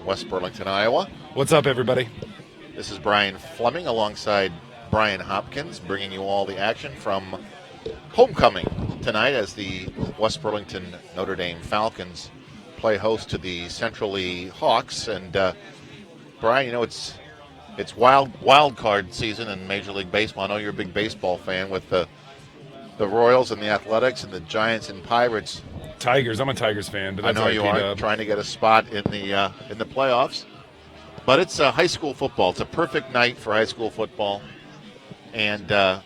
West Burlington, Iowa. What's up, everybody? This is Brian Fleming alongside Brian Hopkins, bringing you all the action from homecoming tonight as the West Burlington Notre Dame Falcons play host to the Centrally Hawks. And Brian, you know it's wild card season in Major League Baseball. I know you're a big baseball fan with the Royals and the Athletics and the Giants and Pirates. Tigers. I'm a Tigers fan, but that's I know you are trying to get a spot in the playoffs. But it's high school football. It's a perfect night for high school football, and the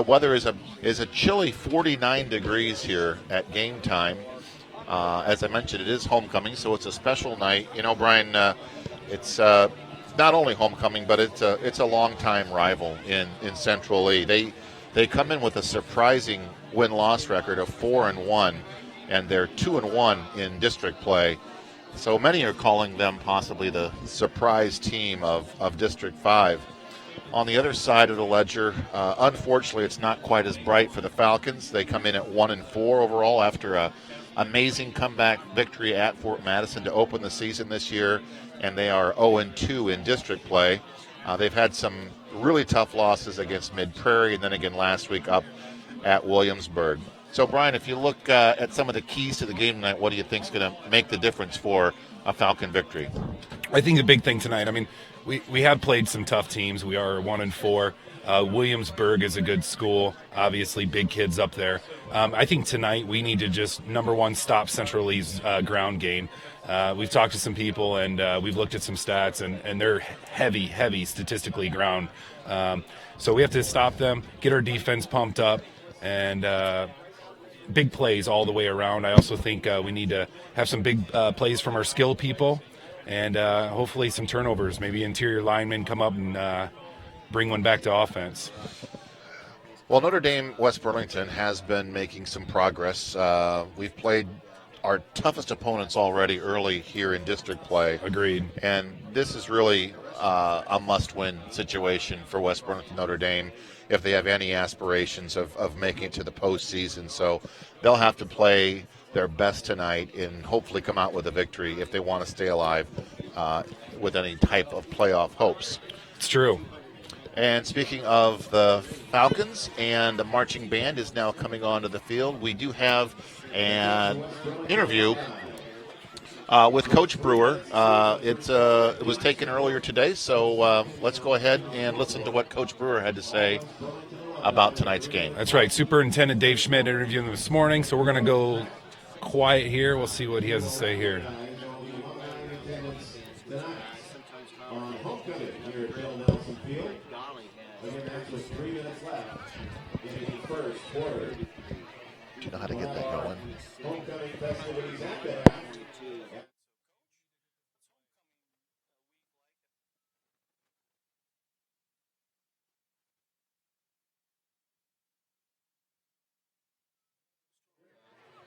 weather is a chilly 49 degrees here at game time. As I mentioned, it is homecoming, so it's a special night. You know, Brian, it's not only homecoming, but it's a longtime rival in Central Lee. They come in with a surprising win-loss record of 4-1, and they're 2-1 in district play. So many are calling them possibly the surprise team of District 5. On the other side of the ledger, unfortunately, it's not quite as bright for the Falcons. They come in at 1-4 overall after a amazing comeback victory at Fort Madison to open the season this year, and they are 0-2 in district play. They've had some really tough losses against Mid-Prairie and then again last week up at Williamsburg. So, Brian, if you look at some of the keys to the game tonight, what do you think is going to make the difference for a Falcon victory? I think the big thing tonight, I mean, we have played some tough teams. We are 1-4. Williamsburg is a good school. Obviously, big kids up there. I think tonight we need to just, number one, stop Central Lee's ground game. We've talked to some people, and we've looked at some stats, and they're heavy statistically ground. So we have to stop them, get our defense pumped up, and big plays all the way around. I also think we need to have some big plays from our skill people, and hopefully some turnovers. Maybe interior linemen come up and bring one back to offense. Well, Notre Dame West Burlington has been making some progress. We've played our toughest opponents already early here in district play. Agreed. And this is really a must-win situation for West Burlington Notre Dame if they have any aspirations of making it to the postseason. So they'll have to play their best tonight and hopefully come out with a victory if they want to stay alive with any type of playoff hopes. It's true. And speaking of the Falcons, and the marching band is now coming onto the field, we do have an interview with Coach Brewer. It was taken earlier today, so let's go ahead and listen to what Coach Brewer had to say about tonight's game. That's right. Superintendent Dave Schmidt interviewed him this morning, so we're going to go quiet here. We'll see what he has to say here. Do you know how to get that going? Homecoming festivities at the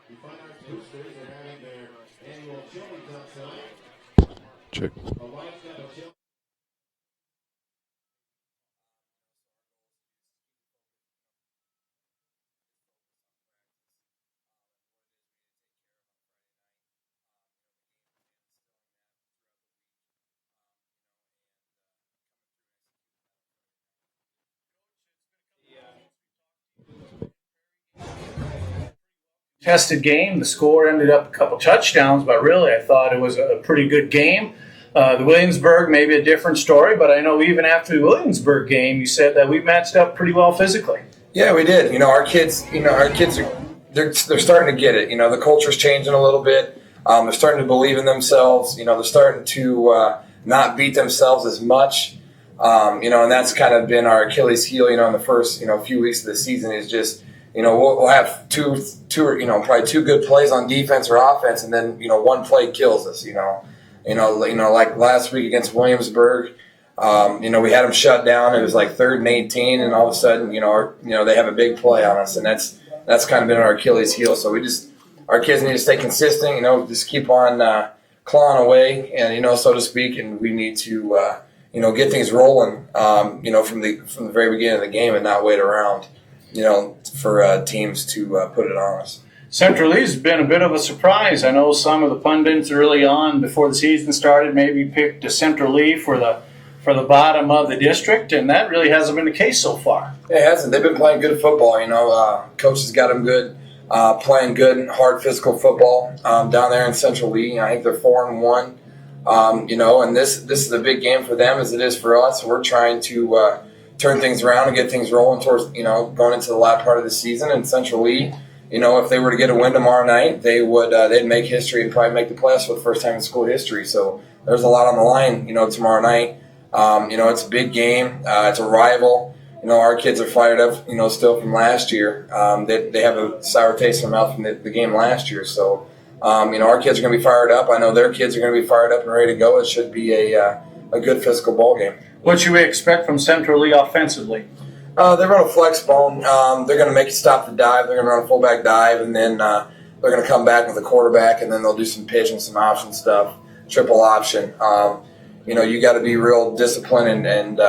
the Fine Arts Boosters are having their annual chili cup tonight. Check. A white cup of chili. Tested game. The score ended up a couple touchdowns, but really I thought it was a pretty good game. The Williamsburg, maybe a different story, but I know even after the Williamsburg game, you said that we matched up pretty well physically. Yeah, we did. Our kids are they're starting to get it. The culture's changing a little bit. They're starting to believe in themselves. They're starting to not beat themselves as much. And that's kind of been our Achilles heel. In the first few weeks of the season is just. We'll have two, probably two good plays on defense or offense, and then one play kills us. Like last week against Williamsburg, we had them shut down. It was like 3rd and 18, and all of a sudden, they have a big play on us, and that's kind of been our Achilles heel. So our kids need to stay consistent. Just keep on clawing away, and so to speak, and we need to get things rolling. From the very beginning of the game, and not wait around. For teams to put it on us. Central Lee's been a bit of a surprise. I know some of the pundits early on, before the season started, maybe picked a Central Lee for the bottom of the district, and that really hasn't been the case so far. It hasn't. They've been playing good football. Coach has got them good, playing good, hard physical football down there in Central Lee. I think they're 4-1. And this is a big game for them as it is for us. We're trying to turn things around and get things rolling towards going into the last part of the season. And Central Lee, if they were to get a win tomorrow night, they'd make history and probably make the playoffs for the first time in school history. So there's a lot on the line, tomorrow night. It's a big game. It's a rival. Our kids are fired up, still from last year. They have a sour taste in their mouth from the game last year. So, our kids are going to be fired up. I know their kids are going to be fired up and ready to go. It should be a good physical ball game. What should we expect from Central Lee offensively? They run a flex bone. They're going to make you stop the dive. They're going to run a fullback dive, and then they're going to come back with a quarterback, and then they'll do some pitch and some option stuff, triple option. You got to be real disciplined and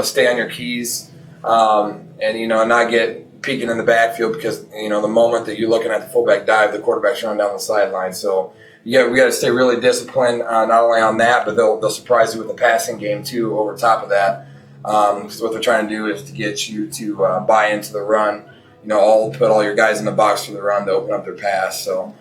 stay on your keys, and not get peeking in the backfield because the moment that you're looking at the fullback dive, the quarterback's running down the sideline. So we got to stay really disciplined, not only on that, but they'll surprise you with the passing game too. Over top of that, because what they're trying to do is to get you to buy into the run. Put all your guys in the box for the run to open up their pass. So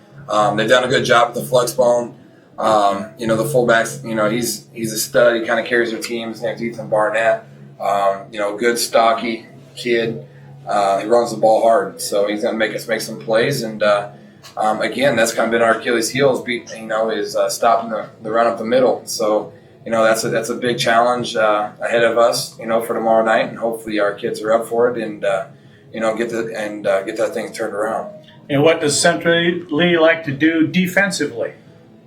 they've done a good job with the flex bone. The fullbacks, he's a stud. He kind of carries their team. His name's Ethan Barnett. Good, stocky kid. He runs the ball hard, so he's going to make us make some plays. And again, that's kind of been our Achilles' heel is stopping the run up the middle. So that's a big challenge ahead of us, for tomorrow night, and hopefully our kids are up for it and get that thing turned around. And what does Central Lee like to do defensively?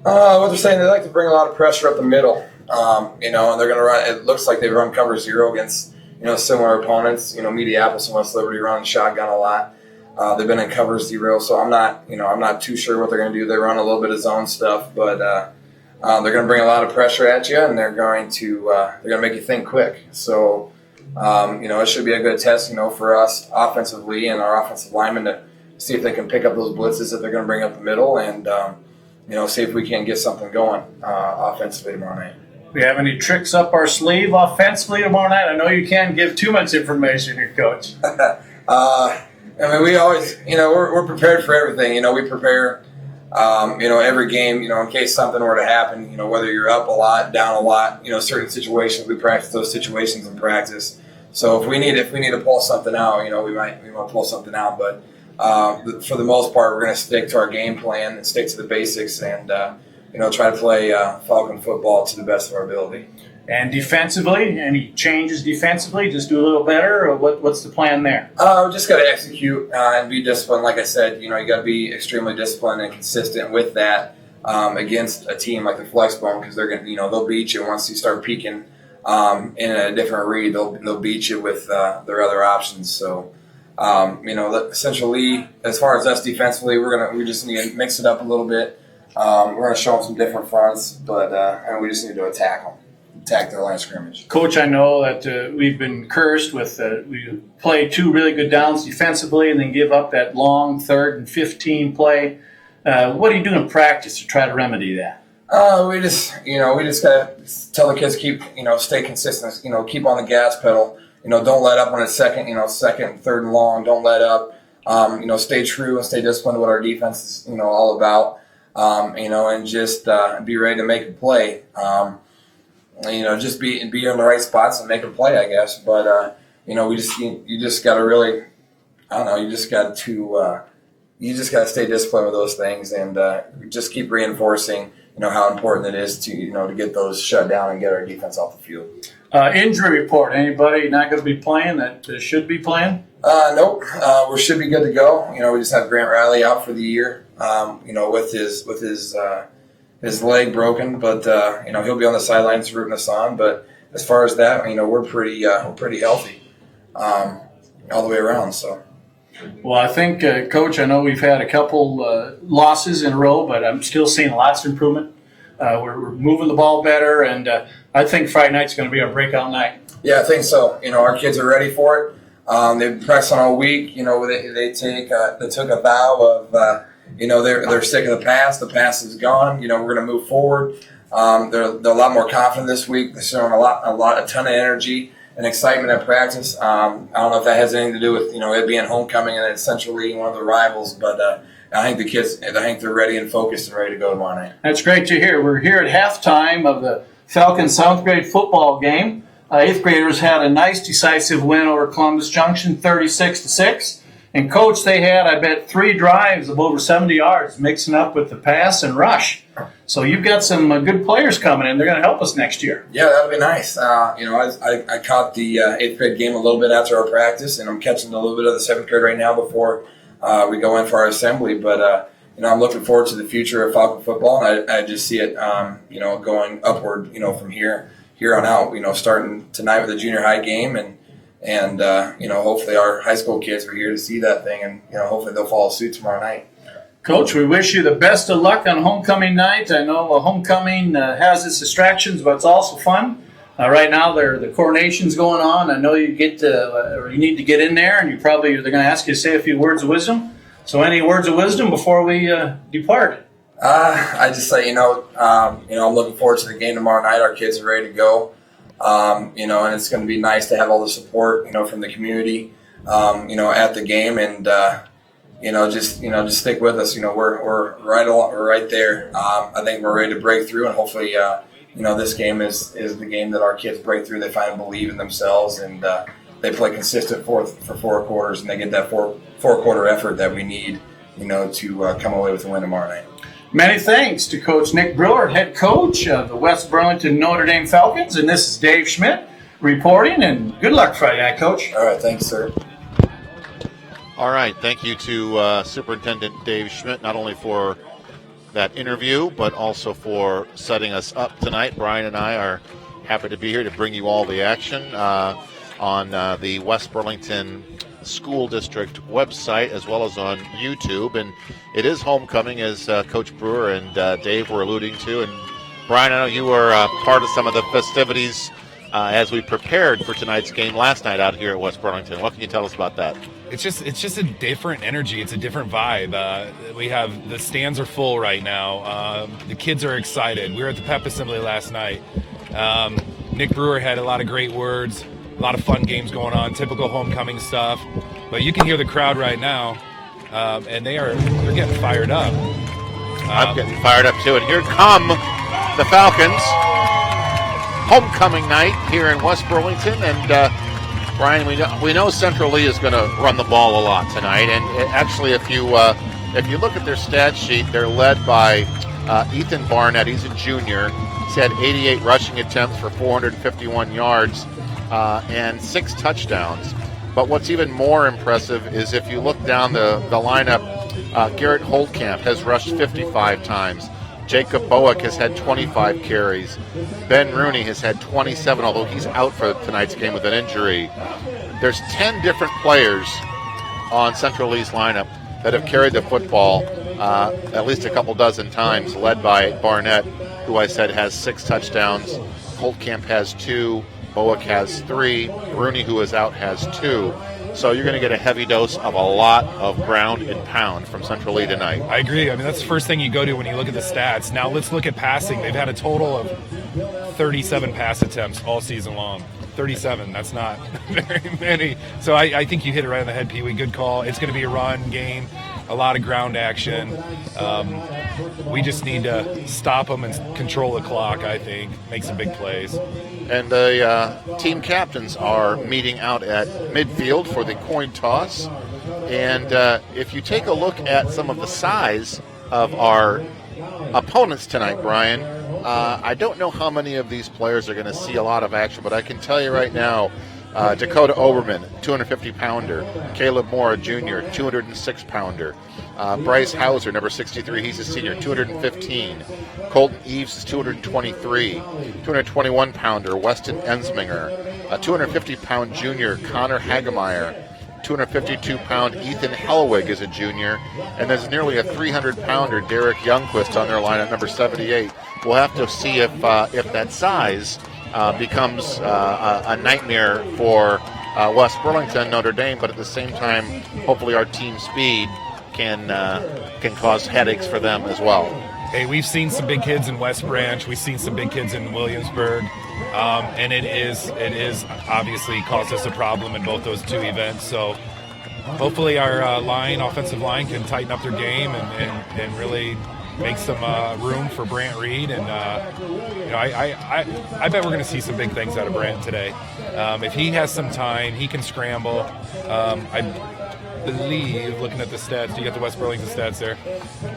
What they're saying, they like to bring a lot of pressure up the middle, and they're going to run. It looks like they run cover zero against similar opponents. Mediapolis and West Liberty run shotgun a lot. They've been in cover zero, so I'm not too sure what they're going to do. They run a little bit of zone stuff, but they're going to bring a lot of pressure at you, and they're going to make you think quick. So it should be a good test, for us offensively and our offensive linemen to see if they can pick up those blitzes that they're going to bring up the middle and. See if we can get something going offensively tomorrow night. We have any tricks up our sleeve offensively tomorrow night? I know you can't give too much information here, Coach. We always, we're prepared for everything. We prepare, every game, in case something were to happen, whether you're up a lot, down a lot, certain situations, we practice those situations in practice. So if we need to pull something out, we might pull something out, but for the most part, we're going to stick to our game plan and stick to the basics and, try to play Falcon football to the best of our ability. And defensively, any changes defensively? Just do a little better, or what's the plan there? We just got to execute and be disciplined. Like I said, you got to be extremely disciplined and consistent with that against a team like the Flexbone because they're going, they'll beat you once you start peaking in a different read. They'll beat you with their other options. So. Essentially, as far as us defensively, we just need to mix it up a little bit. We're going to show them some different fronts, but we just need to attack their line of scrimmage. Coach, I know that we've been cursed with we play two really good downs defensively and then give up that long 3rd and 15 play. What do you do in practice to try to remedy that? We just got to tell the kids stay consistent. Keep on the gas pedal. Don't let up on a second, second, 3rd and long. Don't let up. Stay true and stay disciplined to what our defense is, all about. And just be ready to make a play. Just be in the right spots and make a play, I guess. But you just got to really, you just got to stay disciplined with those things and just keep reinforcing, how important it is to, to get those shut down and get our defense off the field. Injury report. Anybody not going to be playing that should be playing? Nope. We should be good to go. We just have Grant Riley out for the year. With his leg broken, but he'll be on the sidelines rooting us on. But as far as that, we're pretty healthy all the way around. So. Well, I think, Coach, I know we've had a couple losses in a row, but I'm still seeing lots of improvement. We're moving the ball better, and I think Friday night's going to be our breakout night. Yeah, I think so. Our kids are ready for it. They've been practicing all week. They took a vow of they're sick of the past. The past is gone. We're going to move forward. They're a lot more confident this week. They're showing a ton of energy and excitement at practice. I don't know if that has anything to do with it being homecoming and it's Central Lee, one of the rivals, but I think the kids, they're ready and focused and ready to go tomorrow night. That's great to hear. We're here at halftime of the Falcons 7th grade football game. 8th graders had a nice decisive win over Columbus Junction, 36-6. And Coach, they had, I bet, 3 drives of over 70 yards, mixing up with the pass and rush. So you've got some good players coming in. They're going to help us next year. Yeah, that'll be nice. I caught the 8th grade game a little bit after our practice, and I'm catching a little bit of the 7th grade right now before we go in for our assembly. But I'm looking forward to the future of Falcon football, and I just see it, going upward, from here on out. Starting tonight with the junior high game, and hopefully our high school kids are here to see that thing, and hopefully they'll follow suit tomorrow night. Coach, we wish you the best of luck on homecoming night. I know homecoming has its distractions, but it's also fun. Right now, the coronation's going on. I know you need to get in there, and they're going to ask you to say a few words of wisdom. So, any words of wisdom before we depart? I just say, I'm looking forward to the game tomorrow night. Our kids are ready to go. And it's going to be nice to have all the support, from the community, at the game, and just stick with us. We're right there. I think we're ready to break through, and hopefully, this game is the game that our kids break through. They finally believe in themselves, and they play consistent for 4 quarters, and they get that four-quarter effort that we need, to come away with a win tomorrow night. Many thanks to Coach Nick Brewer, head coach of the West Burlington Notre Dame Falcons, and this is Dave Schmidt reporting, and good luck Friday night, Coach. All right, thanks, sir. All right, thank you to Superintendent Dave Schmidt, not only for that interview, but also for setting us up tonight. Brian and I are happy to be here to bring you all the action on the West Burlington School District website as well as on YouTube. And it is homecoming, as Coach Brewer and Dave were alluding to. And Brian, I know you were part of some of the festivities as we prepared for tonight's game last night out here at West Burlington. What can you tell us about that? It's just a different energy. It's a different vibe. We have the stands are full right now. The kids are excited. We were at the pep assembly last night. Nick Brewer had a lot of great words, a lot of fun games going on, typical homecoming stuff. But you can hear the crowd right now, and they're getting fired up. I'm getting fired up too. And here come the Falcons. Homecoming night here in West Burlington, and Brian, we know Central Lee is going to run the ball a lot tonight, and actually, if you look at their stat sheet, they're led by Ethan Barnett. He's a junior. He's had 88 rushing attempts for 451 yards and 6 touchdowns. But what's even more impressive is if you look down the lineup, Garrett Holtkamp has rushed 55 times. Jacob Bowick has had 25 carries. Ben Rooney has had 27, although he's out for tonight's game with an injury. There's 10 different players on Central Lee's lineup that have carried the football at least a couple dozen times, led by Barnett, who I said has 6 touchdowns. Holtkamp has 2. Bowick has 3. Rooney, who is out, has 2. So you're going to get a heavy dose of a lot of ground and pound from Central Lee tonight. I agree. I mean, that's the first thing you go to when you look at the stats. Now let's look at passing. They've had a total of 37 pass attempts all season long. 37, that's not very many. So I think you hit it right on the head, Pee Wee. Good call. It's going to be a run game, a lot of ground action. We just need to stop them and control the clock, I think, make some big plays. And the team captains are meeting out at midfield for the coin toss. And if you take a look at some of the size of our opponents tonight, Brian, I don't know how many of these players are going to see a lot of action, but I can tell you right now, Dakota Oberman, 250-pounder. Caleb Moore, Jr., 206-pounder. Bryce Hauser, number 63, he's a senior, 215. Colton Eves is 223. 221-pounder, Weston Ensminger. A 250-pound junior, Connor Hagemeyer. 252-pound Ethan Hellwig is a junior. And there's nearly a 300-pounder, Derek Youngquist, on their line at number 78. We'll have to see if that size becomes a nightmare for West Burlington, Notre Dame, but at the same time, hopefully our team speed can cause headaches for them as well. Hey, we've seen some big kids in West Branch. We've seen some big kids in Williamsburg, and it is obviously caused us a problem in both those two events. So hopefully our offensive line, can tighten up their game and really make some room for Brant Reed. And I bet we're going to see some big things out of Brant today. If he has some time, he can scramble. I believe, looking at the stats, you got the West Burlington stats there.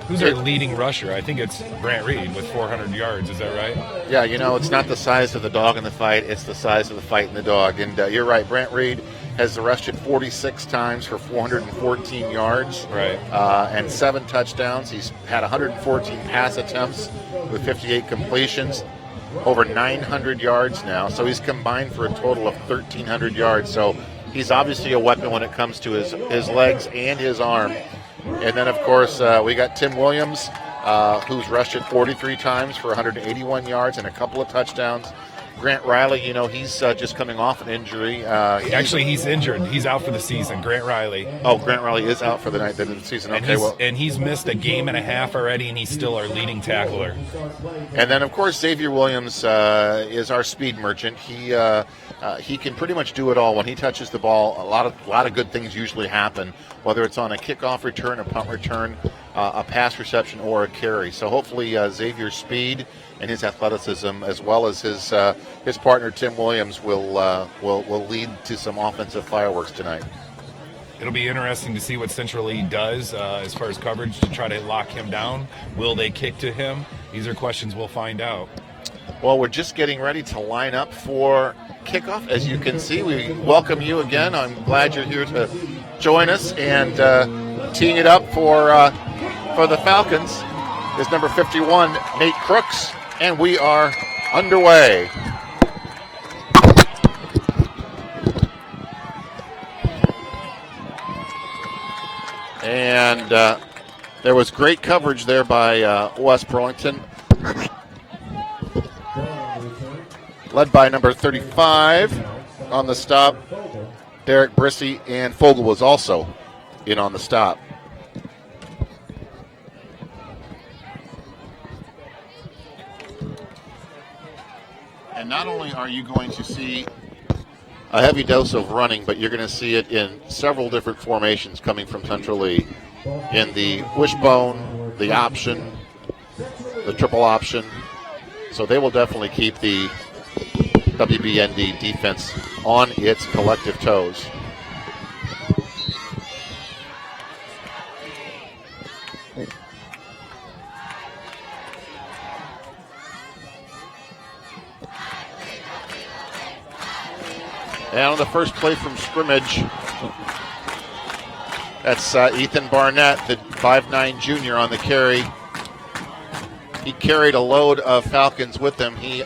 Who's our leading rusher? I think it's Brant Reed with 400 yards. Is that right? Yeah, it's not the size of the dog in the fight, it's the size of the fight in the dog. And you're right, Brant Reed has rushed it 46 times for 414 yards, right, and 7 touchdowns. He's had 114 pass attempts with 58 completions, over 900 yards now. So he's combined for a total of 1,300 yards. So he's obviously a weapon when it comes to his legs and his arm. And then, of course, we got Tim Williams, who's rushed it 43 times for 181 yards and a couple of touchdowns. Grant Riley, he's just coming off an injury. He's injured. He's out for the season. Grant Riley. Oh, Grant Riley is out for the season. Okay, and he's missed a game and a half already, and he's still our leading tackler. And then, of course, Xavier Williams is our speed merchant. He can pretty much do it all. When he touches the ball, a lot of good things usually happen, whether it's on a kickoff return, a punt return, a pass reception, or a carry. So hopefully Xavier's speed and his athleticism, as well as his partner Tim Williams, will lead to some offensive fireworks tonight. It'll be interesting to see what Central Lee does as far as coverage to try to lock him down. Will they kick to him? These are questions we'll find out. Well, we're just getting ready to line up for kickoff. As you can see, we welcome you again. I'm glad you're here to join us, and teeing it up for the Falcons is number 51, Nate Crooks, and we are underway. And there was great coverage there by West Burlington, led by number 35 on the stop. Derek Brissy, and Fogel was also in on the stop. And not only are you going to see a heavy dose of running, but you're going to see it in several different formations coming from Central Lee. In the wishbone, the option, the triple option. So they will definitely keep the WBND defense on its collective toes. And on the first play from scrimmage, that's Ethan Barnett, the 5'9" junior on the carry. He carried a load of Falcons with him. He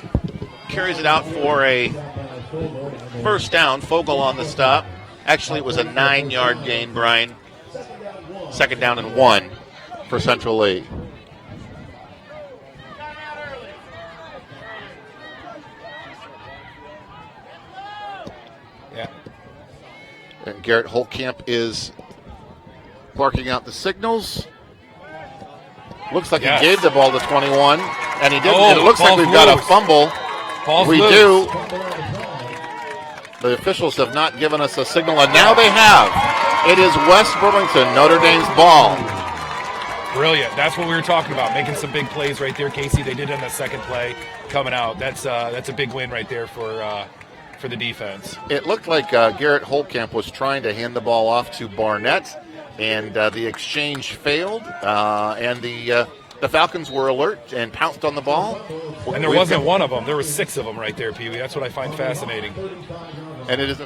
carries it out for a first down. Fogel on the stop. Actually, it was a 9-yard gain, Brian. Second down and 1 for Central Lee. Yeah. And Garrett Holtkamp is barking out the signals. Looks like he gave the ball to 21, and he didn't. It looks like we've got a fumble. We do. The officials have not given us a signal, and now they have. It is West Burlington, Notre Dame's ball. Brilliant. That's what we were talking about, making some big plays right there, Casey. They did it on the second play coming out. That's a big win right there for the defense. It looked like Garrett Holtkamp was trying to hand the ball off to Barnett, and the exchange failed, and the Falcons were alert and pounced on the ball. And there wasn't one of them. There were 6 of them right there, Pee Wee. That's what I find fascinating. And it is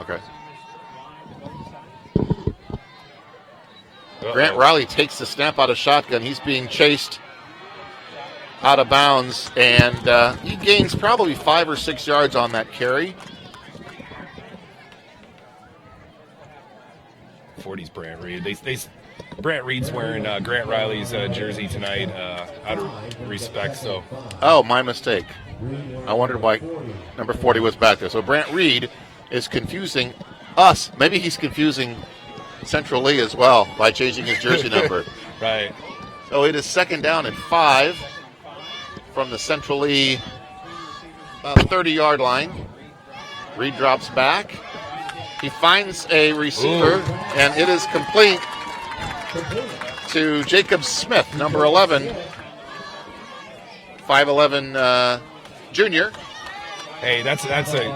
okay. Grant Riley takes the snap out of shotgun. He's being chased out of bounds, and he gains probably 5 or 6 yards on that carry. 40's Brant Reed. Brant Reed's wearing Grant Riley's jersey tonight out of respect. So. Oh, my mistake. I wondered why number 40 was back there. So Brant Reed is confusing us. Maybe he's confusing Central Lee as well by changing his jersey number. Right. So it is 2nd down and 5 from the Central Lee 30-yard line. Reed drops back. He finds a receiver, and it is complete to Jacob Smith, number 11, 5'11" junior. Hey, that's a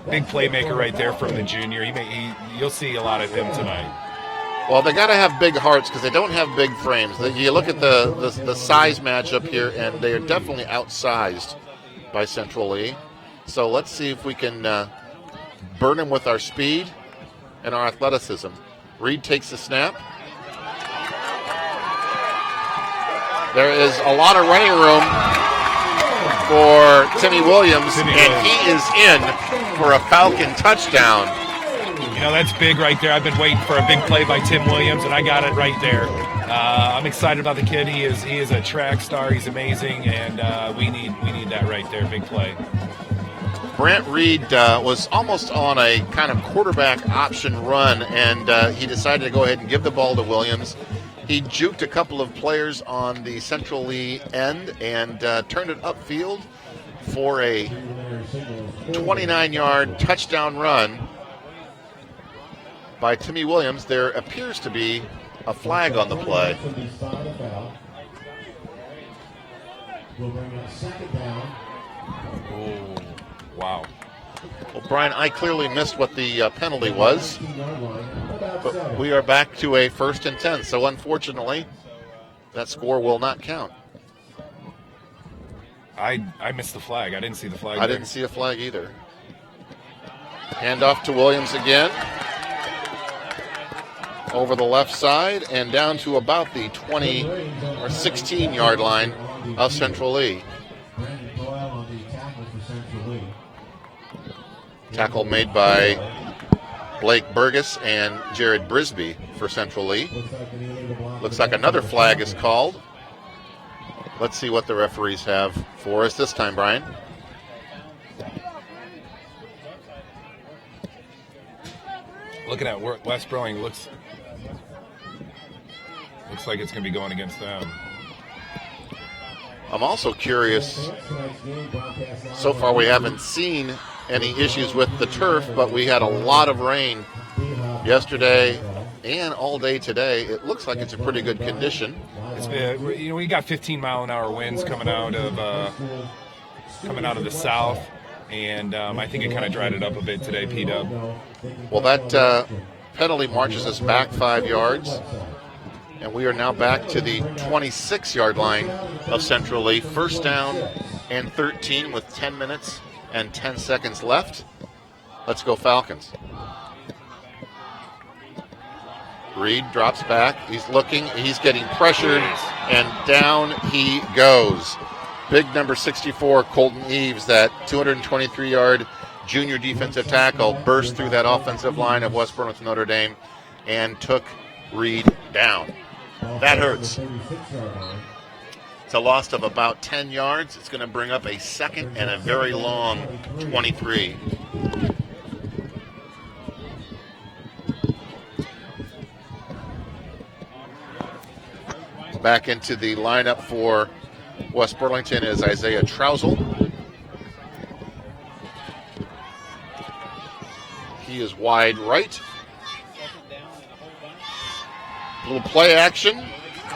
big playmaker right there from the junior. You'll see a lot of him tonight. Well, they got to have big hearts because they don't have big frames. You look at the size matchup here, and they are definitely outsized by Central Lee. So let's see if we can burn them with our speed and our athleticism. Reed takes the snap. There is a lot of running room for Timmy Williams, and he is in for a Falcon touchdown. You know, that's big right there. I've been waiting for a big play by Tim Williams, and I got it right there. I'm excited about the kid. He is a track star. He's amazing, and we need that right there, big play. Brant Reed was almost on a kind of quarterback option run, and he decided to go ahead and give the ball to Williams. He juked a couple of players on the Central Lee end and turned it upfield for a 29-yard touchdown run by Timmy Williams. There appears to be a flag on the play. Oh, wow. Well, Brian, I clearly missed what the penalty was, but we are back to a 1st and 10. So unfortunately, that score will not count. I missed the flag. I didn't see the flag. I didn't see a flag either. Hand off to Williams again. Over the left side and down to about the 20 or 16-yard line of Central Lee. Tackle made by Blake Burgess and Jared Brisby for Central Lee. Looks like another flag is called. Let's see what the referees have for us this time, Brian. Looking at West Burlington, looks like it's going to be going against them. I'm also curious. So far, we haven't seen any issues with the turf, but we had a lot of rain yesterday and all day today. It looks like it's a pretty good condition. We got 15-mile-an-hour winds coming out of the south, and I think it kind of dried it up a bit today, P-Dub. Well, that penalty marches us back 5 yards, and we are now back to the 26-yard line of Central Lee. 1st down and 13 with 10 minutes and 10 seconds left. Let's go Falcons. Reed drops back. He's looking. He's getting pressured, and down he goes. Big number 64, Colton Eves, that 223-yard junior defensive tackle, burst through that offensive line of West Burlington Notre Dame and took Reed down. That hurts. It's a loss of about 10 yards. It's going to bring up a 2nd and a very long 23. Back into the lineup for West Burlington is Isaiah Trousel. He is wide right. Little play action.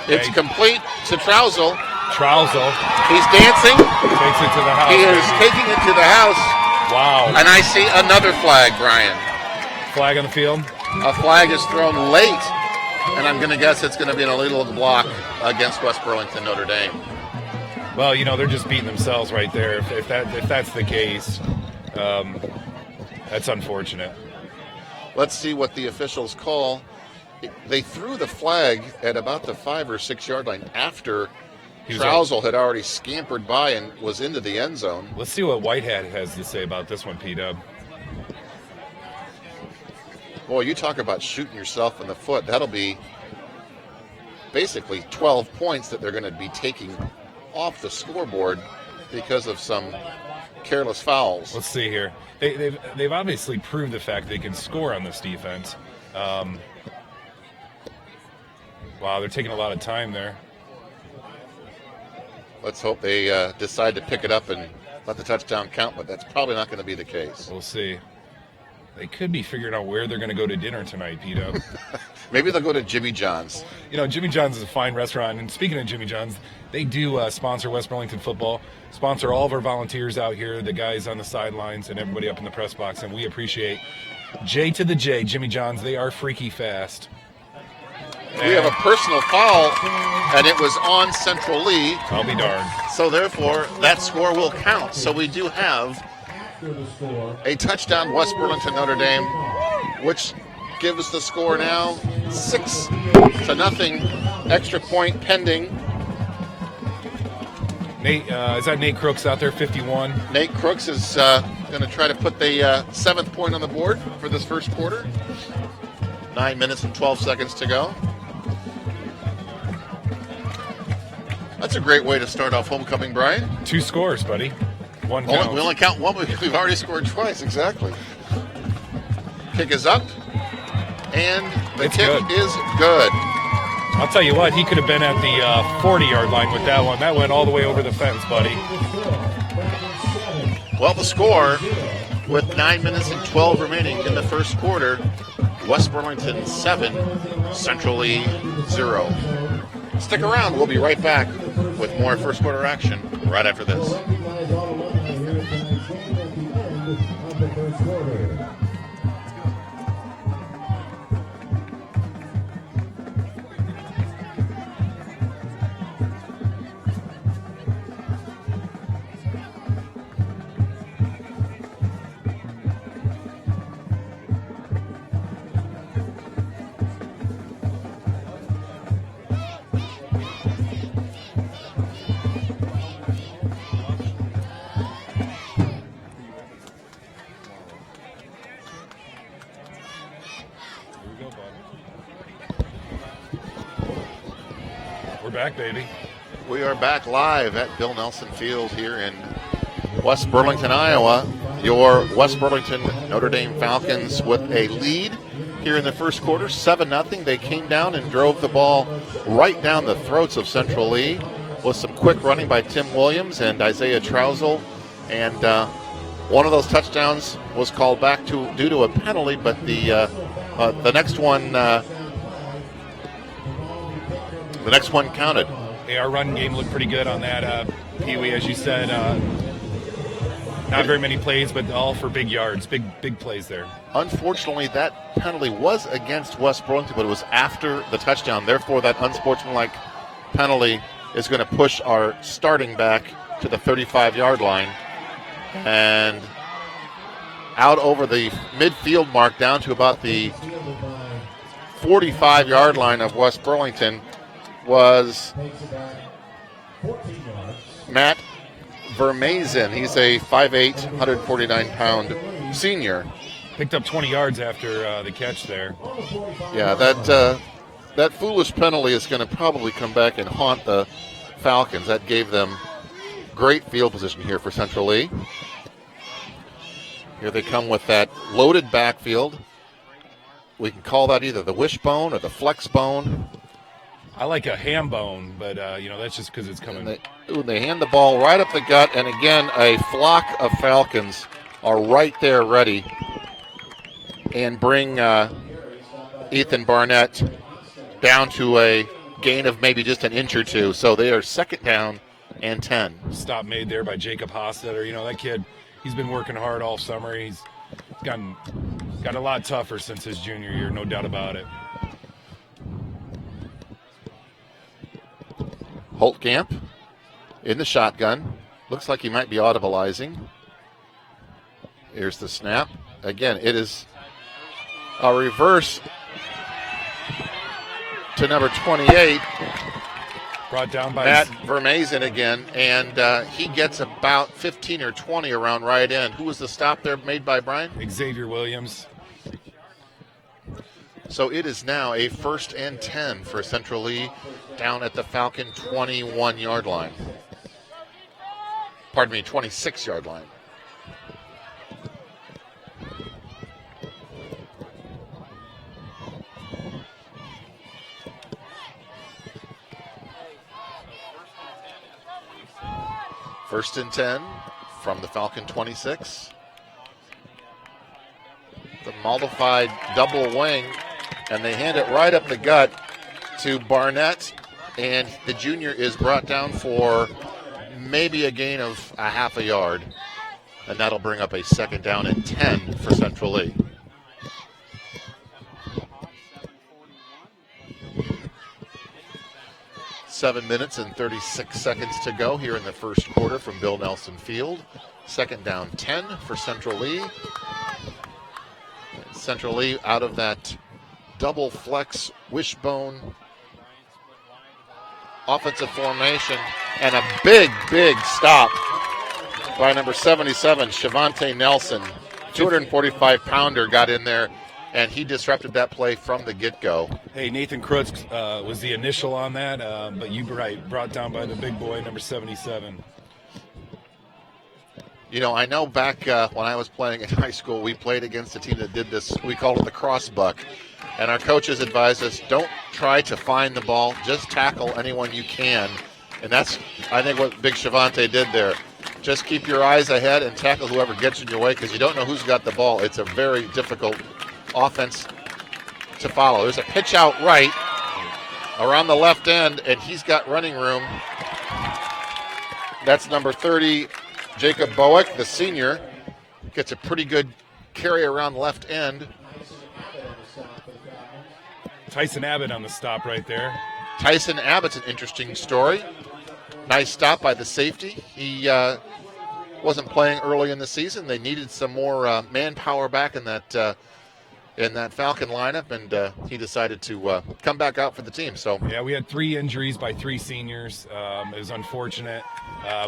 It's complete to Trousel. He's dancing. Takes it to the house. He is taking it to the house. Wow. And I see another flag, Brian. Flag on the field. A flag is thrown late, and I'm going to guess it's going to be an illegal block against West Burlington Notre Dame. Well, they're just beating themselves right there. If that's the case, that's unfortunate. Let's see what the officials call. They threw the flag at about the 5 or 6 yard line after Trousel had already scampered by and was into the end zone. Let's see what Whitehead has to say about this one, P-Dub. Boy, you talk about shooting yourself in the foot. That'll be basically 12 points that they're going to be taking off the scoreboard because of some careless fouls. Let's see here. They've obviously proved the fact they can score on this defense. Wow, they're taking a lot of time there. Let's hope they decide to pick it up and let the touchdown count, but that's probably not going to be the case. We'll see. They could be figuring out where they're going to go to dinner tonight, Pito. Maybe they'll go to Jimmy John's. You know, Jimmy John's is a fine restaurant. And speaking of Jimmy John's, they do sponsor West Burlington football, sponsor all of our volunteers out here, the guys on the sidelines, and everybody up in the press box. And we appreciate J to the J, Jimmy John's. They are freaky fast. We have a personal foul, and it was on Central Lee. I'll be darned. So, therefore, that score will count. So we do have a touchdown, West Burlington, Notre Dame, which gives the score now 6-0. Extra point pending. Nate, is that Nate Crooks out there, 51? Nate Crooks is going to try to put the 7th point on the board for this first quarter. 9 minutes and 12 seconds to go. That's a great way to start off homecoming, Brian. 2 scores, buddy. 1 count. We only count 1, but we've already scored twice, exactly. Kick is up, and the kick is good. I'll tell you what, he could have been at the 40-yard line with that one. That went all the way over the fence, buddy. Well, the score, with 9 minutes and 12 remaining in the first quarter, West Burlington 7, Central Lee 0. Stick around. We'll be right back with more first quarter action right after this. Back, baby. We are back live at Bill Nelson Field here in West Burlington, Iowa. Your West Burlington Notre Dame Falcons with a lead here in the first quarter, 7-0. They came down and drove the ball right down the throats of Central Lee with some quick running by Tim Williams and Isaiah Trousel. And one of those touchdowns was called back due to a penalty, but the next one counted. Hey, our run game looked pretty good on that, Pee-wee, as you said. Not very many plays, but all for big yards, big plays there. Unfortunately, that penalty was against West Burlington, but it was after the touchdown. Therefore, that unsportsmanlike penalty is going to push our starting back to the 35-yard line. And out over the midfield mark down to about the 45-yard line of West Burlington was Matt Vermazen. He's a 5'8", 149-pound senior. Picked up 20 yards after the catch there. Yeah, that foolish penalty is going to probably come back and haunt the Falcons. That gave them great field position here for Central Lee. Here they come with that loaded backfield. We can call that either the wishbone or the flex bone. I like a ham bone, but, that's just because it's coming. They hand the ball right up the gut, and again, a flock of Falcons are right there ready and bring Ethan Barnett down to a gain of maybe just an inch or two. So they are 2nd down and 10. Stop made there by Jacob Hostetter. That kid, he's been working hard all summer. He's gotten a lot tougher since his junior year, no doubt about it. Holtkamp in the shotgun. Looks like he might be audibilizing. Here's the snap. Again, it is a reverse to number 28. Brought down by Matt Vermazen again, and he gets about 15 or 20 around right end. Who was the stop there made by Brian? Xavier Williams. So it is now a 1st and 10 for Central Lee down at the Falcon 21-yard line. Pardon me, 26-yard line. First and 10 from the Falcon 26. The modified double wing, and they hand it right up the gut to Barnett, and the junior is brought down for maybe a gain of a half a yard, and that'll bring up a second down and 10 for Central Lee. Seven minutes and 36 seconds to go here in the first quarter from Bill Nelson Field. Second down 10 for Central Lee. Central Lee out of that double flex wishbone offensive formation, and a big stop by number 77, Shavante Nelson. 245-pounder got in there, and he disrupted that play from the get-go. Hey, Nathan Krutz was the initial on that, but you're right, brought down by the big boy, number 77. You know, I know back when I was playing in high school, we played against a team that did this. We called it the crossbuck. And our coaches advised us, don't try to find the ball, just tackle anyone you can. And that's, I think, what Big Shavante did there. Just keep your eyes ahead and tackle whoever gets in your way, because you don't know who's got the ball. It's a very difficult offense to follow. There's a pitch out right around the left end, and he's got running room. That's number 30, Jacob Bowick, the senior. Gets a pretty good carry around the left end. Tyson Abbott on the stop right there. Tyson Abbott's an interesting story. Nice stop by the safety. He wasn't playing early in the season. They needed some more manpower back in that Falcon lineup, and he decided to come back out for the team. So yeah, we had 3 injuries by 3 seniors. It was unfortunate.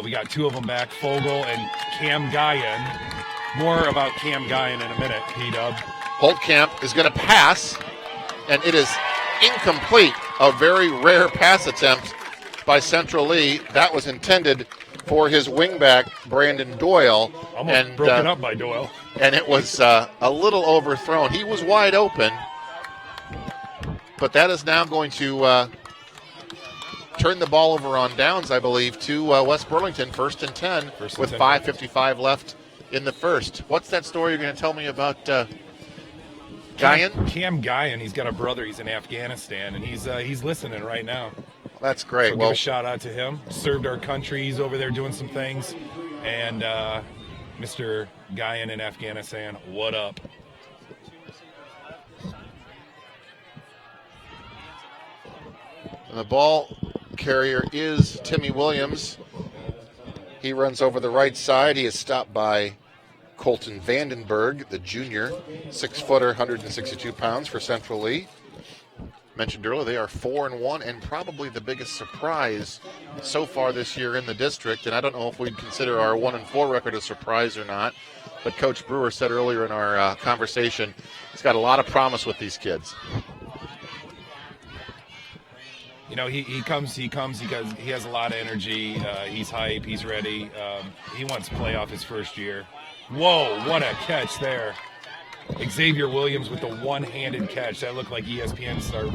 We got 2 of them back, Fogel and Cam Guyan. More about Cam Guyan in a minute, P-Dub. Holtkamp is going to pass, and it is incomplete. A very rare pass attempt by Central Lee. That was intended for his wingback, Brandon Doyle. Almost broken up by Doyle. And it was a little overthrown. He was wide open, but that is now going to turn the ball over on downs, I believe, to West Burlington, first and 10, with 5:55 left in the first. What's that story you're going to tell me about Guyan? Cam Guyan, he's got a brother. He's in Afghanistan, and he's listening right now. That's great. So well, give a shout out to him. Served our country. He's over there doing some things. And Mr. Guyan in Afghanistan, what up? And the ball carrier is Timmy Williams. He runs over the right side. He is stopped by Colton Vandenberg, the junior, 6-footer, 162 pounds for Central Lee. Mentioned earlier, they are 4-1 and probably the biggest surprise so far this year in the district. And I don't know if we'd consider our 1-4 record a surprise or not, but Coach Brewer said earlier in our conversation, he's got a lot of promise with these kids. You know, he comes because he has a lot of energy. He's hype. He's ready. He wants to play off his first year. Whoa, what a catch there. Xavier Williams with the one-handed catch. That looked like ESPN star.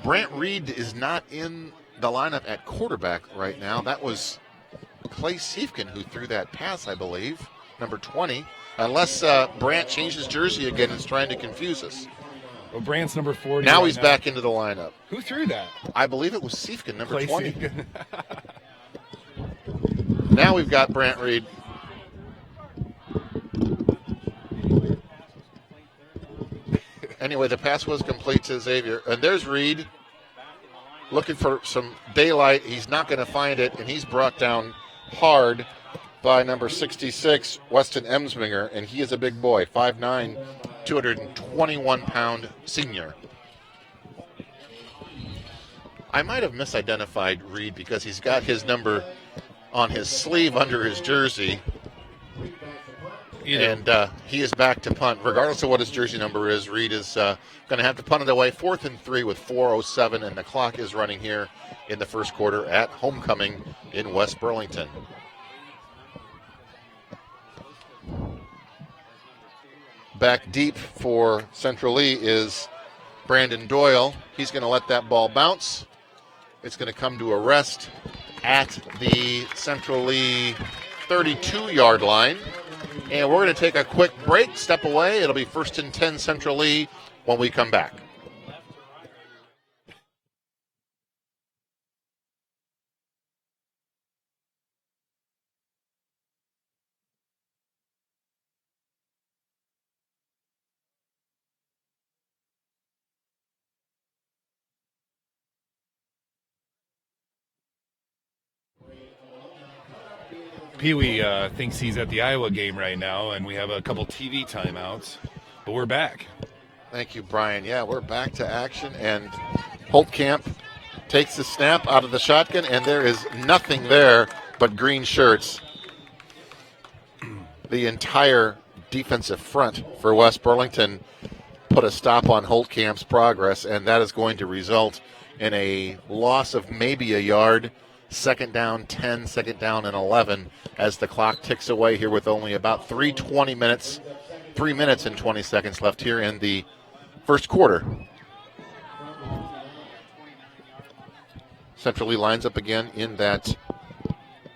Brant Reed is not in the lineup at quarterback right now. That was Clay Siefkin who threw that pass, I believe, number 20. Unless Brant changed his jersey again and is trying to confuse us. Well, Brant's number 40. Now he's back into the lineup. Who threw that? I believe it was Siefkin, number Clay 20. Siefkin. Now we've got Brant Reed. Anyway, the pass was complete to Xavier. And there's Reed looking for some daylight. He's not going to find it, and he's brought down hard by number 66, Weston Emsminger, and he is a big boy, 5'9", 221-pound senior. I might have misidentified Reed because he's got his number on his sleeve under his jersey. And he is back to punt. Regardless of what his jersey number is, Reed is going to have to punt it away. 4th and 3 with 4:07, and the clock is running here in the first quarter at homecoming in West Burlington. Back deep for Central Lee is Brandon Doyle. He's going to let that ball bounce. It's going to come to a rest at the Central Lee 32-yard line. And we're going to take a quick break, step away. It'll be 1st and 10 Central Lee when we come back. Pee-wee thinks he's at the Iowa game right now, and we have a couple TV timeouts, but we're back. Thank you, Brian. Yeah, we're back to action, and Holtkamp takes the snap out of the shotgun, and there is nothing there but green shirts. The entire defensive front for West Burlington put a stop on Holtkamp's progress, and that is going to result in a loss of maybe a yard. 2nd down 10, 2nd down and 11 as the clock ticks away here with only about 3 minutes and 20 seconds left here in the first quarter. Central Lee lines up again in that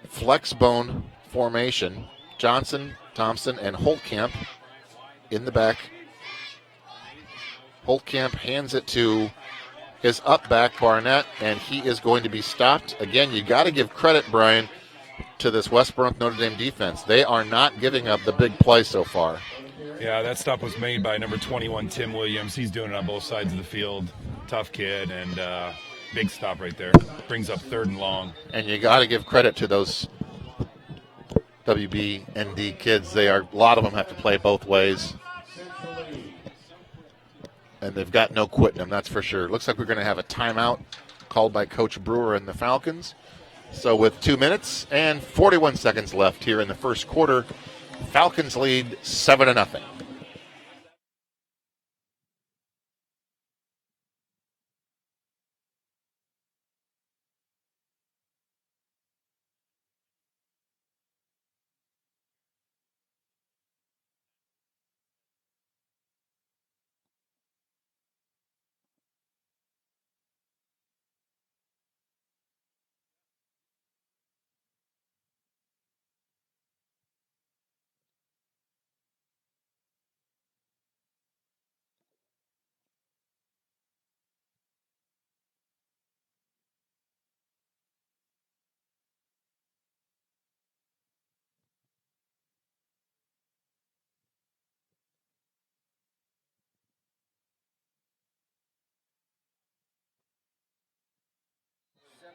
flex bone formation. Johnson, Thompson, and Holtkamp in the back. Holtkamp hands it to his up back, Barnett, and he is going to be stopped. Again, you got to give credit, Brian, to this West Burlington Notre Dame defense. They are not giving up the big play so far. Yeah, that stop was made by number 21, Tim Williams. He's doing it on both sides of the field. Tough kid, and big stop right there. Brings up 3rd and long. And you got to give credit to those WBND kids. A lot of them have to play both ways. And they've got no quitting them, that's for sure. Looks like we're going to have a timeout called by Coach Brewer and the Falcons. So with 2 minutes and 41 seconds left here in the first quarter, Falcons lead 7-0.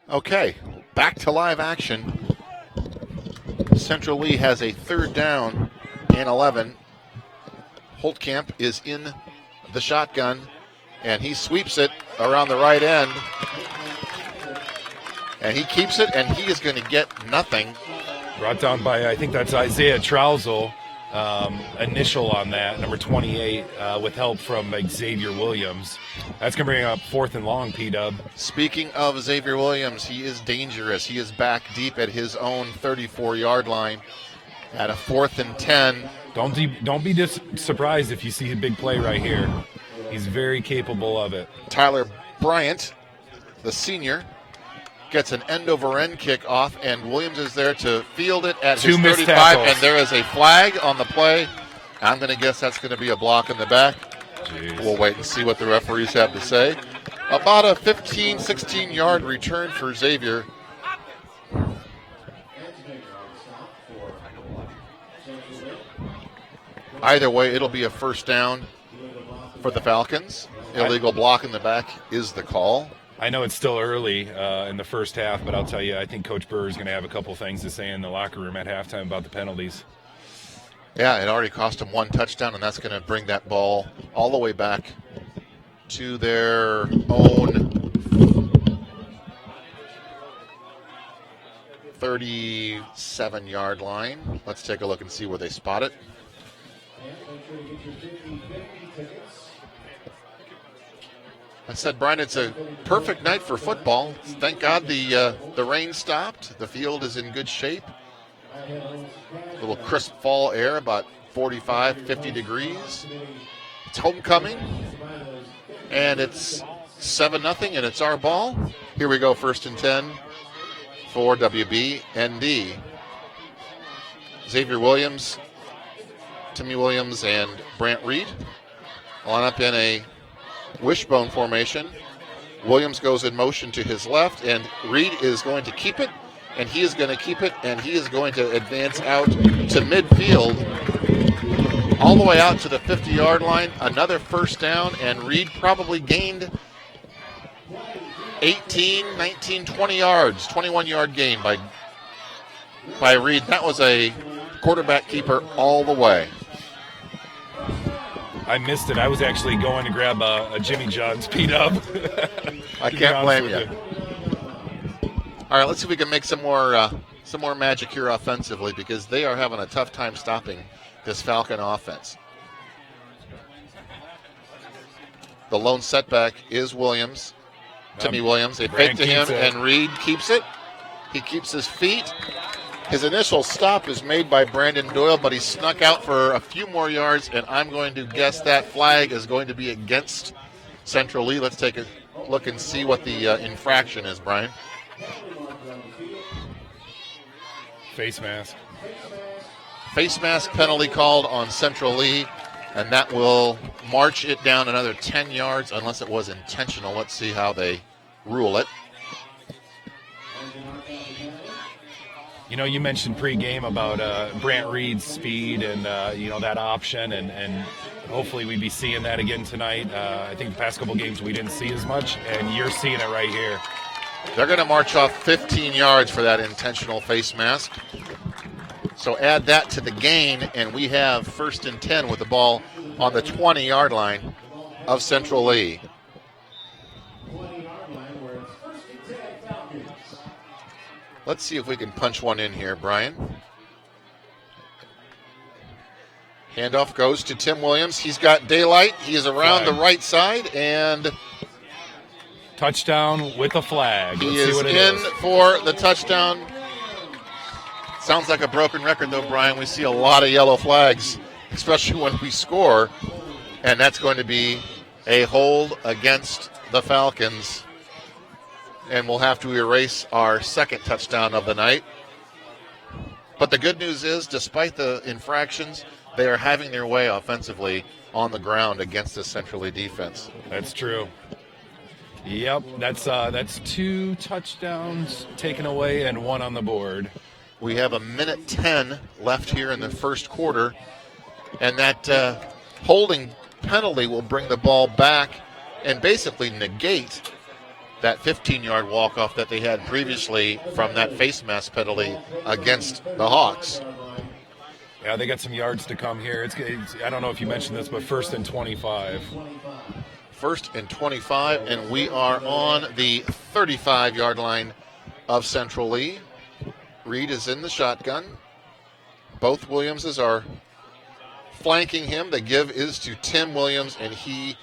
Okay, back to live action. Central Lee has a 3rd down and 11. Holtkamp is in the shotgun, and he sweeps it around the right end. And he keeps it, and he is going to get nothing. Brought down by, I think that's Isaiah Trousel, initial on that, number 28, with help from Xavier Williams. That's going to bring up 4th and long, P-Dub. Speaking of Xavier Williams, he is dangerous. He is back deep at his own 34-yard line at a 4th and 10. Don't be surprised if you see a big play right here. He's very capable of it. Tyler Bryant, the senior, gets an end-over-end kick off, and Williams is there to field it at his 35, and there is a flag on the play. I'm going to guess that's going to be a block in the back. Jeez. We'll wait and see what the referees have to say. About a 15, 16-yard return for Xavier. Either way, it'll be a 1st down for the Falcons. Illegal block in the back is the call. I know it's still early in the first half, but I'll tell you, I think Coach Burr is going to have a couple things to say in the locker room at halftime about the penalties. Yeah, it already cost them 1 touchdown, and that's going to bring that ball all the way back to their own 37-yard line. Let's take a look and see where they spot it. I said, Brian, it's a perfect night for football. Thank God the rain stopped. The field is in good shape. A little crisp fall air, about 45, 50 degrees. It's homecoming, and it's 7-0, and it's our ball. Here we go, 1st and 10 for WBND. Xavier Williams, Timmy Williams, and Brant Reed line up in a wishbone formation. Williams goes in motion to his left, and Reed is going to keep it, and he is going to keep it, and he is going to advance out to midfield, all the way out to the 50-yard line. Another first down, and Reed probably gained 18, 19, 20 yards, 21-yard gain by Reed. That was a quarterback keeper all the way. I missed it. I was actually going to grab a Jimmy John's P-Dub. I can't blame you. All right, let's see if we can make some more magic here offensively, because they are having a tough time stopping this Falcon offense. The lone setback is Williams, Timmy Williams. They fake to him, and Reed keeps it. He keeps his feet. His initial stop is made by Brandon Doyle, but he snuck out for a few more yards, and I'm going to guess that flag is going to be against Central Lee. Let's take a look and see what the infraction is, Brian. Face mask. Face mask penalty called on Central Lee, and that will march it down another 10 yards unless it was intentional. Let's see how they rule it. You know, you mentioned pregame about Brant Reed's speed and, that option, and hopefully we'd be seeing that again tonight. I think the past couple games we didn't see as much, and you're seeing it right here. They're going to march off 15 yards for that intentional face mask. So add that to the gain, and we have 1st and 10 with the ball on the 20-yard line of Central Lee. Let's see if we can punch one in here, Brian. Handoff goes to Tim Williams. He's got daylight. He is around the right side, and touchdown with a flag. He is in for the touchdown. Sounds like a broken record, though, Brian. We see a lot of yellow flags, especially when we score, and that's going to be a hold against the Falcons. And we'll have to erase our second touchdown of the night. But the good news is, despite the infractions, they are having their way offensively on the ground against the Central Lee defense. That's true. Yep, that's 2 touchdowns taken away and 1 on the board. We have 1:10 left here in the first quarter, and that holding penalty will bring the ball back and basically negate that 15-yard walk-off that they had previously from that face mask penalty against the Hawks. Yeah, they got some yards to come here. It's I don't know if you mentioned this, but 1st and 25. 1st and 25, and we are on the 35-yard line of Central Lee. Reed is in the shotgun. Both Williamses are flanking him. The give is to Tim Williams, and he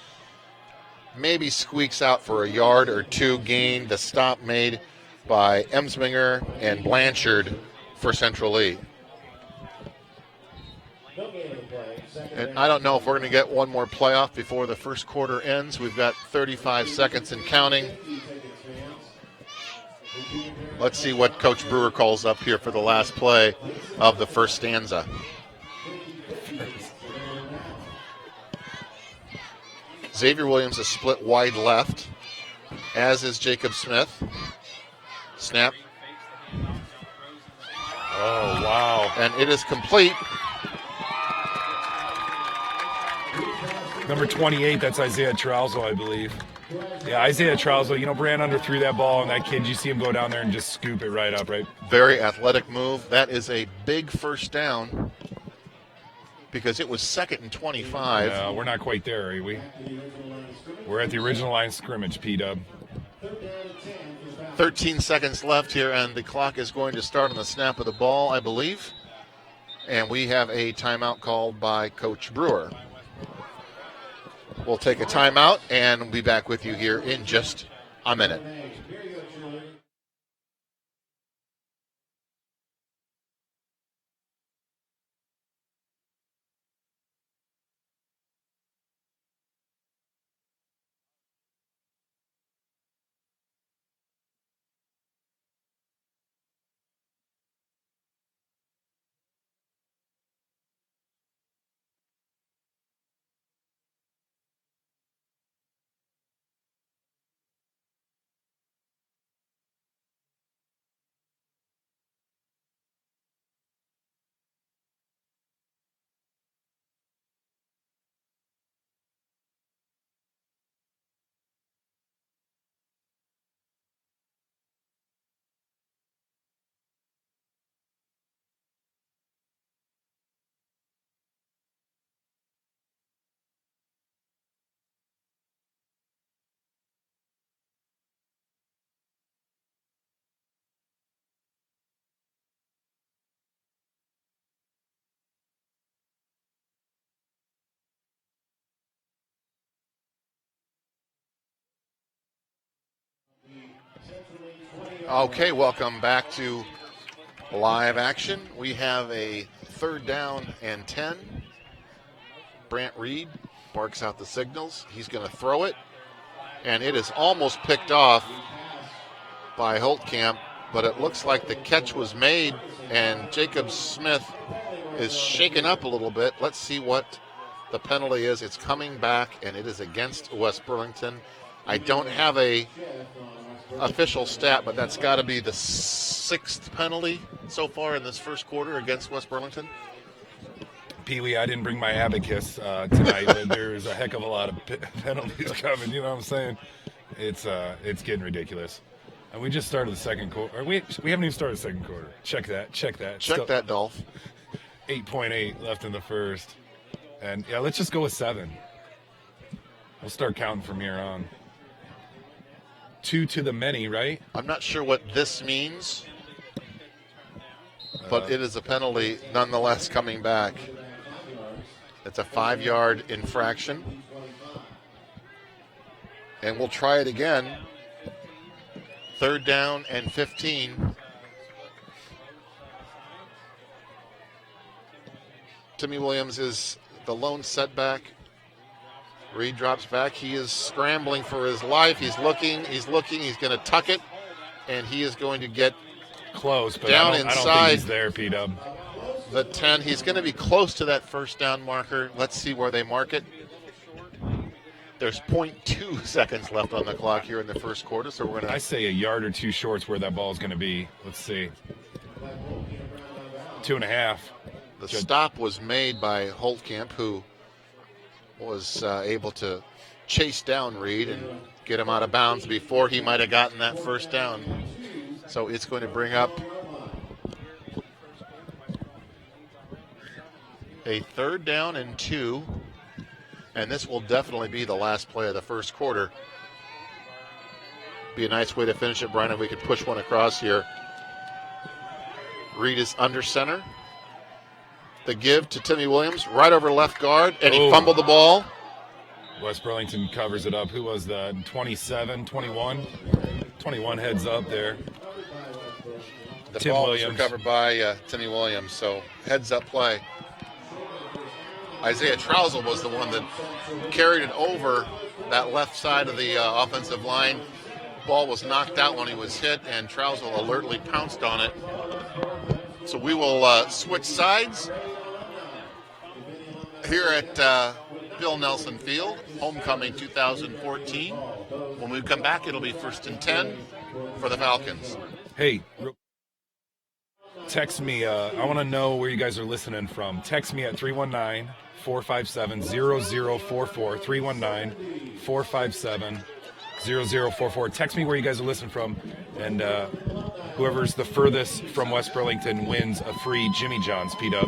maybe squeaks out for a yard or 2 gain. The stop made by Emsminger and Blanchard for Central Lee. And I don't know if we're going to get one more playoff before the first quarter ends. We've got 35 seconds and counting. Let's see what Coach Brewer calls up here for the last play of the first stanza. Xavier Williams is split wide left, as is Jacob Smith. Snap. Oh, wow. And it is complete. Number 28, that's Isaiah Trauzo, I believe. Yeah, Isaiah Trauzo, Brand underthrew that ball, and that kid, you see him go down there and just scoop it right up, right? Very athletic move. That is a big first down because it was 2nd and 25. Yeah, we're not quite there, are we? We're at the original line of scrimmage, P-Dub. 13 seconds left here, and the clock is going to start on the snap of the ball, I believe. And we have a timeout called by Coach Brewer. We'll take a timeout, and we'll be back with you here in just a minute. Okay, welcome back to live action. We have a 3rd down and 10. Brant Reed barks out the signals. He's going to throw it, and it is almost picked off by Holtkamp, but it looks like the catch was made, and Jacob Smith is shaken up a little bit. Let's see what the penalty is. It's coming back, and it is against West Burlington. I don't have a official stat, but that's got to be the 6th penalty so far in this first quarter against West Burlington. Pee Wee, I didn't bring my abacus tonight, but there's a heck of a lot of penalties coming. You know what I'm saying? It's getting ridiculous. And we just started the second quarter. We haven't even started the second quarter. Check that. Check that, Dolph. 8.8 left in the first. And, yeah, let's just go with 7. We'll start counting from here on. 2 to the many, right? I'm not sure what this means, but it is a penalty nonetheless coming back. It's a 5-yard infraction. And we'll try it again. 3rd down and 15. Timmy Williams is the lone setback. Reed drops back. He is scrambling for his life. He's looking. He's going to tuck it, and he is going to get close, but down I don't inside think he's there, P-Dub. The 10. He's going to be close to that first down marker. Let's see where they mark it. There's 0.2 seconds left on the clock here in the first quarter, so we're going to... I say a yard or 2 short's where that ball is going to be. Let's see. 2.5. The stop was made by Holtkamp, who was able to chase down Reed and get him out of bounds before he might have gotten that first down. So it's going to bring up a 3rd down and 2, and this will definitely be the last play of the first quarter. Be a nice way to finish it, Brian, if we could push one across here. Reed is under center. The give to Timmy Williams, right over left guard, and he fumbled the ball. West Burlington covers it up. Who was that? 27, 21? 21 heads up there. The Tim ball Williams. was recovered by Timmy Williams, so heads up play. Isaiah Trousel was the one that carried it over that left side of the offensive line. Ball was knocked out when he was hit, and Trousel alertly pounced on it. So we will switch sides here at Bill Nelson Field, Homecoming 2014. When we come back, it'll be 1st and 10 for the Falcons. Hey, text me. I want to know where you guys are listening from. Text me at 319-457-0044. 319-457-0044. Text me where you guys are listening from, and whoever's the furthest from West Burlington wins a free Jimmy John's, P-Dub.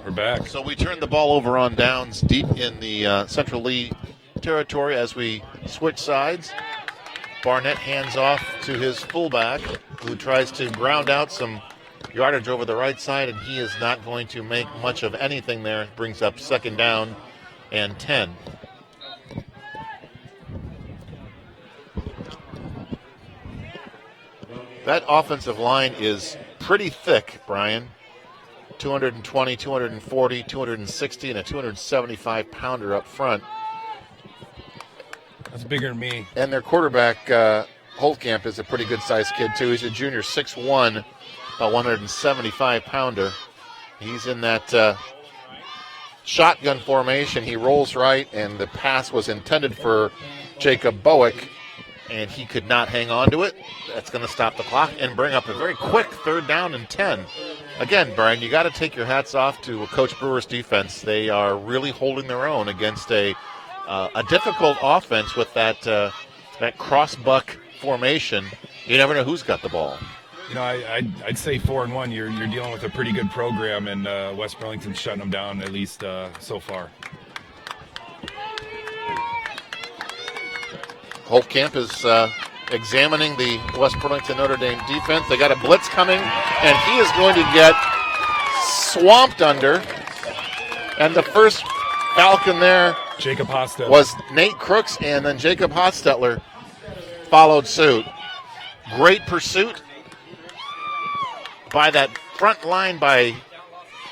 We're back. So we turn the ball over on downs deep in the Central Lee territory as we switch sides. Barnett hands off to his fullback, who tries to ground out some yardage over the right side, and he is not going to make much of anything there. Brings up 2nd down and 10. That offensive line is pretty thick, Brian. 220, 240, 260, and a 275-pounder up front. That's bigger than me. And their quarterback, Holtkamp, is a pretty good-sized kid, too. He's a junior, 6'1", about 175-pounder. He's in that shotgun formation. He rolls right, and the pass was intended for Jacob Bowick, and he could not hang on to it. That's going to stop the clock and bring up a very quick 3rd down and 10. Again, Brian, you got to take your hats off to Coach Brewer's defense. They are really holding their own against a difficult offense with that cross-buck formation. You never know who's got the ball. You know, I'd say 4-1. You're dealing with a pretty good program, and West Burlington's shutting them down, at least so far. Holtkamp is examining the West Burlington Notre Dame defense. They got a blitz coming, and he is going to get swamped under. And the first Falcon there Jacob Hostetler was Nate Crooks, and then Jacob Hostetler followed suit. Great pursuit by that front line by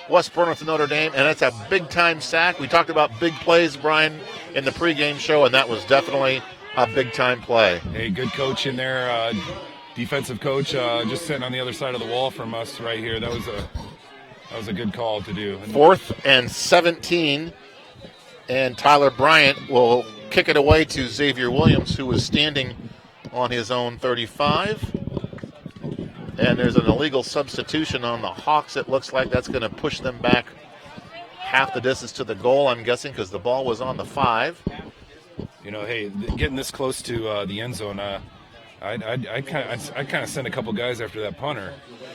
West Burlington Notre Dame, and it's a big-time sack. We talked about big plays, Brian, in the pregame show, and that was definitely a big-time play. Hey, good coach in there, defensive coach, just sitting on the other side of the wall from us right here. That was a good call to do. 4th and 17, and Tyler Bryant will kick it away to Xavier Williams, who is standing on his own 35. And there's an illegal substitution on the Hawks. It looks like that's going to push them back half the distance to the goal, I'm guessing, because the ball was on the 5. You know, hey, getting this close to the end zone, I'd kind of send a couple guys after that punter.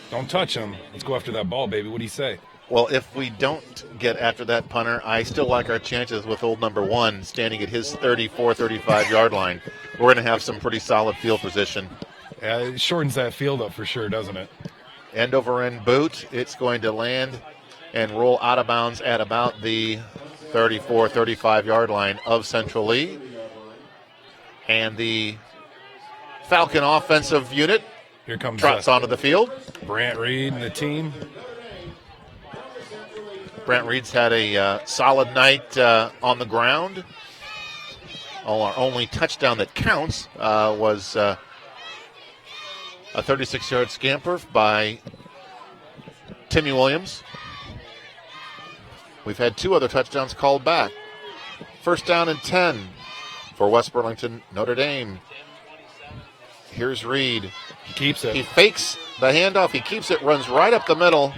Don't touch him. Let's go after that ball, baby. What do you say? Well, if we don't get after that punter, I still like our chances with old number 1 standing at his 34, 35-yard line. We're going to have some pretty solid field position. Yeah, it shortens that field up for sure, doesn't it? End over end boot. It's going to land and roll out of bounds at about the 34, 35-yard line of Central Lee. And the Falcon offensive unit here comes trots onto the field. Brant Reed and the team. Brant Reed's had a solid night on the ground. Our only touchdown that counts was a 36-yard scamper by Timmy Williams. We've had 2 other touchdowns called back. 1st down and 10 for West Burlington Notre Dame. Here's Reed. He keeps it. He fakes the handoff. He keeps it, runs right up the middle,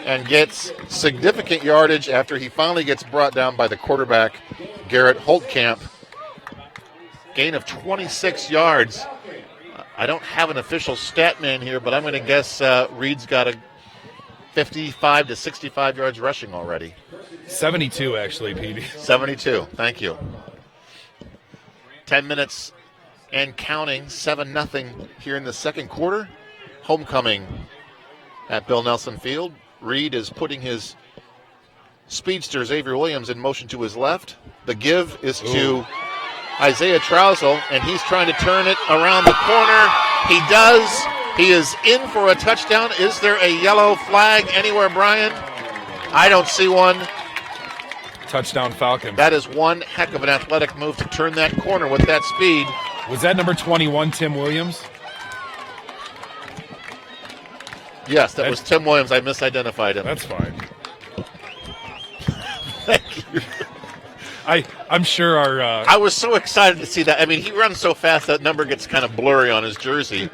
and gets significant yardage after he finally gets brought down by the quarterback, Garrett Holtkamp. Gain of 26 yards. I don't have an official stat man here, but I'm going to guess Reed's got a 55 to 65 yards rushing already. 72, actually, PD. 72. Thank you. 10 minutes and counting. 7-0 here in the second quarter. Homecoming at Bill Nelson Field. Reed is putting his speedster, Xavier Williams, in motion to his left. The give is to Isaiah Trousel, and he's trying to turn it around the corner. He does. He is in for a touchdown. Is there a yellow flag anywhere, Brian? I don't see one. Touchdown Falcons. That is one heck of an athletic move to turn that corner with that speed. Was that number 21, Tim Williams? Yes, that was Tim Williams. I misidentified him. That's fine. Thank you. I'm sure our... I was so excited to see that. I mean, he runs so fast that number gets kind of blurry on his jersey.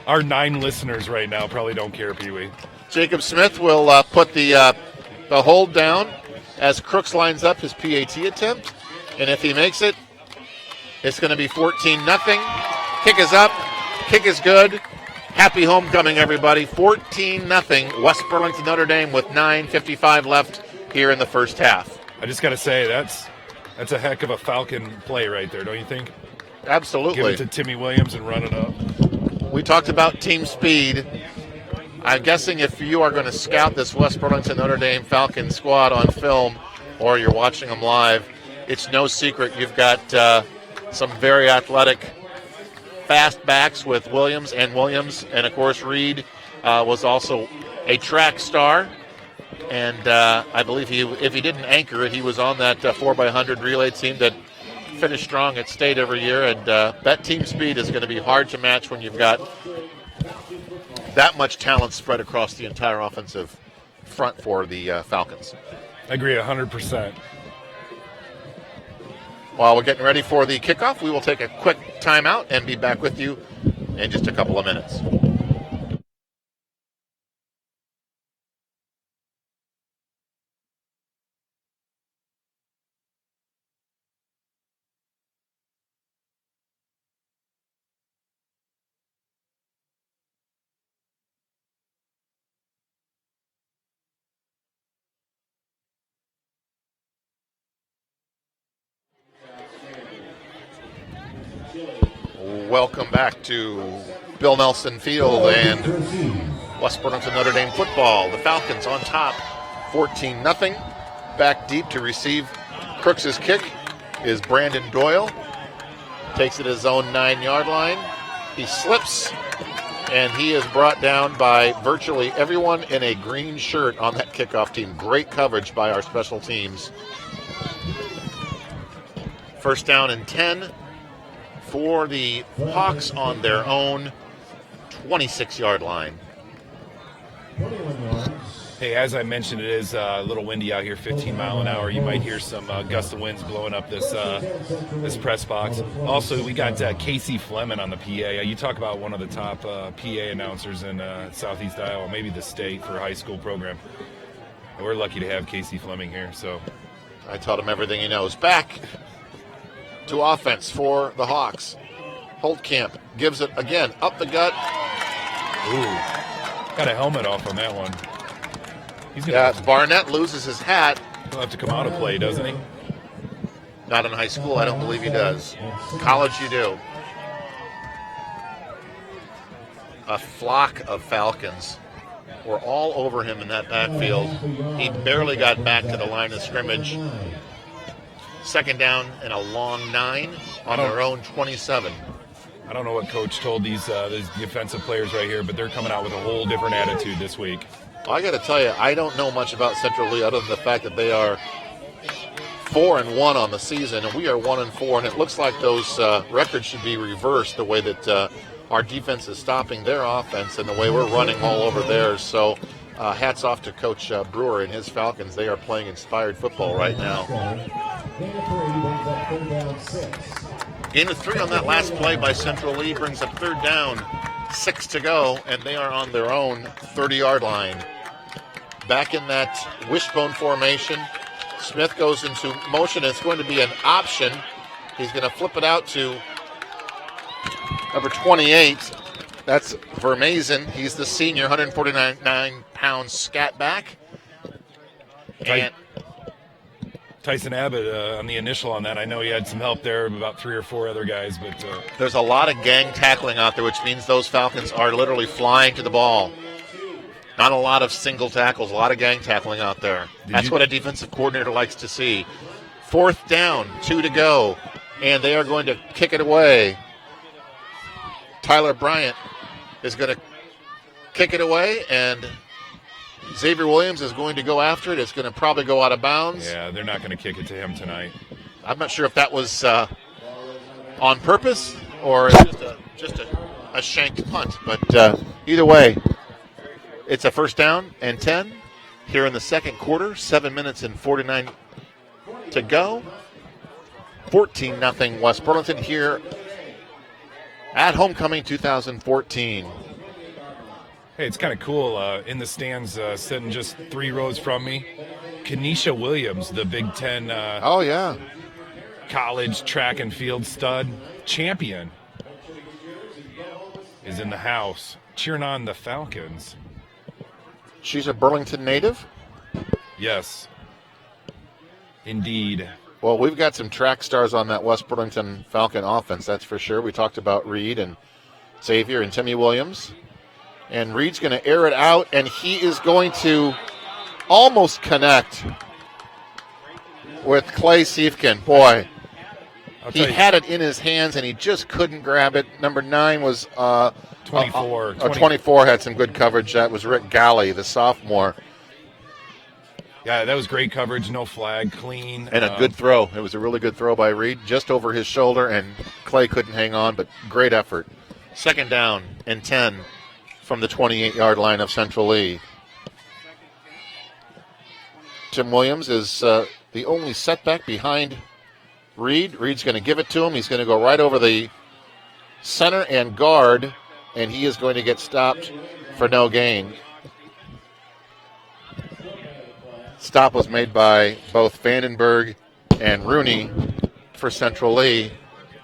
Our 9 listeners right now probably don't care, Pee-wee. Jacob Smith will put the hold down as Crooks lines up his PAT attempt. And if he makes it, it's going to be 14-0. Kick is up. Kick is good. Happy homecoming, everybody. 14-0. West Burlington Notre Dame with 9:55 left here in the first half. I just got to say, that's a heck of a Falcon play right there, don't you think? Absolutely. Give it to Timmy Williams and run it up. We talked about team speed. I'm guessing if you are going to scout this West Burlington Notre Dame Falcon squad on film or you're watching them live, it's no secret you've got some very athletic fast backs with Williams, and of course Reed was also a track star. And I believe if he didn't anchor it, he was on that 4x100 relay team that finish strong at state every year, and that team speed is going to be hard to match when you've got that much talent spread across the entire offensive front for the Falcons. I agree 100%. While we're getting ready for the kickoff, we will take a quick timeout and be back with you in just a couple of minutes. Welcome back to Bill Nelson Field and West Burlington Notre Dame football. The Falcons on top, 14-0. Back deep to receive Crooks' kick is Brandon Doyle. Takes it his own 9-yard line. He slips, and he is brought down by virtually everyone in a green shirt on that kickoff team. Great coverage by our special teams. First down and 10. For the Hawks on their own 26-yard line. Hey, as I mentioned, it is a little windy out here, 15 mile an hour. You might hear some gust of winds blowing up this press box. Also, we got Casey Fleming on the PA. You talk about one of the top PA announcers in Southeast Iowa, maybe the state for a high school program. We're lucky to have Casey Fleming here. So I taught him everything he knows. Back to offense for the Hawks. Holtkamp gives it again up the gut. Ooh, got a helmet off on that one. He's gonna Barnett loses his hat. He'll have to come out of play, doesn't he? Not in high school, I don't believe he does. College, you do. A flock of Falcons were all over him in that backfield. He barely got back to the line of scrimmage. Second down and a long 9 on their own 27. I don't know what coach told these defensive players right here, but they're coming out with a whole different attitude this week. Well, I got to tell you, I don't know much about Central Lee other than the fact that they are 4-1 on the season, and we are 1-4, and it looks like those records should be reversed the way that our defense is stopping their offense and the way we're running all over theirs. So hats off to Coach Brewer and his Falcons. They are playing inspired football right now. Gain of 3 on that last play by Central Lee brings up third down, 6 to go, and they are on their own 30-yard line. Back in that wishbone formation, Smith goes into motion. It's going to be an option. He's going to flip it out to number 28. That's Vermazen. He's the senior, 149-pound scat back. And Tyson Abbott on the initial on that. I know he had some help there, about 3 or 4 other guys, but there's a lot of gang tackling out there, which means those Falcons are literally flying to the ball. Not a lot of single tackles, a lot of gang tackling out there. That's what a defensive coordinator likes to see. Fourth down, 2 to go, and they are going to kick it away. Tyler Bryant is going to kick it away, and Xavier Williams is going to go after it. It's going to probably go out of bounds. Yeah, they're not going to kick it to him tonight. I'm not sure if that was on purpose or just a shanked punt, but either way, it's a first down and 10 here in the second quarter. 7 minutes and 49 to go. 14-0 West Burlington here at Homecoming 2014. Hey, it's kind of cool. In the stands, sitting just 3 rows from me, Kenesha Williams, the Big Ten college track and field stud champion, is in the house cheering on the Falcons. She's a Burlington native? Yes, indeed. Well, we've got some track stars on that West Burlington Falcon offense, that's for sure. We talked about Reed and Xavier and Timmy Williams. And Reed's going to air it out, and he is going to almost connect with Clay Siefkin. Boy, he had it in his hands, and he just couldn't grab it. Number 9 was 24. 24 had some good coverage. That was Rick Galley, the sophomore. Yeah, that was great coverage. No flag, clean. And a good throw. It was a really good throw by Reed, just over his shoulder, and Clay couldn't hang on, but great effort. Second down and 10 from the 28-yard line of Central Lee. Tim Williams is the only setback behind Reed. Reed's going to give it to him. He's going to go right over the center and guard, and he is going to get stopped for no gain. Stop was made by both Vandenberg and Rooney for Central Lee,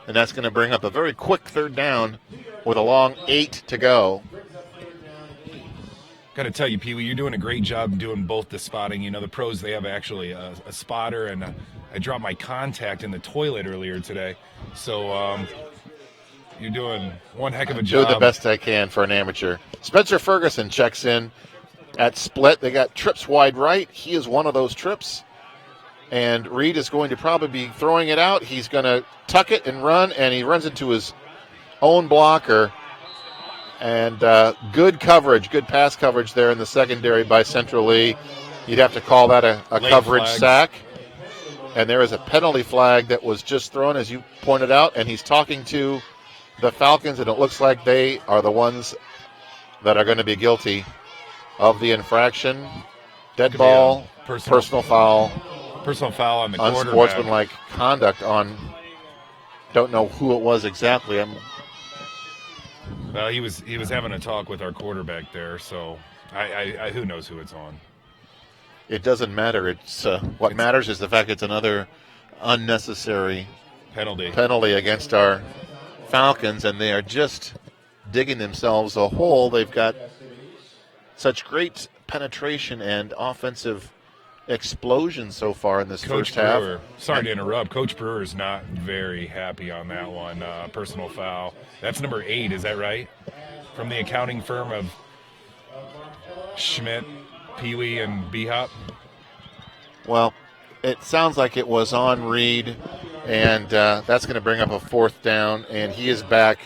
and that's going to bring up a very quick third down with a long 8 to go. Got to tell you, Pee Wee, you're doing a great job doing both the spotting. You know, the pros, they have actually a spotter, and I dropped my contact in the toilet earlier today. So you're doing one heck of a job. Do the best I can for an amateur. Spencer Ferguson checks in at split. They got trips wide right. He is one of those trips. And Reed is going to probably be throwing it out. He's going to tuck it and run, and he runs into his own blocker. And good coverage, good pass coverage there in the secondary by Central Lee. You'd have to call that a coverage sack. And there is a penalty flag that was just thrown, as you pointed out, and he's talking to the Falcons, and it looks like they are the ones that are going to be guilty of the infraction. Dead ball, personal foul. Personal foul on the quarterback. Unsportsmanlike conduct on, don't know who it was exactly. He was having a talk with our quarterback there, so I who knows who it's on. It doesn't matter. What matters is the fact it's another unnecessary penalty against our Falcons, and they are just digging themselves a hole. They've got such great penetration and offensive explosion so far in this first half. Sorry to interrupt. Coach Brewer is not very happy on that one. Personal foul. That's number 8, is that right? From the accounting firm of Schmidt, Pee Wee, and B-Hop? Well, it sounds like it was on Reed, and that's going to bring up a fourth down, and he is back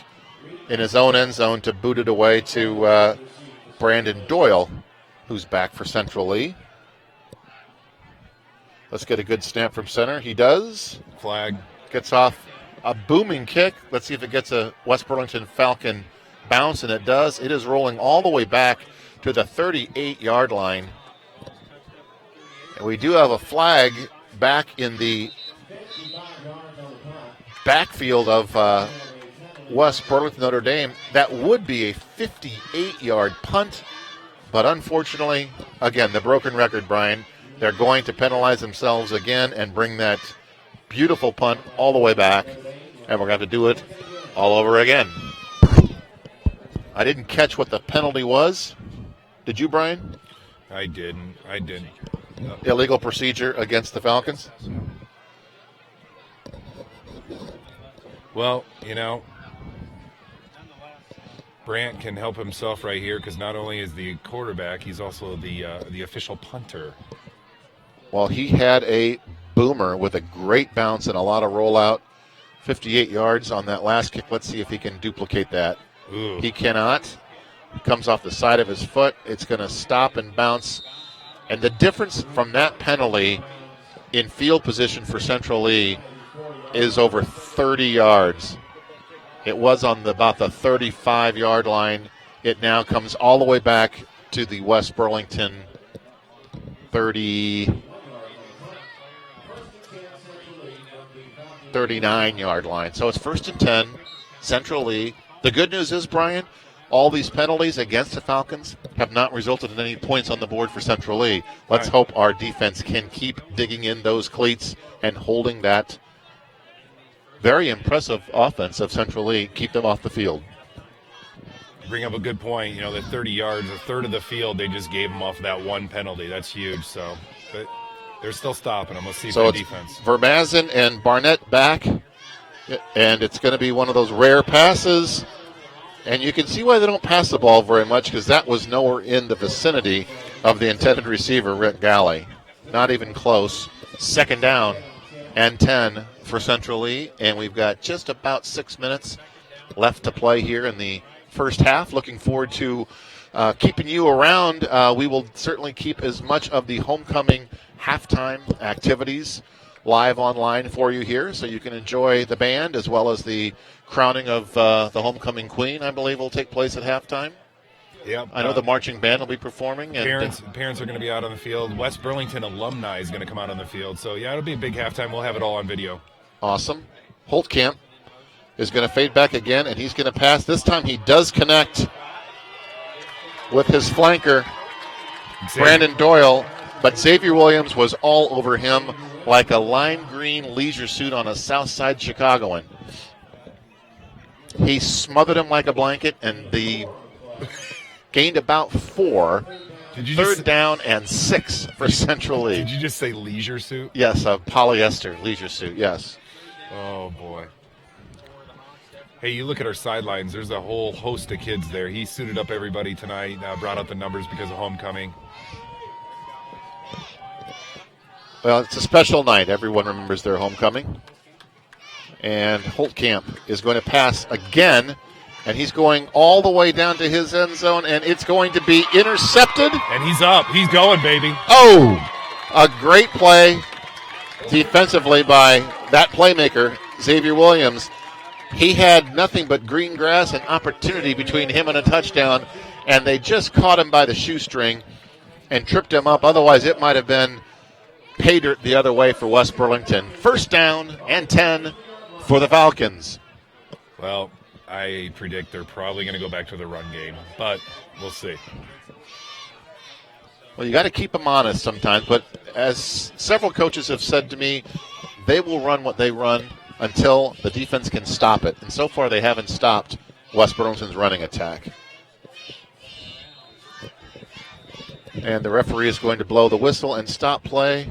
in his own end zone to boot it away to Brandon Doyle, who's back for Central Lee. Let's get a good snap from center. He does. Flag. Gets off a booming kick. Let's see if it gets a West Burlington Falcon bounce, and it does. It is rolling all the way back to the 38-yard line. And we do have a flag back in the backfield of West Burlington Notre Dame. That would be a 58-yard punt, but unfortunately, again, the broken record, Brian, they're going to penalize themselves again and bring that beautiful punt all the way back, and we're going to have to do it all over again. I didn't catch what the penalty was. Did you, Brian? I didn't. Illegal procedure against the Falcons? Well, Brant can help himself right here because not only is the quarterback, he's also the official punter. Well, he had a boomer with a great bounce and a lot of rollout. 58 yards on that last kick. Let's see if he can duplicate that. Ooh. He cannot. It comes off the side of his foot. It's going to stop and bounce. And the difference from that penalty in field position for Central Lee is over 30 yards. It was on about the 35-yard line. It now comes all the way back to the West Burlington 39-yard line. So it's 1st and 10, Central Lee. The good news is, Brian, all these penalties against the Falcons have not resulted in any points on the board for Central Lee. Let's hope our defense can keep digging in those cleats and holding that very impressive offense of Central Lee, keep them off the field. Bring up a good point. The 30 yards, a third of the field, they just gave them off that one penalty. That's huge. So, but they're still stopping them. Let's see so the defense. Vermazen and Barnett back, and it's going to be one of those rare passes. And you can see why they don't pass the ball very much, because that was nowhere in the vicinity of the intended receiver, Rick Galley. Not even close. 2nd down and 10 for Central Lee, and we've got just about 6 minutes left to play here in the first half. Looking forward to keeping you around. We will certainly keep as much of the homecoming halftime activities live online for you here, so you can enjoy the band as well as the crowning of the homecoming queen, I believe, will take place at halftime. Yep. I know the marching band will be performing. And parents are going to be out on the field. West Burlington alumni is going to come out on the field. So, yeah, it'll be a big halftime. We'll have it all on video. Awesome. Holtkamp is going to fade back again, and he's going to pass. This time he does connect with his flanker, Brandon Doyle, but Xavier Williams was all over him like a lime green leisure suit on a South Side Chicagoan. He smothered him like a blanket, and the gained about 4. Third down and 6 for Central League. Did you just say leisure suit? Yes, a polyester leisure suit, yes. Oh, boy. Hey, you look at our sidelines. There's a whole host of kids there. He suited up everybody tonight, brought out the numbers because of homecoming. Well, it's a special night. Everyone remembers their homecoming. And Holtkamp is going to pass again. And he's going all the way down to his end zone, and it's going to be intercepted. And he's up. He's going, baby. Oh, a great play defensively by that playmaker, Xavier Williams. He had nothing but green grass and opportunity between him and a touchdown, and they just caught him by the shoestring and tripped him up. Otherwise, it might have been pay dirt the other way for West Burlington. First down and 10 for the Falcons. Well, I predict they're probably going to go back to the run game, but we'll see. Well, you got to keep them honest sometimes, but as several coaches have said to me, they will run what they run until the defense can stop it. And so far, they haven't stopped West Burlington's running attack. And the referee is going to blow the whistle and stop play.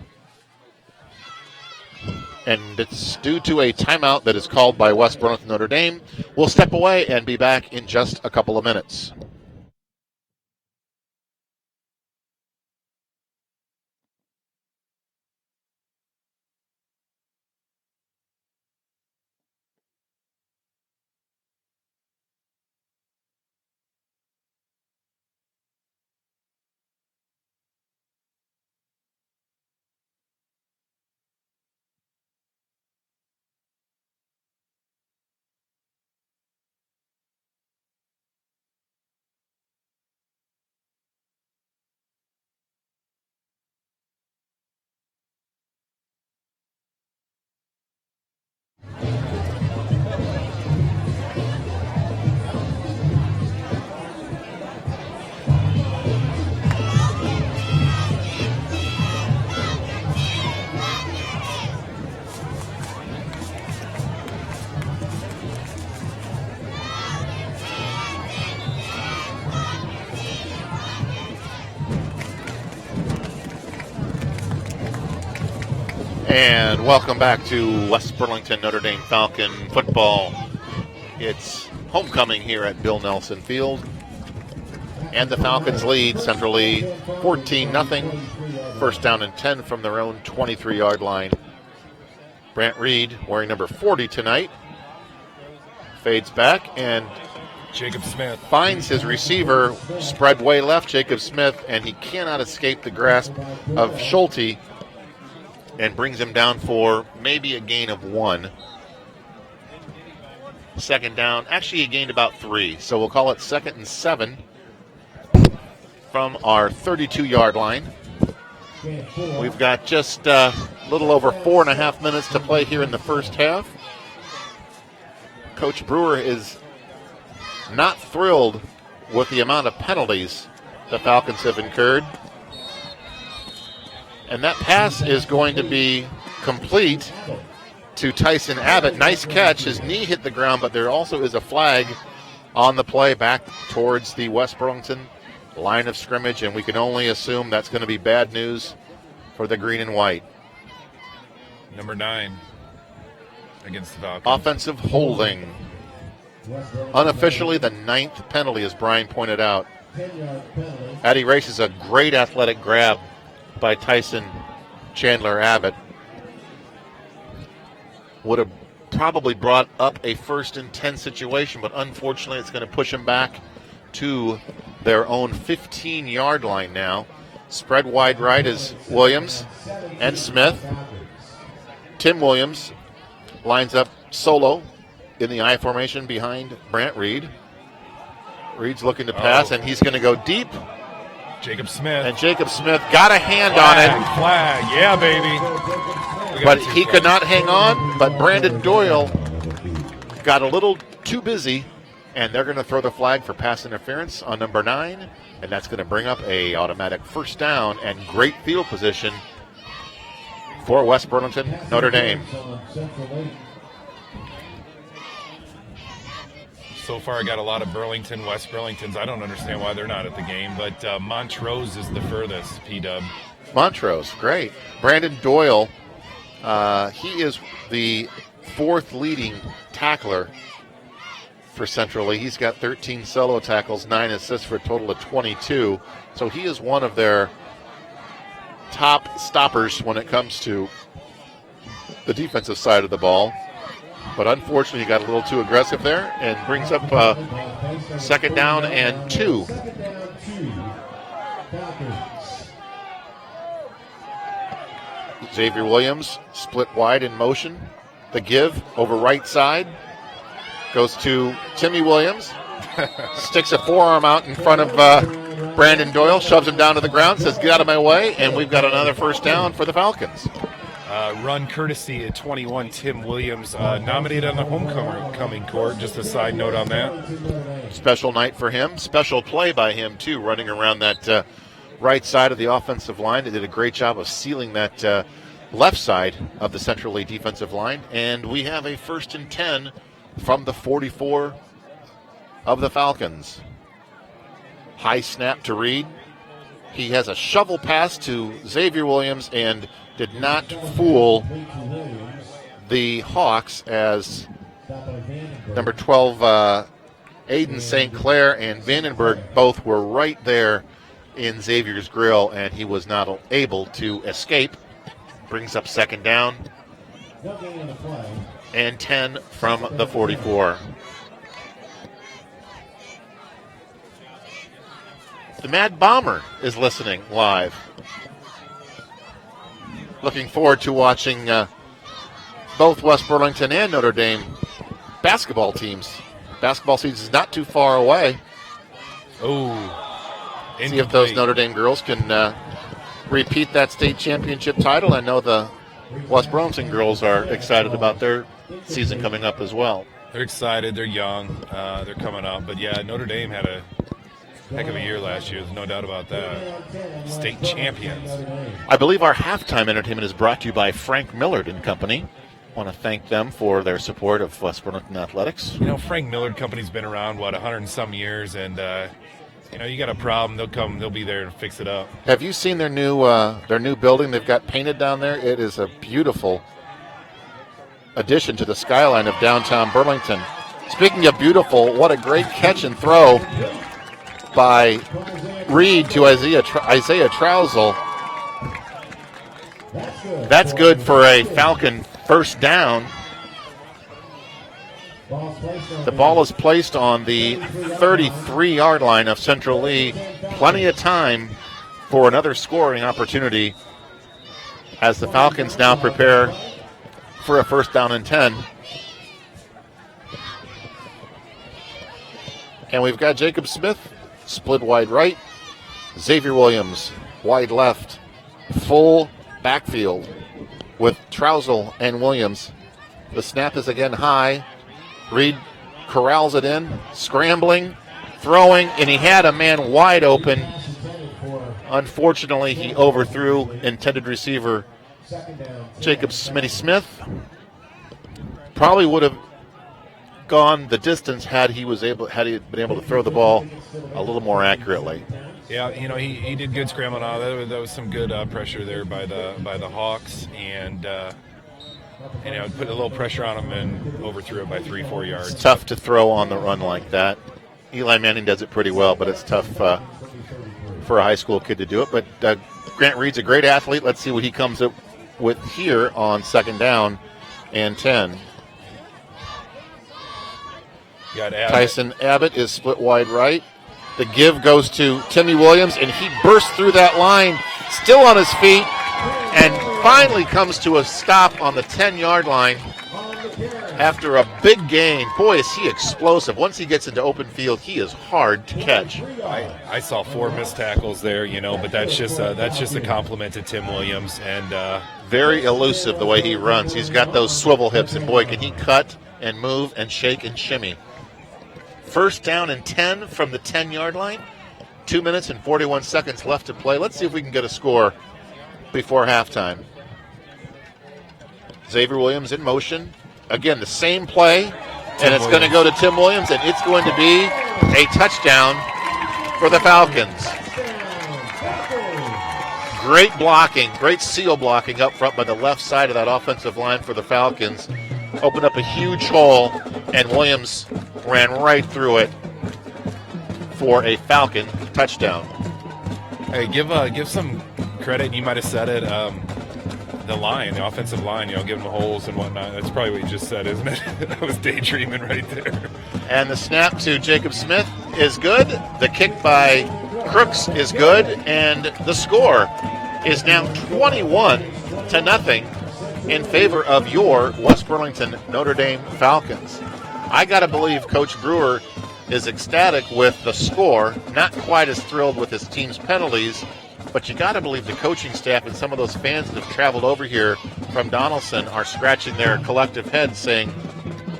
And it's due to a timeout that is called by West Burlington Notre Dame. We'll step away and be back in just a couple of minutes. And welcome back to West Burlington Notre Dame Falcon football. It's homecoming here at Bill Nelson Field. And the Falcons lead Central League 14-0. First down and 10 from their own 23-yard line. Brant Reed, wearing number 40 tonight, fades back and Jacob Smith finds his receiver spread way left, Jacob Smith, and he cannot escape the grasp of Schulte and brings him down for maybe a gain of 1. Second down. Actually, he gained about 3, so we'll call it 2nd and 7 from our 32-yard line. We've got just a little over 4.5 minutes to play here in the first half. Coach Brewer is not thrilled with the amount of penalties the Falcons have incurred. And that pass is going to be complete to Tyson Abbott. Nice catch. His knee hit the ground, but there also is a flag on the play back towards the West Burlington line of scrimmage, and we can only assume that's going to be bad news for the green and white. Number 9 against the Falcons. Offensive holding. Unofficially, the 9th penalty, as Brian pointed out. Addie races a great athletic grab by Tyson Chandler Abbott. Would have probably brought up a 1st and 10 situation, but unfortunately it's going to push him back to their own 15-yard line now. Spread wide right is Williams and Smith. Tim Williams lines up solo in the I formation behind Brant Reed. Reed's looking to pass, and he's going to go deep. Jacob Smith. And Jacob Smith got a hand on it. Flag, yeah, baby. But he could not hang on. But Brandon Doyle got a little too busy, and they're going to throw the flag for pass interference on number 9, and that's going to bring up a automatic first down and great field position for West Burlington, Notre Dame. So far, I got a lot of Burlington, West Burlingtons. I don't understand why they're not at the game, but Montrose is the furthest, P-Dub. Montrose, great. Brandon Doyle, he is the 4th leading tackler for Central Lee. He's got 13 solo tackles, 9 assists for a total of 22. So he is one of their top stoppers when it comes to the defensive side of the ball. But unfortunately, he got a little too aggressive there and brings up second down and 2. Xavier Williams split wide in motion. The give over right side goes to Timmy Williams. Sticks a forearm out in front of Brandon Doyle, shoves him down to the ground, says, "Get out of my way," and we've got another first down for the Falcons. Run courtesy at 21, Tim Williams, nominated on the homecoming court. Just a side note on that. Special night for him. Special play by him, too, running around that right side of the offensive line. They did a great job of sealing that left side of the Central Lee defensive line. And we have a 1st and 10 from the 44 of the Falcons. High snap to Reed. He has a shovel pass to Xavier Williams and did not fool the Hawks, as number 12, Aiden St. Clair and Vandenberg both were right there in Xavier's grill, and he was not able to escape. Brings up second down and 10 from the 44. The Mad Bomber is listening live. Looking forward to watching both West Burlington and Notre Dame basketball teams. Basketball season is not too far away. Oh, see if those Notre Dame girls can repeat that state championship title. I know the West Burlington girls are excited about their season coming up as well. They're excited. They're young. They're coming up. But, yeah, Notre Dame had a heck of a year last year. There's no doubt about that. State champions. I believe our halftime entertainment is brought to you by Frank Millard and Company. I want to thank them for their support of West Burlington athletics. You know, Frank Millard Company's been around, 100 and some years, and you got a problem, they'll be there to fix it up. Have you seen their new building they've got painted down there? It is a beautiful addition to the skyline of downtown Burlington. Speaking of beautiful, what a great catch and throw by Reed to Isaiah Trousel. That's good for a Falcon first down. The ball is placed on the 33-yard line of Central Lee. Plenty of time for another scoring opportunity as the Falcons now prepare for a first down and 10. And we've got Jacob Smith split wide right, Xavier Williams wide left, full backfield with Trousel and Williams. The snap is again high. Reed corrals it in, scrambling, throwing, and he had a man wide open. Unfortunately, he overthrew intended receiver Jacob Smitty Smith. Probably would have gone the distance had he been able to throw the ball a little more accurately. Yeah, he did good scrambling out. That was some good pressure there by the Hawks, and put a little pressure on him and overthrew it by 3-4 yards. It's tough to throw on the run like that. Eli Manning does it pretty well, but it's tough for a high school kid to do it. But Grant Reed's a great athlete. Let's see what he comes up with here on second down and 10. Got Abbott. Tyson Abbott is split wide right. The give goes to Timmy Williams, and he bursts through that line, still on his feet, and finally comes to a stop on the 10-yard line after a big gain. Boy, is he explosive. Once he gets into open field, he is hard to catch. I saw 4 missed tackles there, but that's just a compliment to Tim Williams. And very elusive the way he runs. He's got those swivel hips, and boy, can he cut and move and shake and shimmy. First down and 10 from the 10-yard line. 2 minutes and 41 seconds left to play. Let's see if we can get a score before halftime. Xavier Williams in motion. Again, the same play, and it's going to go to Tim Williams, and it's going to be a touchdown for the Falcons. Great blocking, great seal blocking up front by the left side of that offensive line for the Falcons. Opened up a huge hole, and Williams ran right through it for a Falcon touchdown. Hey, give some credit. You might have said it. The offensive line, give them the holes and whatnot. That's probably what you just said, isn't it? I was daydreaming right there. And the snap to Jacob Smith is good. The kick by Crooks is good. And the score is now 21-0 in favor of your West Burlington Notre Dame Falcons. I got to believe Coach Brewer is ecstatic with the score, not quite as thrilled with his team's penalties. But you got to believe the coaching staff and some of those fans that have traveled over here from Donaldson are scratching their collective heads saying,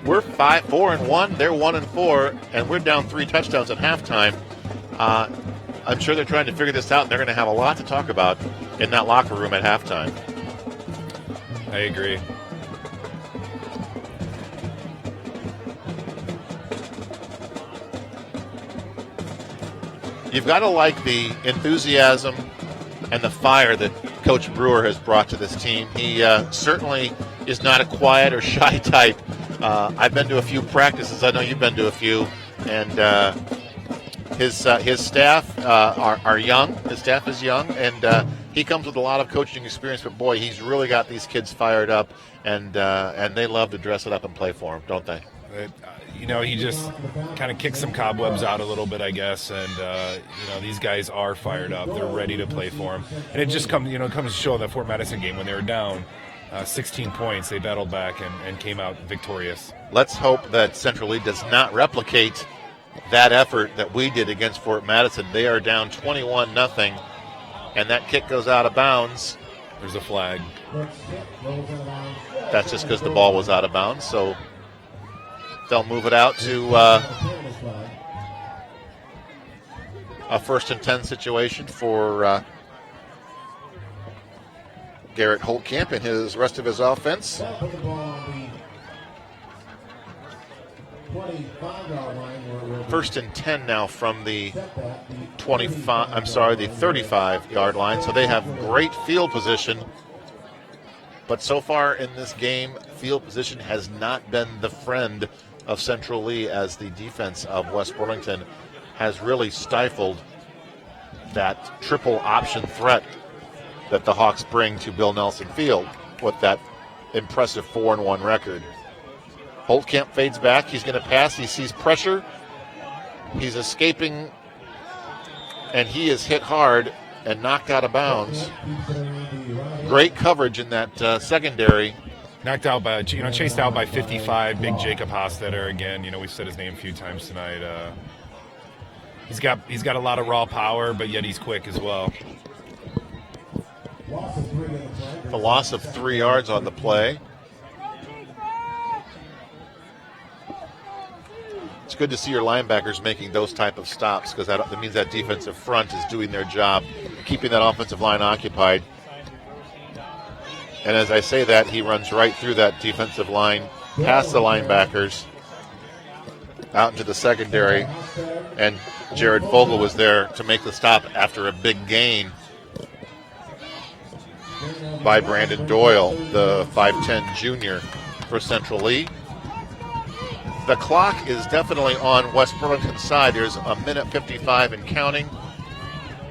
we're 4-1, they're 1-4, and we're down 3 touchdowns at halftime. I'm sure they're trying to figure this out, and they're going to have a lot to talk about in that locker room at halftime. I agree. You've got to like the enthusiasm and the fire that Coach Brewer has brought to this team. He certainly is not a quiet or shy type. I've been to a few practices. I know you've been to a few. And his staff are young. His staff is young. And he comes with a lot of coaching experience. But, boy, he's really got these kids fired up. And they love to dress it up and play for him, don't they? He just kind of kicks some cobwebs out a little bit, I guess, and these guys are fired up. They're ready to play for him, and it just comes to show that Fort Madison game when they were down 16 points, they battled back and came out victorious. Let's hope that Central Lee does not replicate that effort that we did against Fort Madison. They are down 21-0, and that kick goes out of bounds. There's a flag. That's just because the ball was out of bounds, so they'll move it out to a 1st and 10 situation for Garrett Holtkamp and his rest of his offense. 1st and 10 now from the 35-yard line. So they have great field position. But so far in this game, field position has not been the friend of Central Lee, as the defense of West Burlington has really stifled that triple option threat that the Hawks bring to Bill Nelson Field with that impressive 4-1 record. Holtkamp fades back. He's going to pass. He sees pressure. He's escaping, and he is hit hard and knocked out of bounds. Great coverage in that secondary. Knocked out by, chased out by 55. Big Jacob Hostetter again. We've said his name a few times tonight. He's got a lot of raw power, but yet he's quick as well. The loss of 3 yards on the play. It's good to see your linebackers making those type of stops, because that means that defensive front is doing their job, keeping that offensive line occupied. And as I say that, he runs right through that defensive line, past the linebackers, out into the secondary. And Jared Fogel was there to make the stop after a big gain by Brandon Doyle, the 5'10 junior for Central Lee. The clock is definitely on West Burlington's side. There's a minute 55 and counting.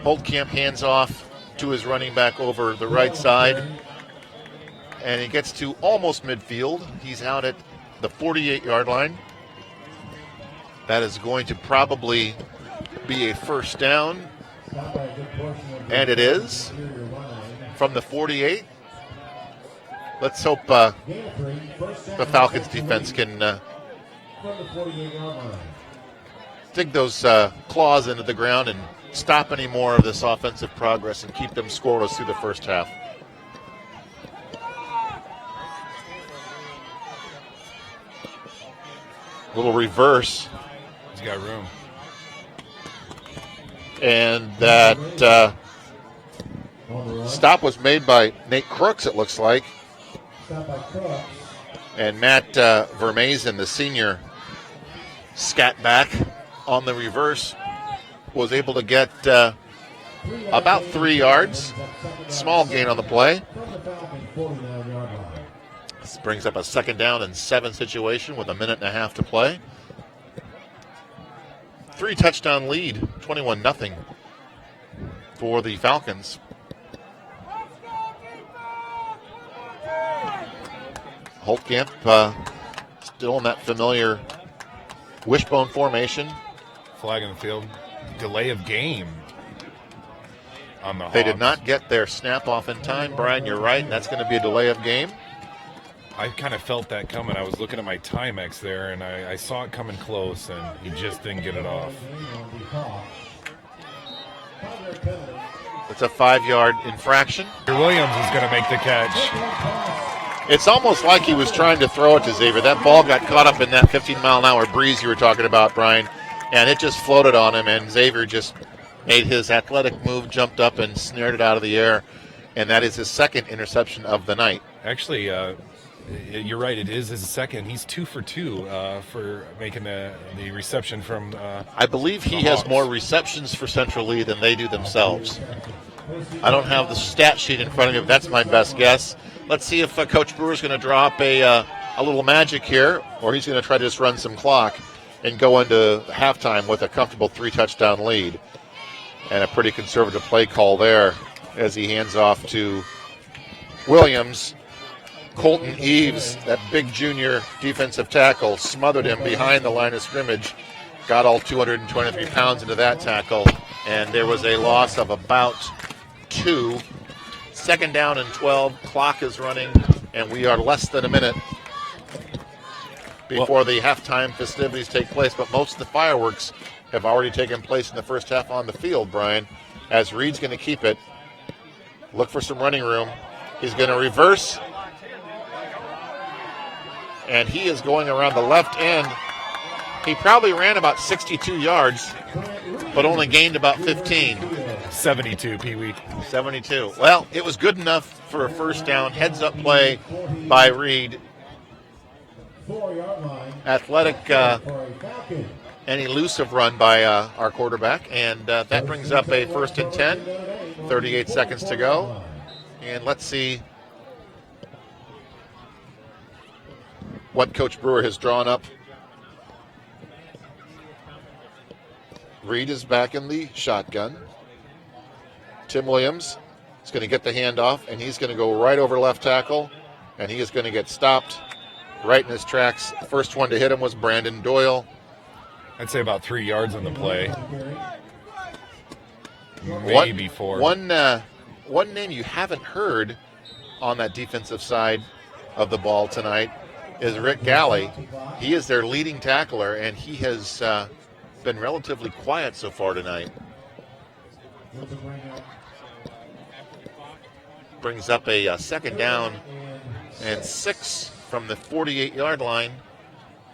Holtkamp hands off to his running back over the right side. And he gets to almost midfield. He's out at the 48-yard line. That is going to probably be a first down, and it is from the 48. Let's hope the Falcons defense can dig those claws into the ground and stop any more of this offensive progress and keep them scoreless through the first half. Little reverse. He's got room. And that stop was made by Nate Crooks, it looks like. And Matt Vermazen, the senior scat back on the reverse, was able to get about 3 yards. Small gain on the play. This brings up a 2nd down and 7 situation with 1.5 minutes to play. 3 touchdown lead, 21-0 for the Falcons. Holtkamp still in that familiar wishbone formation. Flag in the field. Delay of game on the They Hawks. did not get their snap off in time. Brian, you're right. That's going to be a delay of game. I kind of felt that coming. I was looking at my Timex there, and I saw it coming close, and he just didn't get it off. It's a 5-yard infraction. Williams is going to make the catch. It's almost like he was trying to throw it to Xavier. That ball got caught up in that 15-mile-an-hour breeze you were talking about, Brian, and it just floated on him, and Xavier just made his athletic move, jumped up, and snared it out of the air, and that is his 2nd interception of the night. Actually, you're right. It is his 2nd. He's 2 for 2 for making the reception from. I believe he has more receptions for Central Lee than they do themselves. I don't have the stat sheet in front of me, but that's my best guess. Let's see if Coach Brewer's going to draw up a little magic here, or he's going to try to just run some clock and go into halftime with a comfortable 3-touchdown lead. And a pretty conservative play call there as he hands off to Williams. Colton Eves, that big junior defensive tackle, smothered him behind the line of scrimmage, got all 223 pounds into that tackle, and there was a loss of about 2. 2nd down and 12, clock is running, and we are less than a minute before the halftime festivities take place, but most of the fireworks have already taken place in the first half on the field, Brian, as Reed's going to keep it. Look for some running room. He's going to reverse, and he is going around the left end. He probably ran about 62 yards, but only gained about 15. 72, Pee Wee. 72. Well, it was good enough for a first down. Heads-up play by Reed. Athletic and elusive run by our quarterback, and that brings up a 1st and 10. 38 seconds to go. And let's see what Coach Brewer has drawn up. Reed is back in the shotgun. Tim Williams is going to get the handoff, and he's going to go right over left tackle, and he is going to get stopped right in his tracks. First one to hit him was Brandon Doyle. I'd say about 3 yards on the play. Maybe 4. One name you haven't heard on that defensive side of the ball tonight is Rick Galley. He is their leading tackler, and he has been relatively quiet so far tonight. Brings up a 2nd down and 6 from the 48-yard line.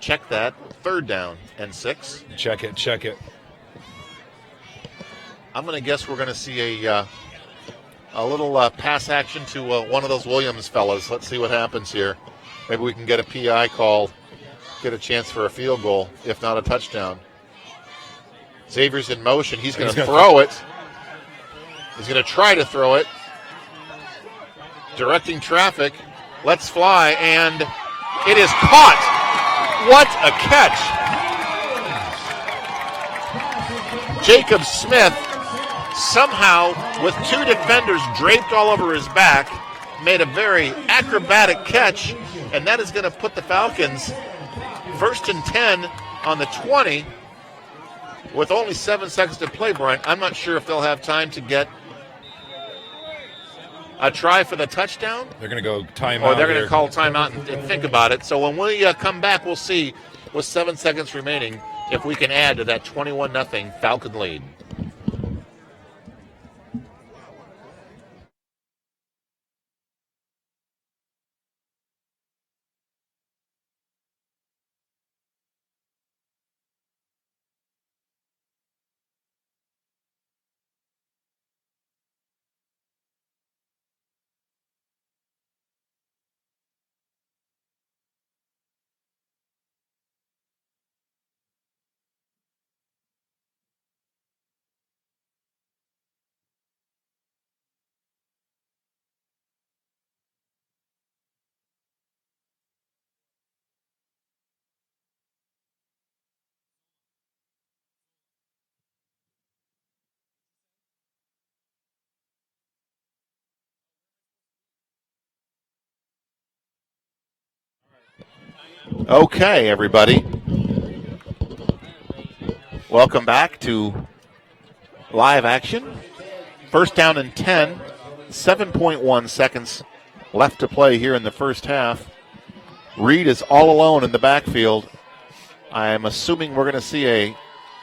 Check that. 3rd down and 6. Check it. I'm going to guess we're going to see a little pass action to one of those Williams fellas. Let's see what happens here. Maybe we can get a PI call, get a chance for a field goal, if not a touchdown. Xavier's in motion. He's going to throw it. He's going to try to throw it. Directing traffic. Let's fly, and it is caught. What a catch. Jacob Smith, somehow, with 2 defenders draped all over his back, made a very acrobatic catch, and that is going to put the Falcons 1st and 10 on the 20 with only 7 seconds to play, Brian, I'm not sure if they'll have time to get a try for the touchdown. They're going to go timeout. Or they're going to here. call timeout and think about it. So when we come back, we'll see with 7 seconds remaining if we can add to that 21-0 Falcon lead. Okay, everybody. Welcome back to live action. First down and 10. 7.1 seconds left to play here in the first half. Reed is all alone in the backfield. I'm assuming we're going to see a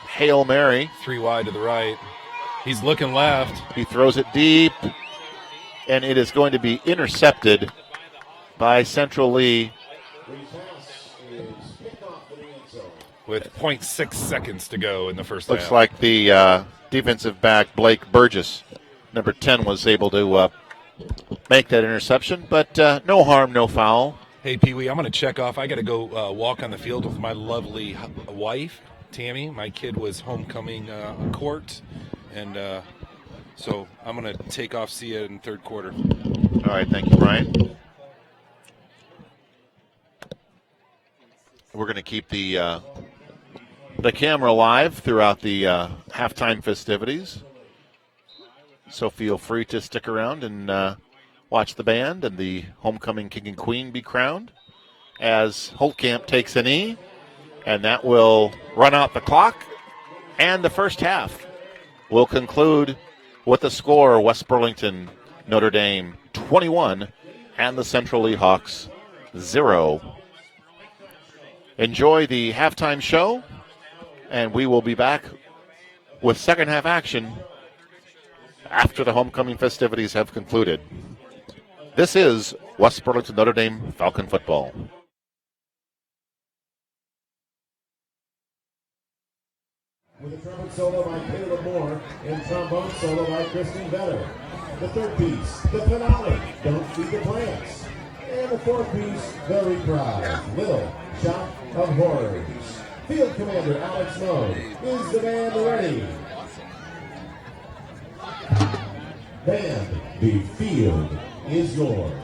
Hail Mary. 3 wide to the right. He's looking left. He throws it deep, and it is going to be intercepted by Central Lee. With 0.6 seconds to go in the first Looks half. like the defensive back, Blake Burgess, number 10, was able to make that interception. But no harm, no foul. Hey, Pee Wee, I'm going to check off. I got to go walk on the field with my lovely wife, Tammy. My kid was homecoming court, and so I'm going to take off. See you in third quarter. All right, thank you, Brian. We're going to keep the camera live throughout the halftime festivities. So feel free to stick around and watch the band and the homecoming king and queen be crowned as Holtkamp takes a knee, and that will run out the clock. And the first half will conclude with the score: West Burlington, Notre Dame 21, and the Central Lee Hawks 0. Enjoy the halftime show, and we will be back with second half action after the homecoming festivities have concluded. This is West Burlington Notre Dame Falcon football. With a trumpet solo by Caleb Moore and trombone solo by Kristen Vetter. The third piece, the finale, Don't Feed the Plants. And the fourth piece, the reprise, Little Shop of Horrors. Field Commander Alex Moe, is the band ready? Band, the field is yours.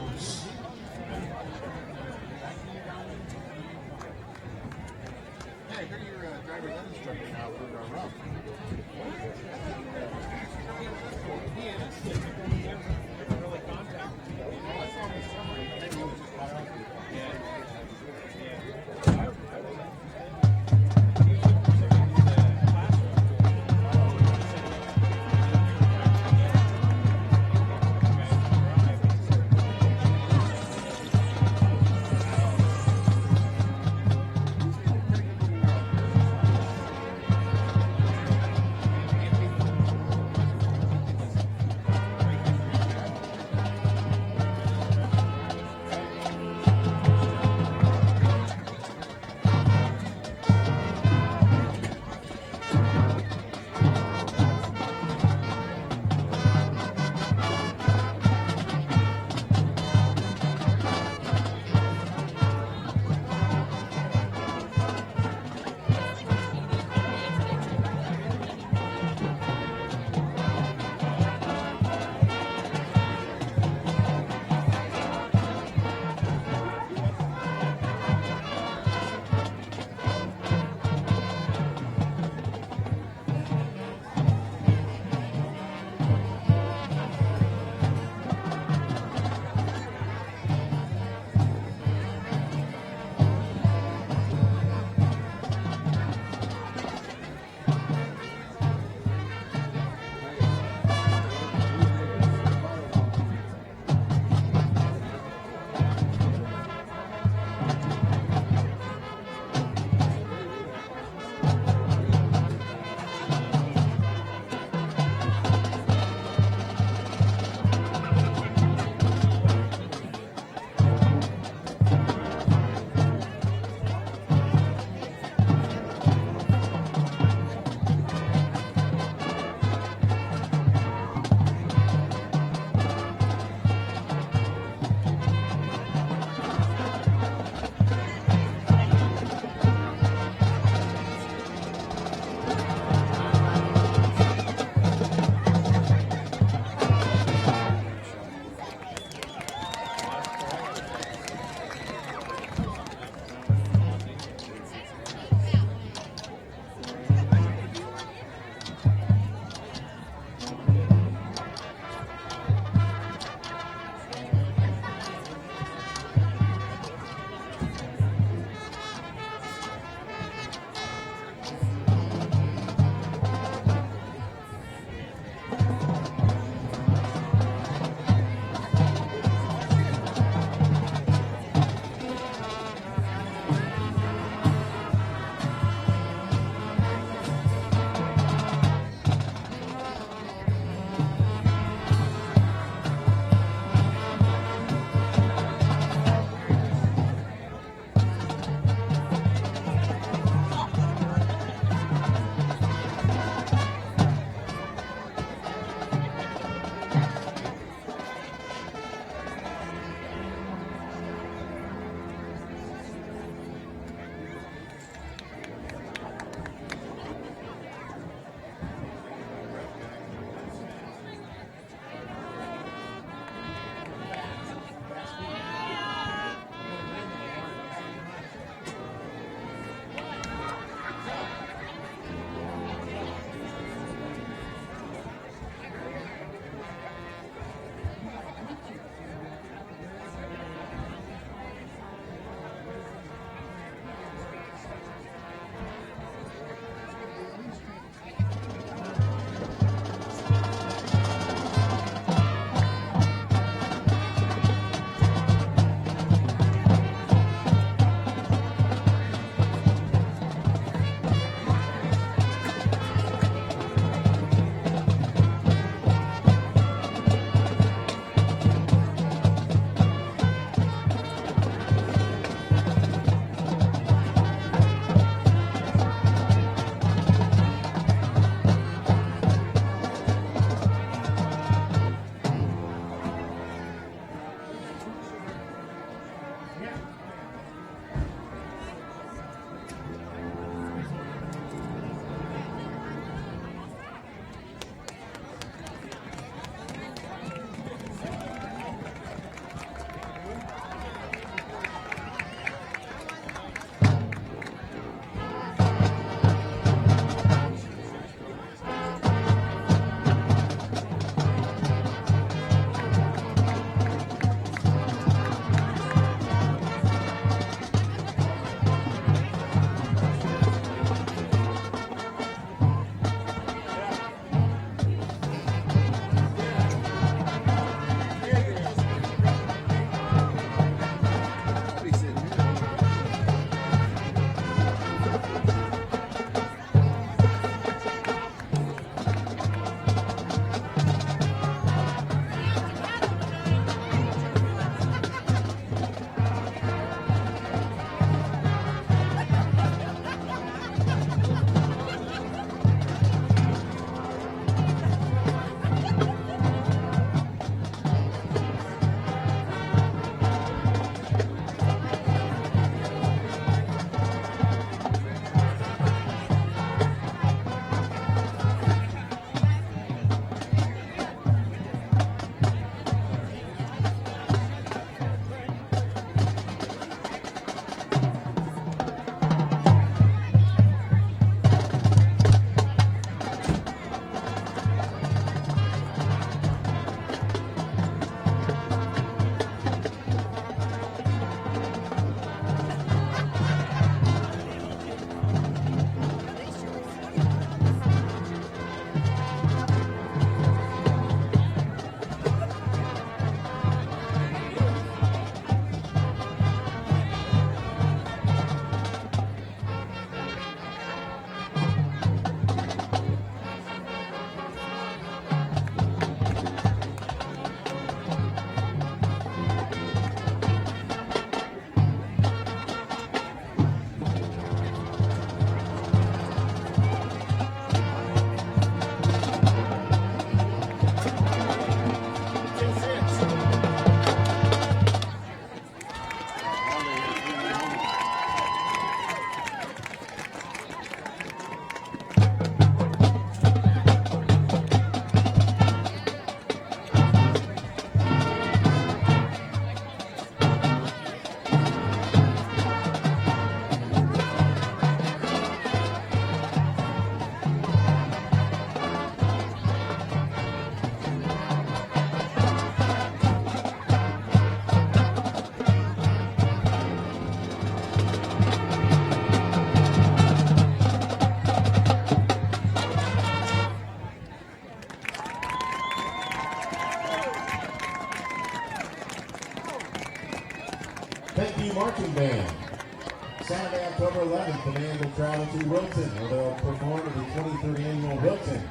September 11th, the band will travel to Wilton, where they'll perform at the 23rd annual Wilton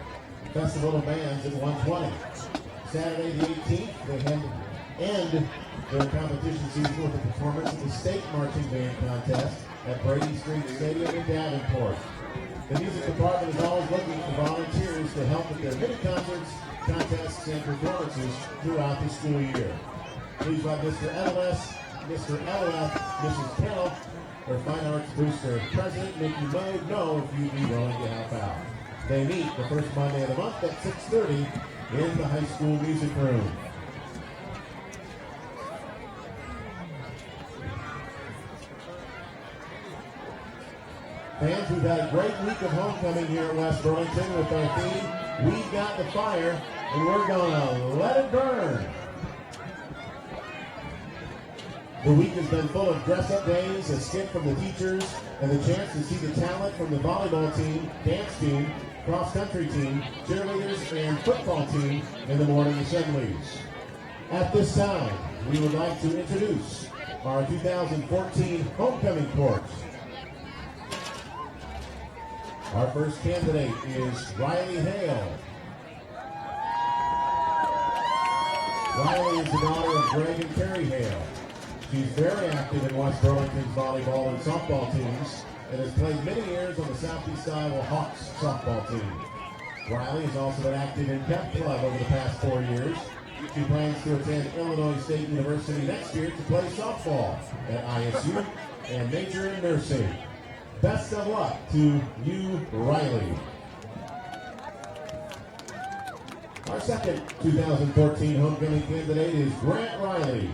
Festival of Bands at 120. Saturday the 18th, they end their competition season with a performance at the state marching band contest at Brady Street Stadium in Davenport. The music department is always looking for volunteers to help with their mini concerts, contests, and performances throughout the school year. Please let Mr. LS, Mr. LF, Mrs. Pennell, or Fine Arts Booster President Mickey Mode know if you'd be willing to help out. They meet the first Monday of the month at 6:30 in the high school music room. Fans, we've had a great week of homecoming here at West Burlington with our theme, We Got the Fire, and we're gonna let it burn. The week has been full of dress-up days, a skit from the teachers, and the chance to see the talent from the volleyball team, dance team, cross-country team, cheerleaders, and football team in the morning assemblies. At this time, we would like to introduce our 2014 homecoming court. Our first candidate is Riley Hale. Riley is the daughter of Greg and Terry Hale. She's very active in West Burlington's volleyball and softball teams and has played many years on the Southeast Iowa Hawks softball team. Riley has also been active in Pep Club over the past 4 years. She plans to attend Illinois State University next year to play softball at ISU and major in nursing. Best of luck to you, Riley. Our second 2014 homecoming candidate is Grant Riley.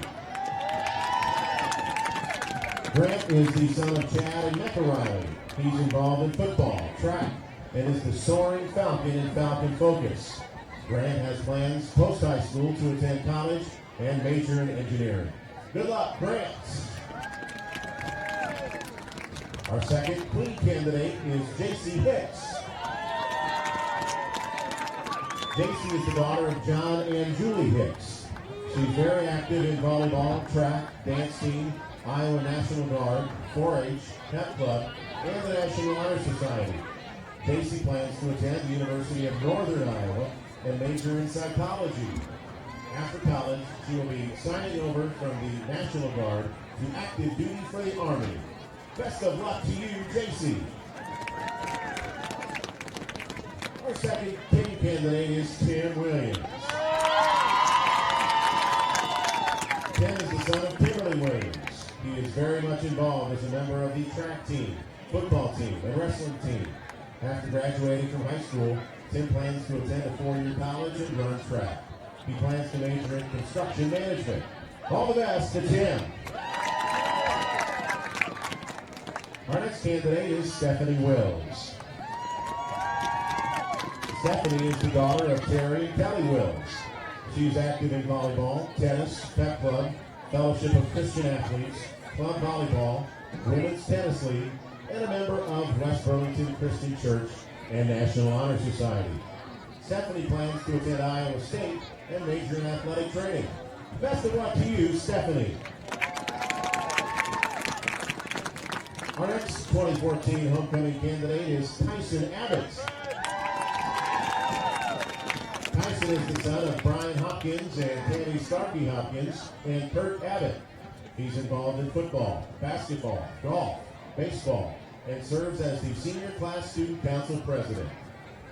Grant is the son of Chad and Mecca Riley. He's involved in football, track, and is the soaring Falcon in Falcon Focus. Grant has plans post-high school to attend college and major in engineering. Good luck, Grant. Our second queen candidate is JC Hicks. JC is the daughter of John and Julie Hicks. She's very active in volleyball, track, dance team, Iowa National Guard, 4-H, Pep Club, and the National Honor Society. JC plans to attend the University of Northern Iowa and major in psychology. After college, she will be signing over from the National Guard to active duty for the Army. Best of luck to you, JC. Our second team candidate is Tim Williams. Tim is the son of Kimberly Williams. He is very much involved as a member of the track team, football team, and wrestling team. After graduating from high school, Tim plans to attend a 4-year college and run track. He plans to major in construction management. All the best to Tim. Our next candidate is Stephanie Wills. Stephanie is the daughter of Terry and Kelly Wills. She's active in volleyball, tennis, Pep Club, Fellowship of Christian Athletes, club volleyball, women's tennis league, and a member of West Burlington Christian Church and National Honor Society. Stephanie plans to attend Iowa State and major in athletic training. Best of luck to you, Stephanie. Our next 2014 homecoming candidate is Tyson Abbott. Tyson is the son of Brian Hopkins and Tammy Starkey Hopkins and Kurt Abbott. He's involved in football, basketball, golf, baseball, and serves as the Senior Class Student Council President.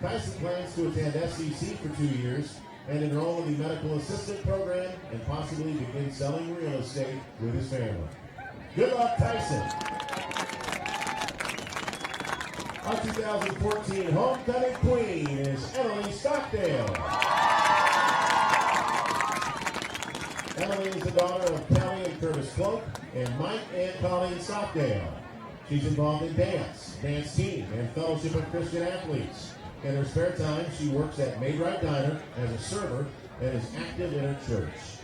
Tyson plans to attend SCC for 2 years and enroll in the medical assistant program and possibly begin selling real estate with his family. Good luck, Tyson. Our 2014 homecoming queen is Emily Stockdale. Emily is the daughter of Kelly and Curtis Cloak and Mike and Colleen Stockdale. She's involved in dance team, and Fellowship of Christian Athletes. In her spare time, she works at Maid-Rite Diner as a server and is active in her church.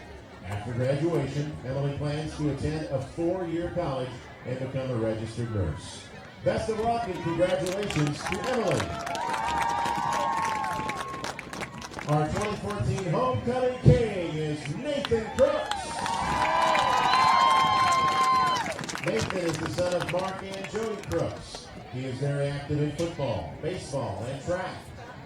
After graduation, Emily plans to attend a 4-year college and become a registered nurse. Best of luck and congratulations to Emily. Our 2014 homecoming king is Nathan Crooks. Nathan is the son of Mark and Jody Crooks. He is very active in football, baseball, and track.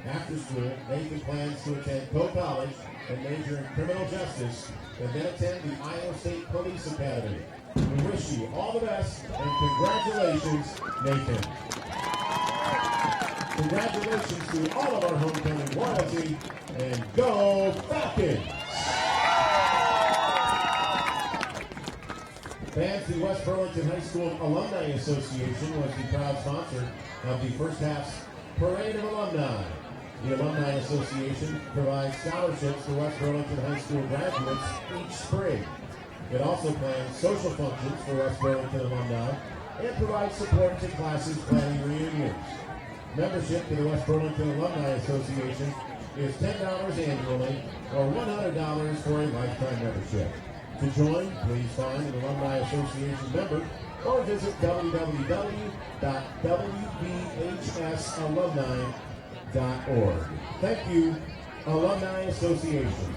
After school, Nathan plans to attend Poe College and major in criminal justice, and then attend the Iowa State Police Academy. We wish you all the best, and congratulations, Nathan. Congratulations to all of our homecoming royalty, and go Falcons! Fans, the West Burlington High School Alumni Association was the proud sponsor of the first half's Parade of Alumni. The Alumni Association provides scholarships to West Burlington High School graduates each spring. It also plans social functions for West Burlington alumni and provides support to classes planning reunions. Membership to the West Burlington Alumni Association is $10 annually or $100 for a lifetime membership. To join, please find an Alumni Association member or visit www.wbhsalumni.org. Thank you, Alumni Association.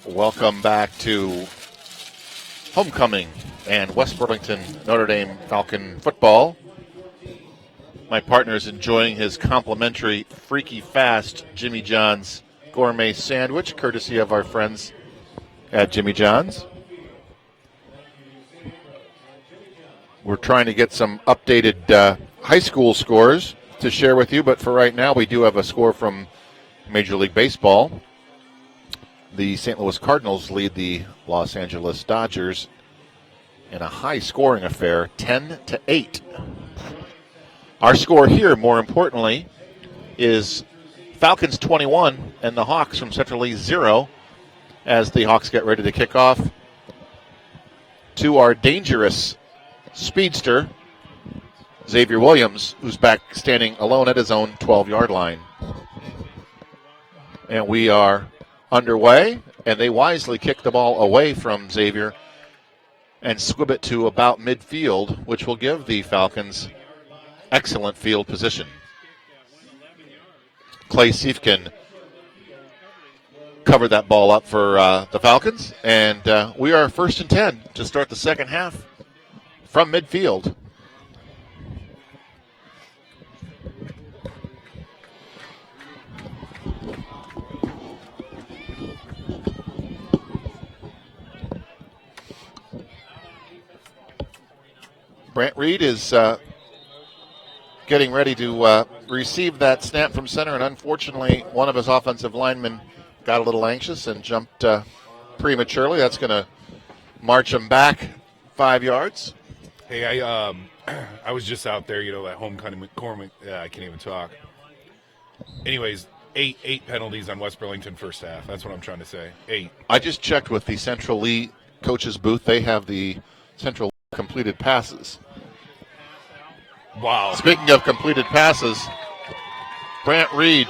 Welcome back to homecoming and West Burlington Notre Dame Falcon football. My partner is enjoying his complimentary Freaky Fast Jimmy John's gourmet sandwich, courtesy of our friends at Jimmy John's. We're trying to get some updated high school scores to share with you, but for right now we do have a score from Major League Baseball. The St. Louis Cardinals lead the Los Angeles Dodgers in a high-scoring affair, 10-8. Our score here, more importantly, is Falcons 21 and the Hawks from Central East 0 as the Hawks get ready to kick off to our dangerous speedster, Xavier Williams, who's back standing alone at his own 12-yard line. And we are underway, and they wisely kick the ball away from Xavier and squib it to about midfield, which will give the Falcons excellent field position. Clay Siefkin covered that ball up for the Falcons, and we are 1st and 10 to start the second half from midfield. Brant Reed is getting ready to receive that snap from center, and unfortunately one of his offensive linemen got a little anxious and jumped prematurely. That's going to march him back 5 yards. Hey, I was just out there, at homecoming. I can't even talk. Anyways, eight penalties on West Burlington first half. That's what I'm trying to say. 8. I just checked with the Central Lee coaches booth. They have the Central completed passes. Wow. Speaking of completed passes, Brant Reed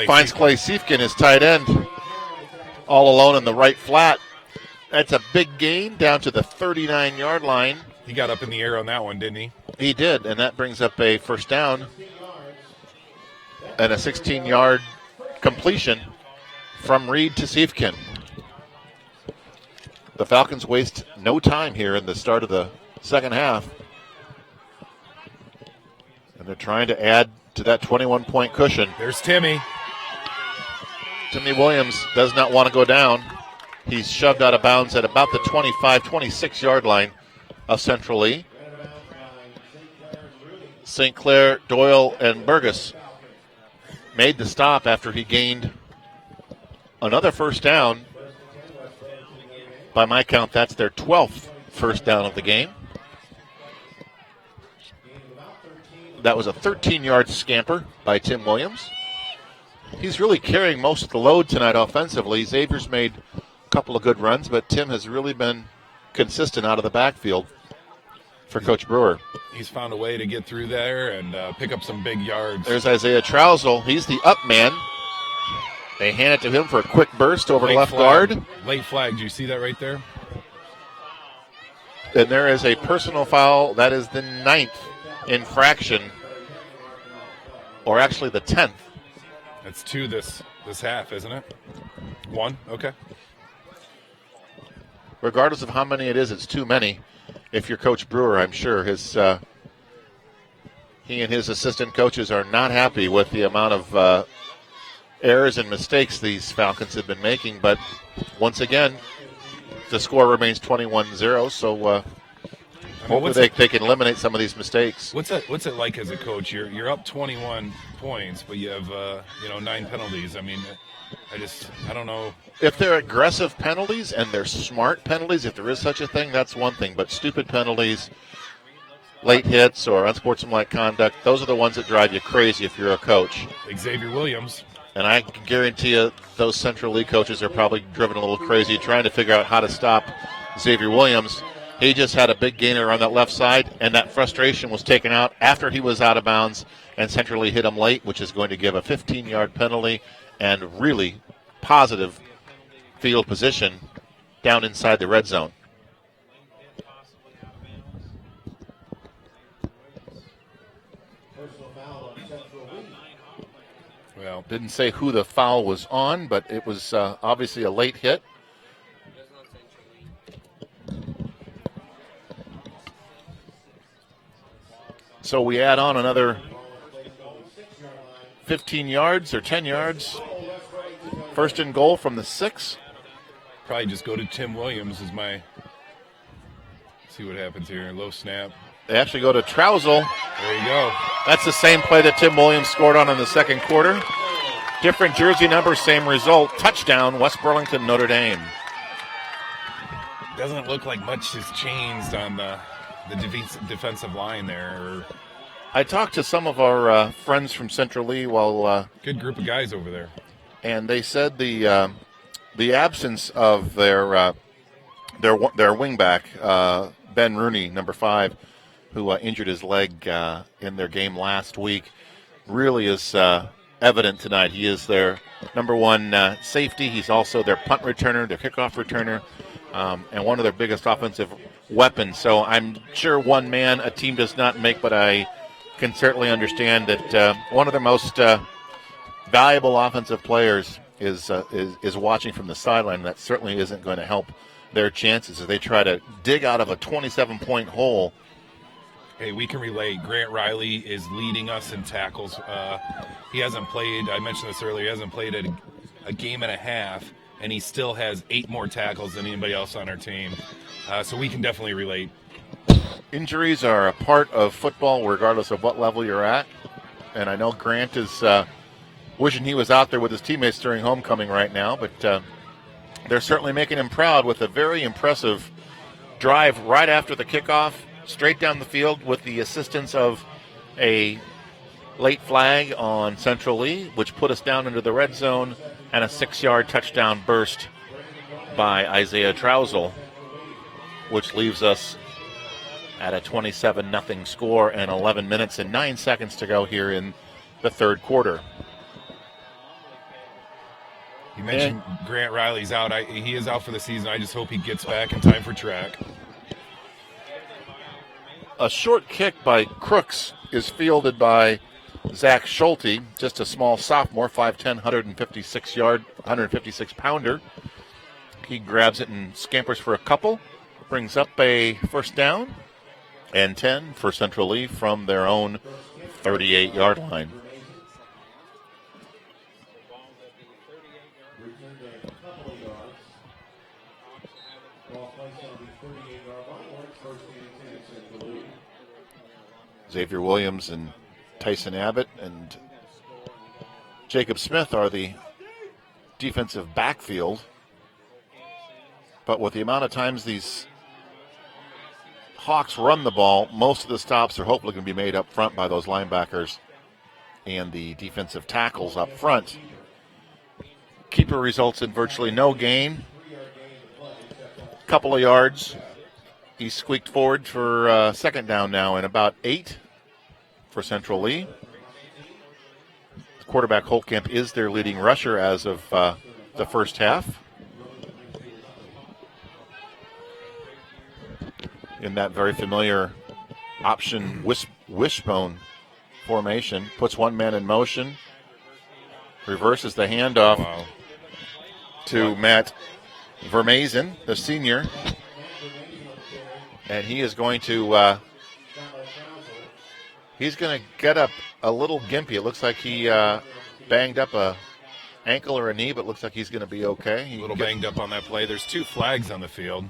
finds Clay Siefkin, his tight end, all alone in the right flat. That's a big gain down to the 39-yard line. He got up in the air on that one, didn't he? He did, and that brings up a first down and a 16-yard completion from Reed to Siefkin. The Falcons waste no time here in the start of the second half. And they're trying to add to that 21-point cushion. There's Timmy. Timmy Williams does not want to go down. He's shoved out of bounds at about the 25, 26-yard line of Central Lee. St. Clair, Doyle, and Burgess made the stop after he gained another first down. By my count, that's their 12th first down of the game. That was a 13-yard scamper by Tim Williams. He's really carrying most of the load tonight offensively. Xavier's made a couple of good runs, but Tim has really been consistent out of the backfield for Coach Brewer. He's found a way to get through there and pick up some big yards. There's Isaiah Trousel. He's the up man. They hand it to him for a quick burst over left guard. Late flag. Do you see that right there? And there is a personal foul. That is the 9th infraction, or actually the 10th. That's 2 this half, isn't it? 1? Okay. Regardless of how many it is, it's too many. If you're Coach Brewer, I'm sure he and his assistant coaches are not happy with the amount of errors and mistakes these Falcons have been making. But once again, the score remains 21-0, so hopefully they can eliminate some of these mistakes. What's it like as a coach? You're up 21 points, but you have 9 penalties. I mean, I don't know. If they're aggressive penalties and they're smart penalties, if there is such a thing, that's one thing. But stupid penalties, late hits, or unsportsmanlike conduct, those are the ones that drive you crazy if you're a coach. Xavier Williams. And I can guarantee you those Central League coaches are probably driven a little crazy trying to figure out how to stop Xavier Williams. He just had a big gainer on that left side, and that frustration was taken out after he was out of bounds, and Central League hit him late, which is going to give a 15-yard penalty and really positive field position down inside the red zone. Well, Didn't say who the foul was on, but it was obviously a late hit. So we add on another 15 yards or 10 yards. First and goal from the 6. probably just go to Tim Williams as my. See what happens here. Low snap. They actually go to Trousel. There you go. That's the same play that Tim Williams scored on in the second quarter. Different jersey number, same result. Touchdown, West Burlington, Notre Dame. Doesn't look like much has changed on the defensive line there. I talked to some of our friends from Central Lee Good group of guys over there. and they said the absence of their wingback, Ben Rooney, number 5, who injured his leg in their game last week, really is evident tonight. He is their number 1 safety. He's also their punt returner, their kickoff returner, and one of their biggest offensive weapons. So I'm sure one man a team does not make, but I can certainly understand that one of their most valuable offensive players is watching from the sideline. That certainly isn't going to help their chances as they try to dig out of a 27-point hole. Hey, we can relate. Grant Riley is leading us in tackles. He hasn't played, I mentioned this earlier, he hasn't played a game and a half, and he still has 8 more tackles than anybody else on our team. So we can definitely relate. Injuries are a part of football regardless of what level you're at. And I know Grant is wishing he was out there with his teammates during homecoming right now, but they're certainly making him proud with a very impressive drive right after the kickoff, straight down the field with the assistance of a late flag on Central Lee, which put us down into the red zone, and a 6-yard touchdown burst by Isaiah Trousel, which leaves us at a 27-0 score and 11 minutes and 9 seconds to go here in the third quarter. You mentioned Grant Riley's out. He is out for the season. I just hope he gets back in time for track. A short kick by Crooks is fielded by Zach Schulte, just a small sophomore, 5'10", 156-pounder. He grabs it and scampers for a couple, brings up a first down, and 10 for Central Lee from their own 38-yard line. Xavier Williams and Tyson Abbott and Jacob Smith are the defensive backfield. But with the amount of times these Hawks run the ball, most of the stops are hopefully going to be made up front by those linebackers and the defensive tackles up front. Keeper results in virtually no gain. Couple of yards. He squeaked forward for second down now and about 8 for Central Lee. Quarterback Holtkamp is their leading rusher as of the first half. In that very familiar option wishbone formation. Puts one man in motion. Reverses the handoff to Matt Vermazen, the senior. And he is going to get up a little gimpy. It looks like he banged up a ankle or a knee, but looks like he's going to be okay. A little banged up on that play. There's 2 flags on the field.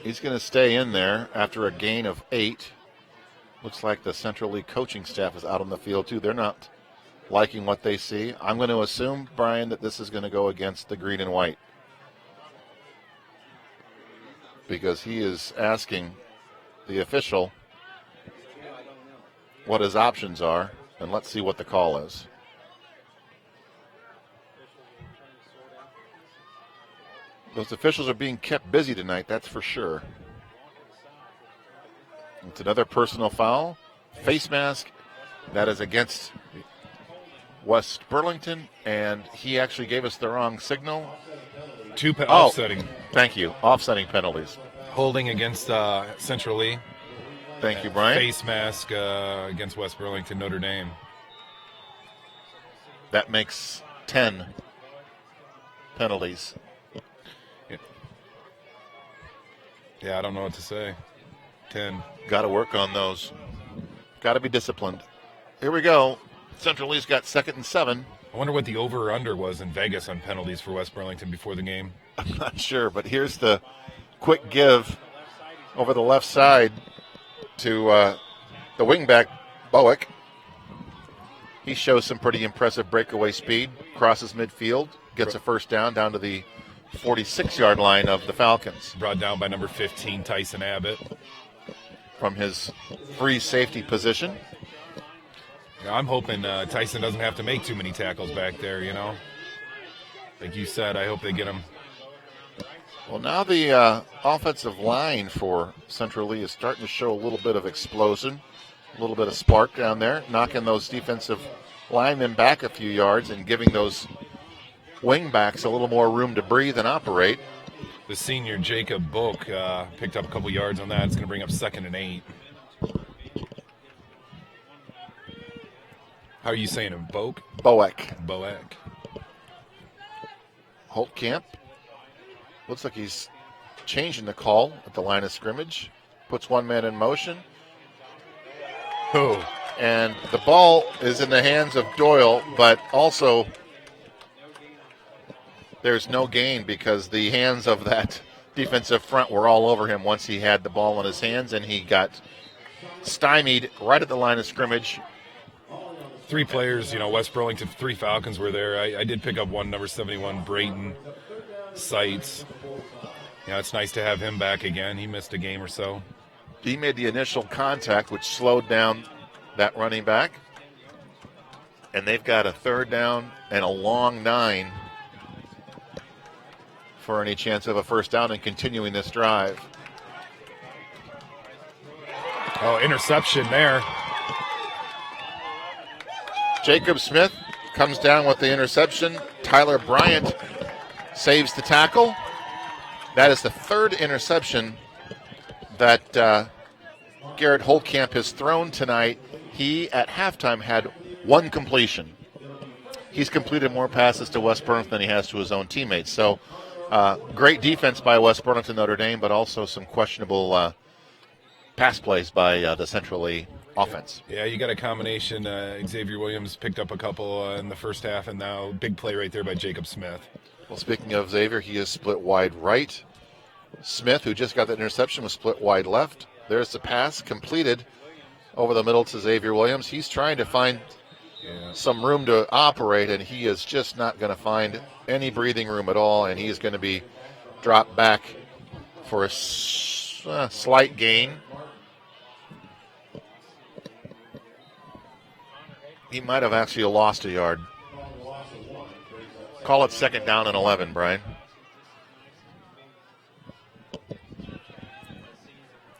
He's going to stay in there after a gain of 8. Looks like the Central League coaching staff is out on the field, too. They're not liking what they see. I'm going to assume, Brian, that this is going to go against the green and white, because he is asking the official what his options are, and let's see what the call is. Those officials are being kept busy tonight, that's for sure. It's another personal foul. Face mask. That is against West Burlington, and he actually gave us the wrong signal. 2 offsetting. Thank you. Offsetting penalties. Holding against Central Lee. Thank you, Brian. Face mask against West Burlington, Notre Dame. That makes 10 penalties. Yeah, I don't know what to say. 10. Got to work on those. Got to be disciplined. Here we go. Central Lee's got 2nd and 7. I wonder what the over or under was in Vegas on penalties for West Burlington before the game. I'm not sure, but here's the quick give over the left side to the wingback, Bowick. He shows some pretty impressive breakaway speed, crosses midfield, gets a first down to the 46-yard line of the Falcons. Brought down by number 15, Tyson Abbott. From his free safety position. Yeah, I'm hoping Tyson doesn't have to make too many tackles back there, you know. Like you said, I hope they get him. Well, now the offensive line for Central Lee is starting to show a little bit of explosion, a little bit of spark down there, knocking those defensive linemen back a few yards and giving those wing backs a little more room to breathe and operate. The senior Jacob Boak picked up a couple yards on that. It's going to bring up 2nd and 8. How are you saying him? Boak? Bowick. Boak. Holtkamp. Looks like he's changing the call at the line of scrimmage. Puts one man in motion. Oh. And the ball is in the hands of Doyle, but also there's no gain because the hands of that defensive front were all over him once he had the ball in his hands, and he got stymied right at the line of scrimmage. 3 players, West Burlington, 3 Falcons were there. I did pick up one, number 71, Brayton Seitz. It's nice to have him back again. He missed a game or so. He made the initial contact, which slowed down that running back. And they've got a 3rd down and a long 9 for any chance of a first down and continuing this drive. Oh, interception there. Jacob Smith comes down with the interception. Tyler Bryant saves the tackle. That is the 3rd interception that Garrett Holtkamp has thrown tonight. He, at halftime, had 1 completion. He's completed more passes to West Burlington than he has to his own teammates. So, great defense by West Burlington Notre Dame, but also some questionable pass plays by the Central Lee offense. Yeah, you got a combination. Xavier Williams picked up a couple in the first half, and now big play right there by Jacob Smith. Well, speaking of Xavier, he is split wide right. Smith, who just got that interception, was split wide left. There's the pass completed over the middle to Xavier Williams. He's trying to find some room to operate, and he is just not going to find any breathing room at all, and he's going to be dropped back for a slight gain. He might have actually lost a yard. Call it 2nd down and 11, Brian.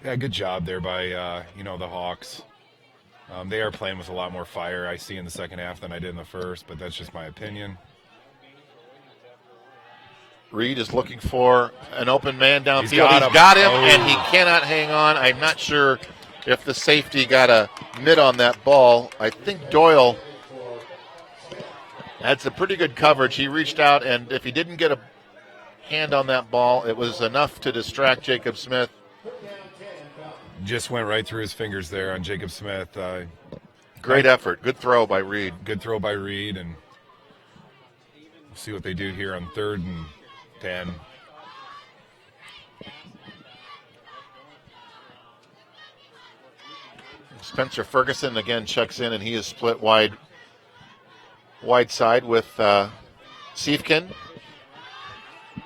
Yeah, good job there by, the Hawks. They are playing with a lot more fire, I see, in the second half than I did in the first, but that's just my opinion. Reed is looking for an open man downfield. He's got him. And he cannot hang on. I'm not sure if the safety got a mid on that ball. I think Doyle had some pretty good coverage. He reached out, and if he didn't get a hand on that ball, it was enough to distract Jacob Smith. Just went right through his fingers there on Jacob Smith. Great effort. Good throw by Reed. Good throw by Reed, and we'll see what they do here on 3rd and 10. Spencer Ferguson again checks in, and he is split wide side with Siefkin.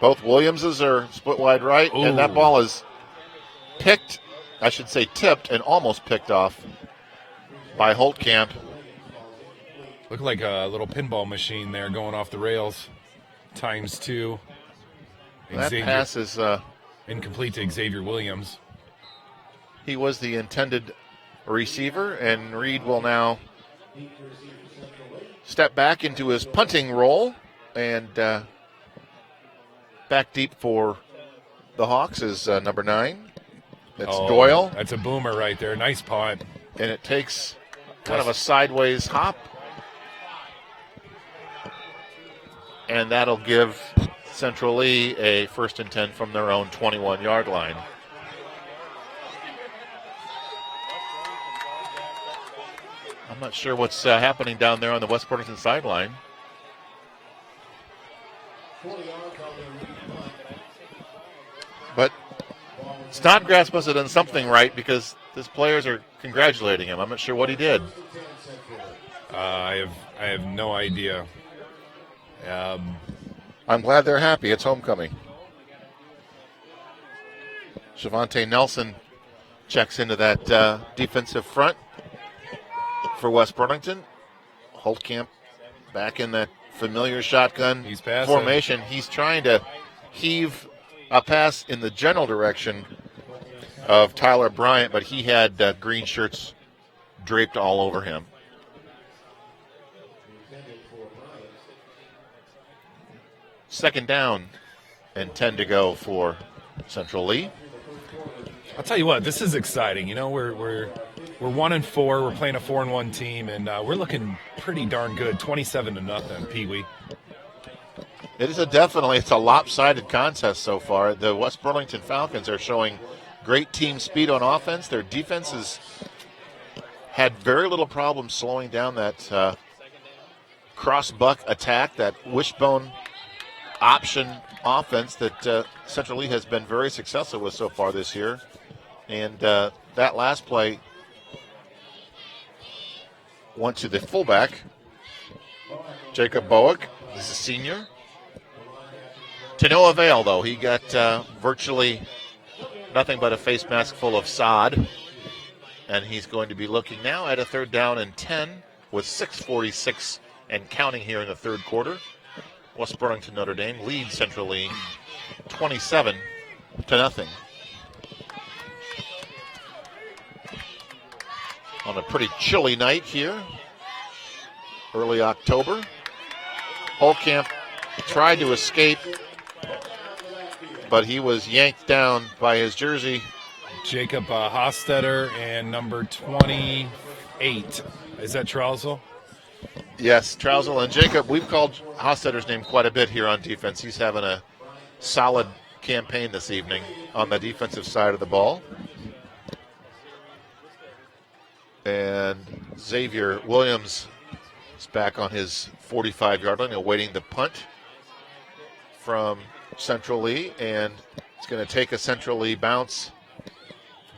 Both Williamses are split wide right, and that ball is tipped, and almost picked off by Holtkamp. Looked like a little pinball machine there going off the rails. ×2. That pass is incomplete to Xavier Williams. He was the intended receiver, and Reed will now step back into his punting role, and back deep for the Hawks is number 9. That's Doyle. That's a boomer right there. Nice punt. And it takes kind of a sideways hop. and that'll give Central Lee a 1st and 10 from their own 21-yard line. I'm not sure what's happening down there on the West Burlington sideline. But Snodgrass must have done something right because his players are congratulating him. I'm not sure what he did. I have no idea. I'm glad they're happy. It's homecoming. Shavonte Nelson checks into that defensive front for West Burlington. Holtkamp back in that familiar shotgun formation. He's trying to heave a pass in the general direction of Tyler Bryant, but he had green shirts draped all over him. Second down and 10 to go for Central Lee. I'll tell you what, this is exciting. You know, we're 1-4. We're playing a 4-1 team, and we're looking pretty darn good. 27-0, Pee Wee. It's a lopsided contest so far. The West Burlington Falcons are showing great team speed on offense. Their defense has had very little problem slowing down that cross-buck attack, that wishbone option offense that Central Lee has been very successful with so far this year. And that last play went to the fullback, Jacob Bowick. He's a senior. To no avail, though. He got virtually nothing but a face mask full of sod. And he's going to be looking now at a 3rd down and 10 with 6:46 and counting here in the third quarter. West Burlington Notre Dame leads Central Lee 27-0. On a pretty chilly night here, early October. Holtkamp tried to escape, but he was yanked down by his jersey. Jacob Hostetter and number 28. Is that Trousel? Yes, Trousel and Jacob. We've called Hostetter's name quite a bit here on defense. He's having a solid campaign this evening on the defensive side of the ball. And Xavier Williams is back on his 45-yard line, awaiting the punt from Central Lee. And it's going to take a Central Lee bounce,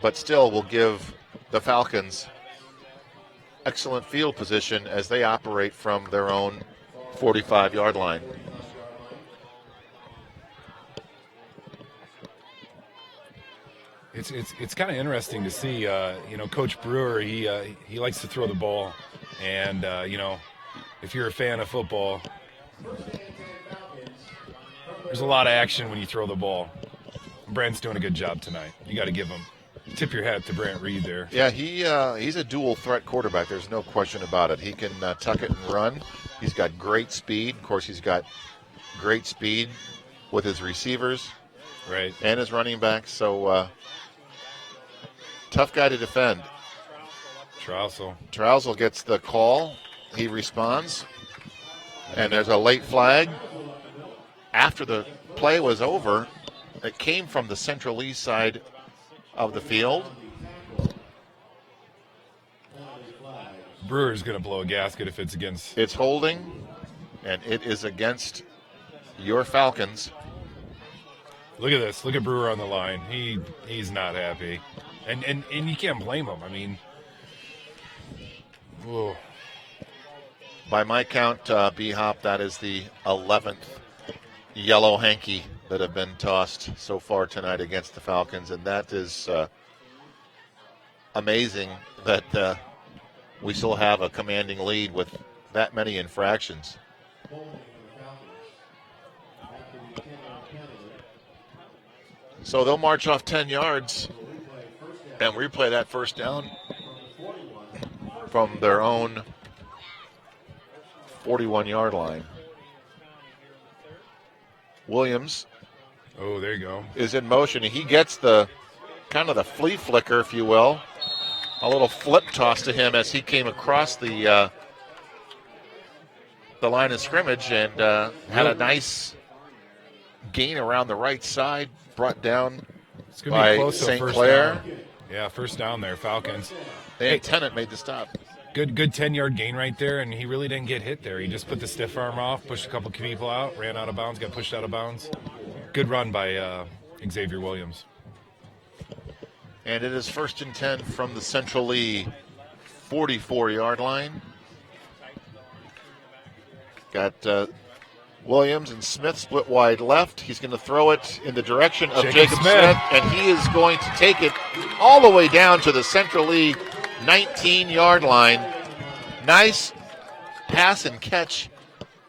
but still will give the Falcons excellent field position as they operate from their own 45-yard line. It's kind of interesting to see. Coach Brewer, he likes to throw the ball, and if you're a fan of football, there's a lot of action when you throw the ball. Brandt's doing a good job tonight. You got to give him. Tip your hat to Brant Reed there. Yeah, he's a dual threat quarterback. There's no question about it. He can tuck it and run. He's got great speed. Of course, he's got great speed with his receivers, right, and his running backs. So tough guy to defend. Trousel gets the call. He responds, and there's a late flag. After the play was over, it came from the Central East side of the field. Brewer's going to blow a gasket if it's against. It's holding, and it is against your Falcons. Look at this. Look at Brewer on the line. He's not happy, and you can't blame him. I mean, whoa. By my count, B-Hop, that is the 11th yellow hanky that have been tossed so far tonight against the Falcons, and that is amazing that we still have a commanding lead with that many infractions. So they'll march off 10 yards and replay that first down from their own 41-yard line. Williams, oh, there you go, is in motion. He gets the kind of the flea flicker, if you will, a little flip toss to him as he came across the the line of scrimmage and had a nice gain around the right side, brought down It's going to be by close to a St. first Clair. down. Yeah, first down there, Falcons. And Tennant made the stop. Good 10-yard gain right there, and he really didn't get hit there. He just put the stiff arm off, pushed a couple people out, ran out of bounds, got pushed out of bounds. Good run by Xavier Williams. And it is 1st and 10 from the Central Lee 44-yard line. Got Williams and Smith split wide left. He's going to throw it in the direction of Jacob Smith, and he is going to take it all the way down to the Central Lee 19-yard line. Nice pass and catch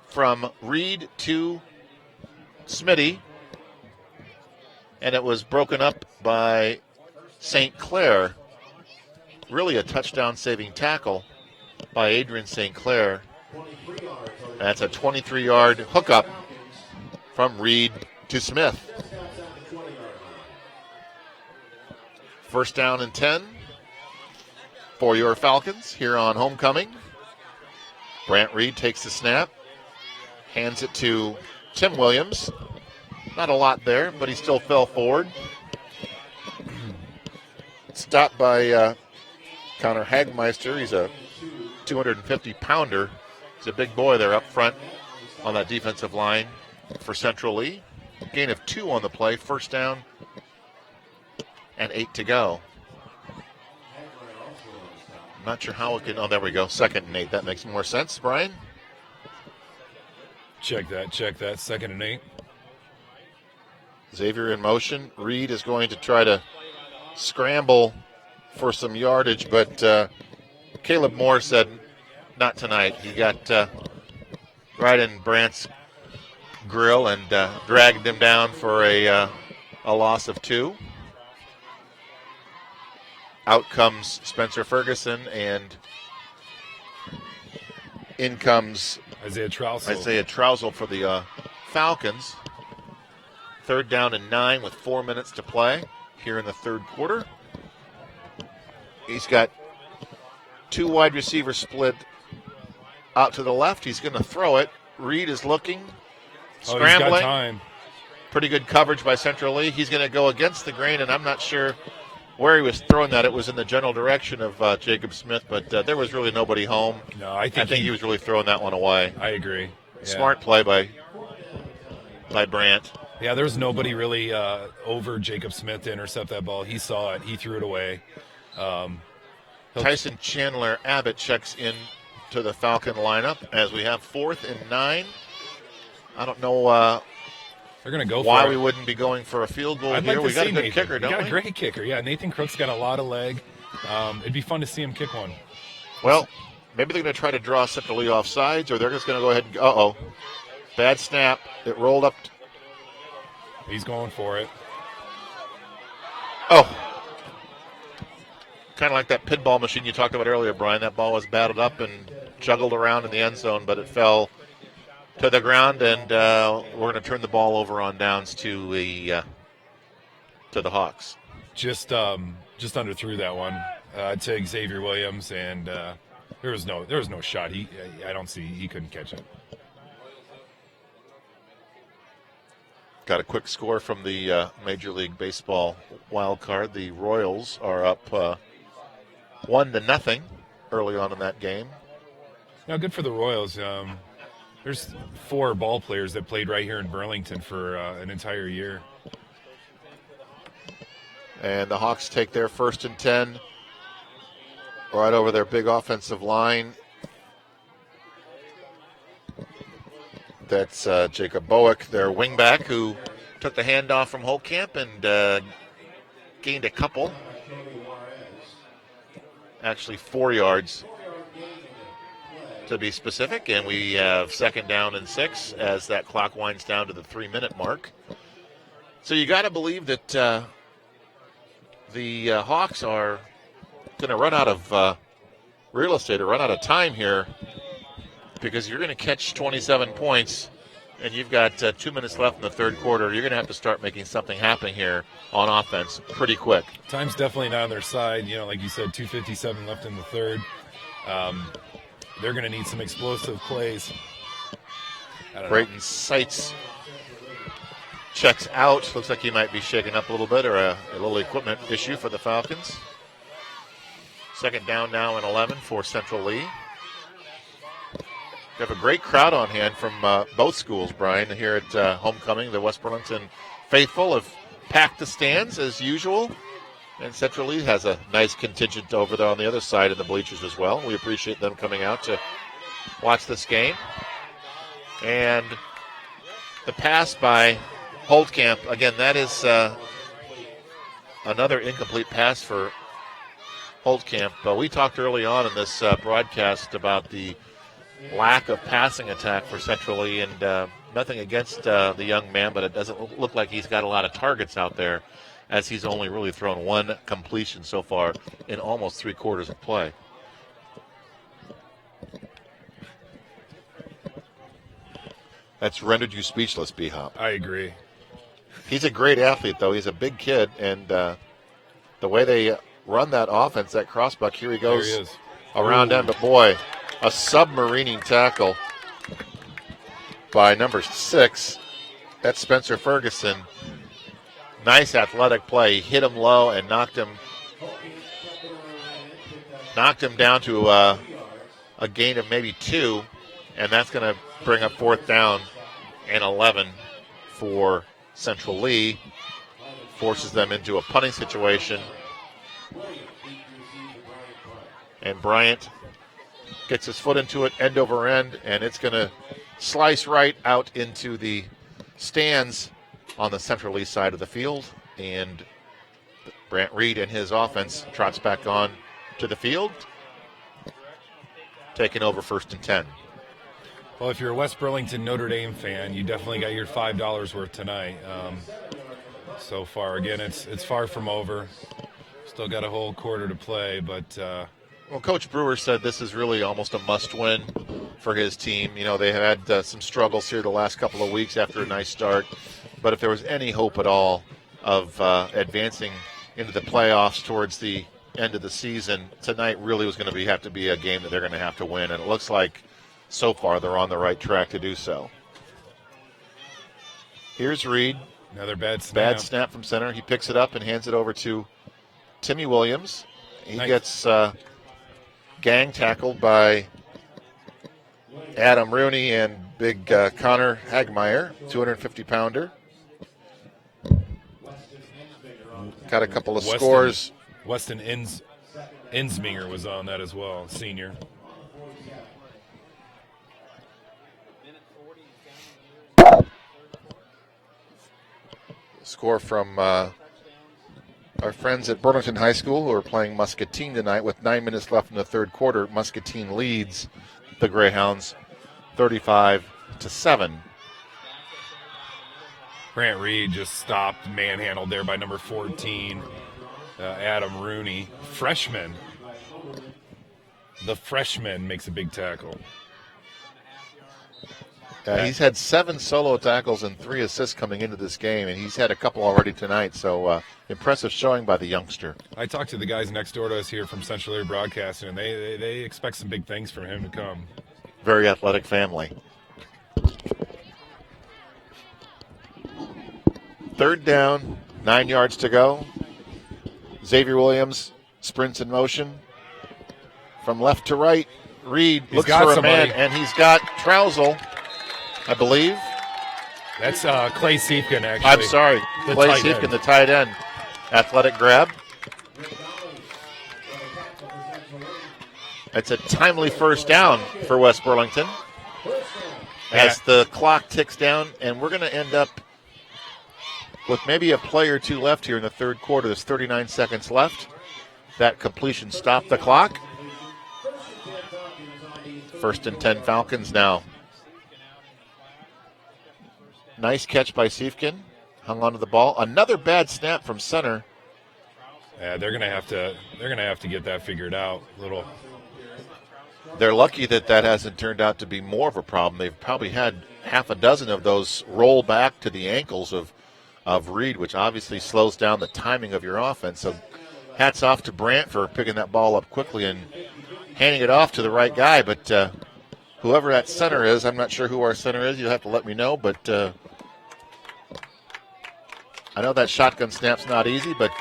from Reed to Smitty, and it was broken up by St. Clair. Really a touchdown-saving tackle by Adrian St. Clair. That's a 23-yard hookup from Reed to Smith. 1st down and 10 for your Falcons here on homecoming. Brant Reed takes the snap, hands it to Tim Williams. Not a lot there, but he still fell forward. Stopped by Connor Hagmeister. He's a 250-pounder. He's a big boy there up front on that defensive line for Central Lee. Gain of 2 on the play, 1st down and 8 to go. I'm not sure how it can. Oh, there we go. 2nd and 8. That makes more sense, Brian. Check that. 2nd and 8. Xavier in motion. Reed is going to try to scramble for some yardage, but Caleb Moore said, not tonight. He got right in Brant's grill and dragged him down for a loss of 2. Out comes Spencer Ferguson, and in comes Isaiah Trousel for the Falcons. 3rd down and 9 with 4 minutes to play here in the 3rd quarter. He's got 2 wide receivers split out to the left. He's going to throw it. Reed is looking, scrambling. He's got time. Pretty good coverage by Central Lee. He's going to go against the grain, and I'm not sure where he was throwing that. It was in the general direction of Jacob Smith, but there was really nobody home. No, I think he was really throwing that one away. I agree. Yeah. Smart play by Brant. Yeah, there was nobody really over Jacob Smith to intercept that ball. He saw it. He threw it away. Tyson Chandler Abbott checks in to the Falcon lineup as we have 4th and 9. I don't know they're going to go why for we it. wouldn't be going for a field goal I'd here. like We to got see a good Nathan. kicker, don't we? Got a great kicker. Yeah, Nathan Crook's got a lot of leg. It'd be fun to see him kick one. Well, maybe they're going to try to draw Central Lee off sides, or they're just going to go ahead and uh-oh. Bad snap. It rolled up. He's going for it. Oh. Kind of like that pinball machine you talked about earlier, Brian. That ball was batted up and juggled around in the end zone, but it fell to the ground, and we're going to turn the ball over on downs to the Hawks. Just underthrew that one to Xavier Williams, and there was no shot. I don't see he couldn't catch it. Got a quick score from the Major League Baseball wild card. The Royals are up 1-0 early on in that game. Now, good for the Royals. There's 4 ball players that played right here in Burlington for an entire year. And the Hawks take their 1st and 10 right over their big offensive line. That's Jacob Bowick, their wingback, who took the handoff from Holtkamp and gained a couple. Actually, 4 yards to be specific. And we have 2nd down and 6 as that clock winds down to the 3-minute mark. So you got to believe that the Hawks are going to run out of real estate or run out of time here, because you're going to catch 27 points and you've got 2 minutes left in the 3rd quarter. You're going to have to start making something happen here on offense pretty quick. Time's definitely not on their side. You know, like you said, 2:57 left in the 3rd. They're going to need some explosive plays. Brayton Seitz checks out. Looks like he might be shaken up a little bit, or a little equipment issue for the Falcons. Second down now and 11 for Central Lee. We have a great crowd on hand from both schools, Brian, here at homecoming. The West Burlington faithful have packed the stands as usual. And Central Lee has a nice contingent over there on the other side of the bleachers as well. We appreciate them coming out to watch this game. And the pass by Holdcamp, again, that is another incomplete pass for Holdcamp. But we talked early on in this broadcast about the lack of passing attack for Central Lee, and nothing against the young man, but it doesn't look like he's got a lot of targets out there, as he's only really thrown one completion so far in almost 3 quarters of play. That's rendered you speechless, B-Hop. I agree. He's a great athlete, though. He's a big kid, and the way they run that offense, that crossbuck, here he goes There he is. around end, but boy, a submarining tackle by number 6. That's Spencer Ferguson. Nice athletic play. He hit him low and knocked him down to a gain of maybe 2, and that's going to bring up 4th down and 11 for Central Lee. Forces them into a punting situation. And Bryant gets his foot into it, end over end, and it's going to slice right out into the stands on the Central Lee side of the field. And Brant Reed and his offense trots back on to the field, taking over 1st and 10. Well, if you're a West Burlington Notre Dame fan, you definitely got your $5 worth tonight. So far, again, it's far from over. Still got a whole quarter to play, but well, Coach Brewer said this is really almost a must-win for his team. You know, they had some struggles here the last couple of weeks after a nice start, but if there was any hope at all of advancing into the playoffs towards the end of the season, tonight really was going to have to be a game that they're going to have to win, and it looks like so far they're on the right track to do so. Here's Reed. another bad snap. Bad snap from center. He picks it up and hands it over to Timmy Williams. He Nice. gets gang tackled by Adam Rooney and big Connor Hagmeyer, 250-pounder. Got a couple of scores. Weston Insminger was on that as well, senior. Score from our friends at Burlington High School, who are playing Muscatine tonight with 9 minutes left in the third quarter. Muscatine leads the Greyhounds 35-7. Grant Reed just stopped, manhandled there by number 14, Adam Rooney. Freshman. The freshman makes a big tackle. He's had 7 solo tackles and 3 assists coming into this game, and he's had a couple already tonight, so impressive showing by the youngster. I talked to the guys next door to us here from Central Air Broadcasting, and they expect some big things from him to come. Very athletic family. Third down, 9 yards to go. Xavier Williams sprints in motion. From left to right, Reed looks got for a somebody. man, and he's got Trousel, I believe. That's Clay Siefkin, actually. I'm sorry, The Clay tight Siefkin, end. the tight end. Athletic grab. It's a timely first down for West Burlington as the clock ticks down, and we're going to end up with maybe a play or two left here in the third quarter. There's 39 seconds left. That completion stopped the clock. 1st and 10 Falcons now. Nice catch by Siefkin. Hung onto the ball. Another bad snap from center. Yeah, they're gonna have to get that figured out. They're lucky that hasn't turned out to be more of a problem. They've probably had half a dozen of those roll back to the ankles of Reed, which obviously slows down the timing of your offense. So hats off to Brant for picking that ball up quickly and handing it off to the right guy. But whoever that center is, I'm not sure who our center is. You'll have to let me know, but I know that shotgun snap's not easy, but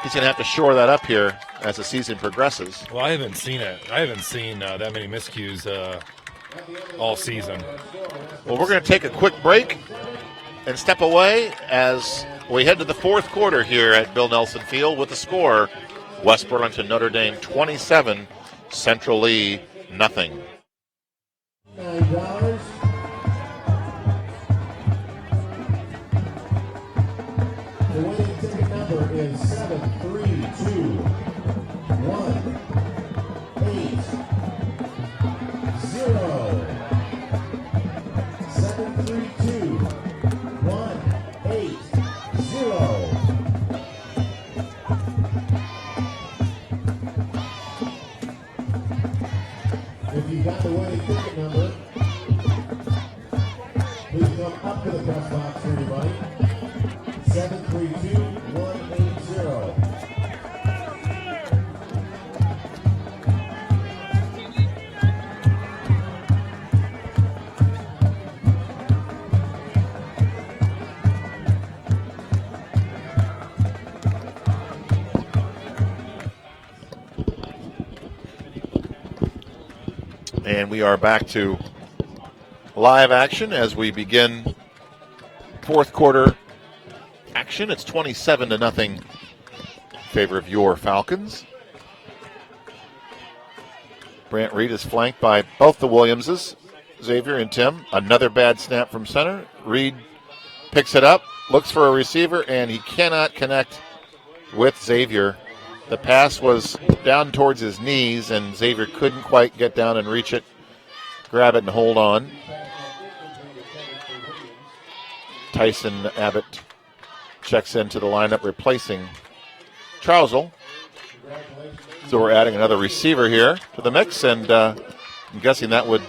he's going to have to shore that up here as the season progresses. Well, I haven't seen it. I haven't seen that many miscues all season. Well, we're going to take a quick break and step away as we head to the fourth quarter here at Bill Nelson Field with the score, West Burlington Notre Dame 27, Central Lee nothing. $9. The winning ticket number is 73218 0. 73218 0. If you got the winning ticket number, please come up to the press box, everybody. 732-180. And we are back to live action as we begin fourth quarter action. It's 27-0 in favor of your Falcons. Brant Reed is flanked by both the Williamses, Xavier and Tim. Another bad snap from center. Reed picks it up, looks for a receiver, and he cannot connect with Xavier. The pass was down towards his knees, and Xavier couldn't quite get down and reach it, grab it, and hold on. Tyson Abbott checks into the lineup, replacing Trousel. So we're adding another receiver here to the mix, and I'm guessing that would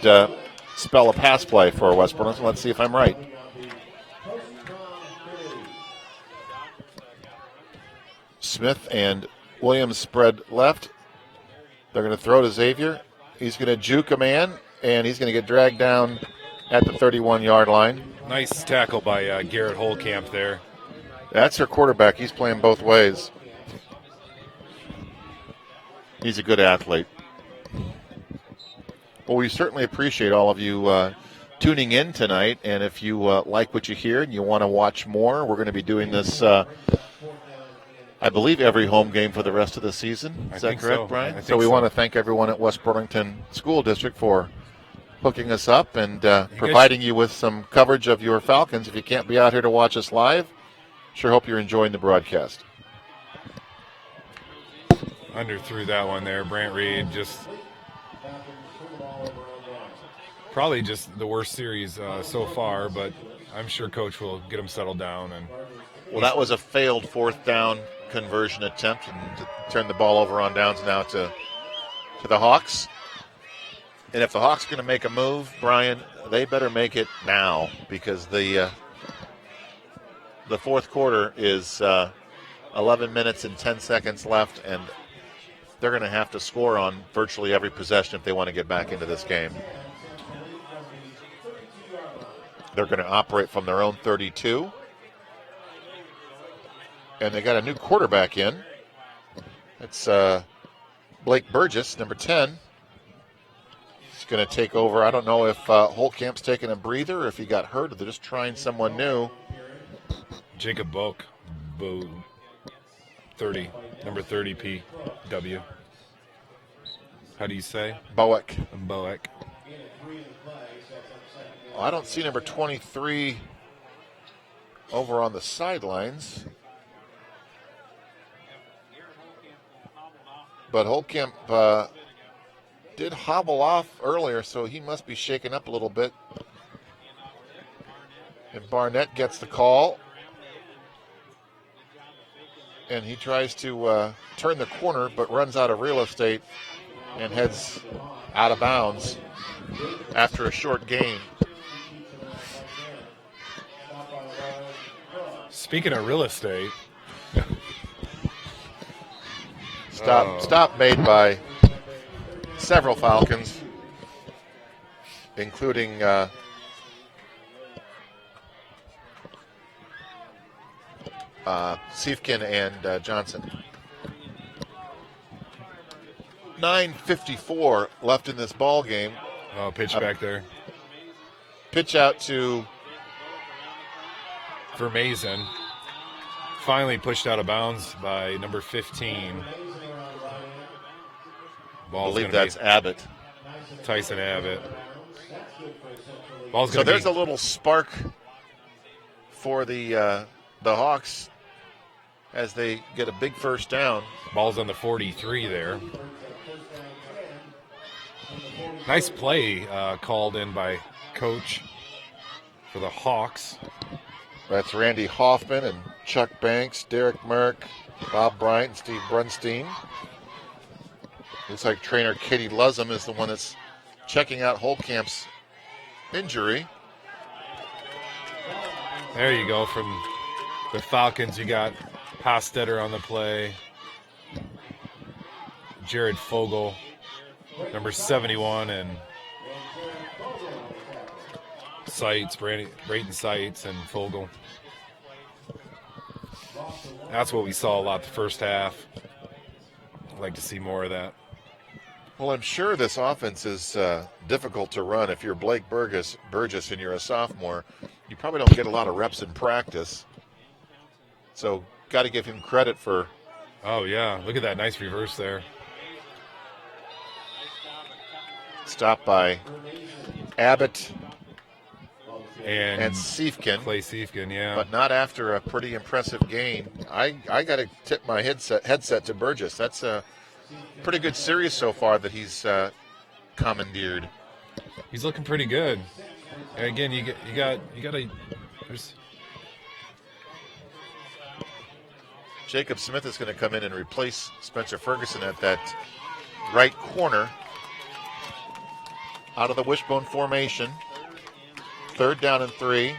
spell a pass play for West Burlington. Let's see if I'm right. Smith and Williams spread left. They're going to throw to Xavier. He's going to juke a man, and he's going to get dragged down at the 31-yard line. Nice tackle by Garrett Holcamp there. That's their quarterback. He's playing both ways. He's a good athlete. Well, we certainly appreciate all of you tuning in tonight, and if you like what you hear and you want to watch more, we're going to be doing this I believe every home game for the rest of the season. Is that correct, Brian? So we want to thank everyone at West Burlington School District for hooking us up and providing you with some coverage of your Falcons. If you can't be out here to watch us live, sure hope you're enjoying the broadcast. Underthrew that one there. Brant Reed probably just the worst series so far, but I'm sure Coach will get him settled down. And well, that was a failed fourth down conversion attempt, and to turn the ball over on downs now to the Hawks. And if the Hawks are going to make a move, Brian, they better make it now, because the fourth quarter is 11 minutes and 10 seconds left, and they're going to have to score on virtually every possession if they want to get back into this game. They're going to operate from their own 32. And they got a new quarterback in. It's Blake Burgess, number 10. He's going to take over. I don't know if Holtcamp's taking a breather or if he got hurt or they're just trying someone new. Jacob Boak, 30, number 30 PW. How do you say? Boak. Boak. Well, I don't see number 23 over on the sidelines. But Holtcamp did hobble off earlier, so he must be shaken up a little bit. And Barnett gets the call. And he tries to turn the corner, but runs out of real estate and heads out of bounds after a short gain. Speaking of real estate. Stop made by several Falcons. including Siefkin and Johnson. 9:54 left in this ball game. Oh, pitch back there. Pitch out to Vermazen. Finally pushed out of bounds by number 15. I Ball's believe gonna that's Abbott. be Tyson Abbott. Ball's So gonna there's be, a little spark for the Hawks as they get a big first down. ball's on the 43 there. Nice play called in by Coach for the Hawks. That's Randy Hoffman and Chuck Banks, Derek Merck, Bob Bryant, and Steve Brunstein. Looks like trainer Katie Luzzum is the one that's checking out Holtkamp's injury. There you go. From the Falcons, you got Hostetter on the play. Jared Fogle, number 71, and Seitz, Brayton Seitz, and Fogle. That's what we saw a lot the first half. I'd like to see more of that. Well, I'm sure this offense is difficult to run. If you're Blake Burgess and you're a sophomore, you probably don't get a lot of reps in practice. So got to give him credit for. Oh, yeah. Look at that nice reverse there. Stopped by Abbott And Siefkin. Clay Siefkin, yeah. But not after a pretty impressive game. I got to tip my headset to Burgess. That's a pretty good series so far that he's commandeered. He's looking pretty good. And again, you got to. Jacob Smith is going to come in and replace Spencer Ferguson at that right corner. Out of the wishbone formation. 3rd down and 3.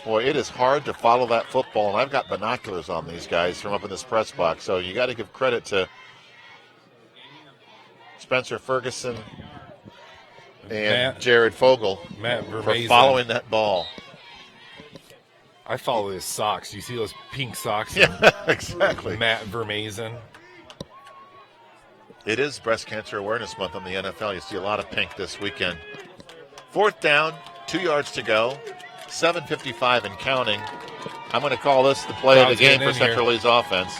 Boy, it is hard to follow that football, and I've got binoculars on these guys from up in this press box, so you got to give credit to Spencer Ferguson and Jared Fogle for following that ball. I follow his socks. You see those pink socks? Yeah, exactly. Matt Vermazen. It is Breast Cancer Awareness Month on the NFL. You see a lot of pink this weekend. 4th down, 2 yards to go, 7:55 and counting. I'm going to call this the play of the game for Central Lee's offense.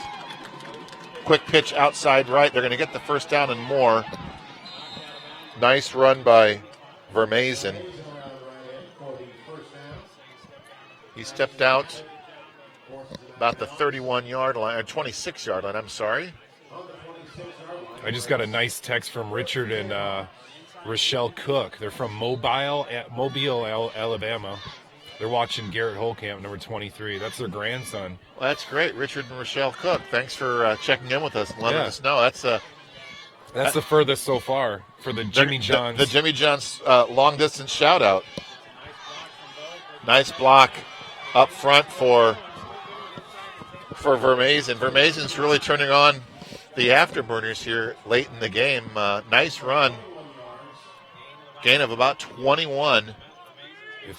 Quick pitch outside right. They're going to get the first down and more. Nice run by Vermazen. He stepped out about the 31-yard line, or 26-yard line, I'm sorry. I just got a nice text from Richard and Rochelle Cook. They're from Mobile, Alabama. They're watching Garrett Holtkamp, number 23. That's their grandson. Well, that's great, Richard and Rochelle Cook. Thanks for checking in with us and letting us know. That's the furthest so far for the Jimmy John's. The Jimmy John's long-distance shout-out. Nice block up front for Vermazen. Vermazen's really turning on the afterburners here late in the game. Nice run. Gain of about 21.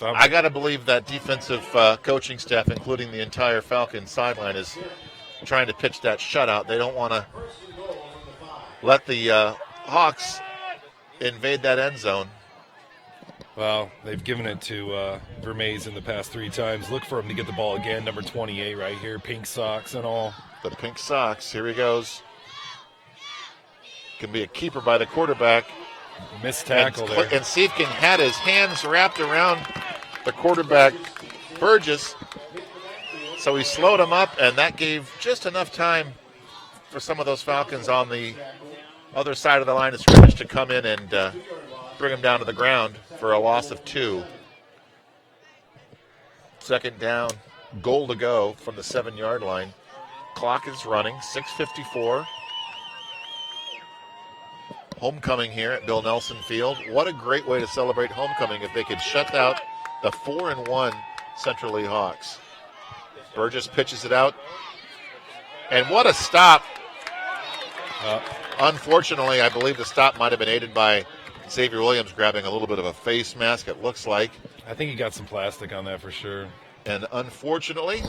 I got to believe that defensive coaching staff, including the entire Falcon sideline, is trying to pitch that shutout. They don't want to let the Hawks invade that end zone. Well, they've given it to Vermazen the past 3 times. Look for him to get the ball again, number 28 right here, pink socks and all. The pink socks. Here he goes. Can be a keeper by the quarterback. Missed tackle there. And Siefkin had his hands wrapped around the quarterback, Burgess, so he slowed him up, and that gave just enough time for some of those Falcons on the other side of the line of scrimmage to come in and bring him down to the ground for a loss of 2. 2nd down, goal to go from the 7-yard line. Clock is running, 6:54. Homecoming here at Bill Nelson Field. What a great way to celebrate homecoming if they could shut out the 4-1 Central Lee Hawks. Burgess pitches it out. And what a stop. Unfortunately, I believe the stop might have been aided by Xavier Williams grabbing a little bit of a face mask, it looks like. I think he got some plastic on that for sure. And unfortunately,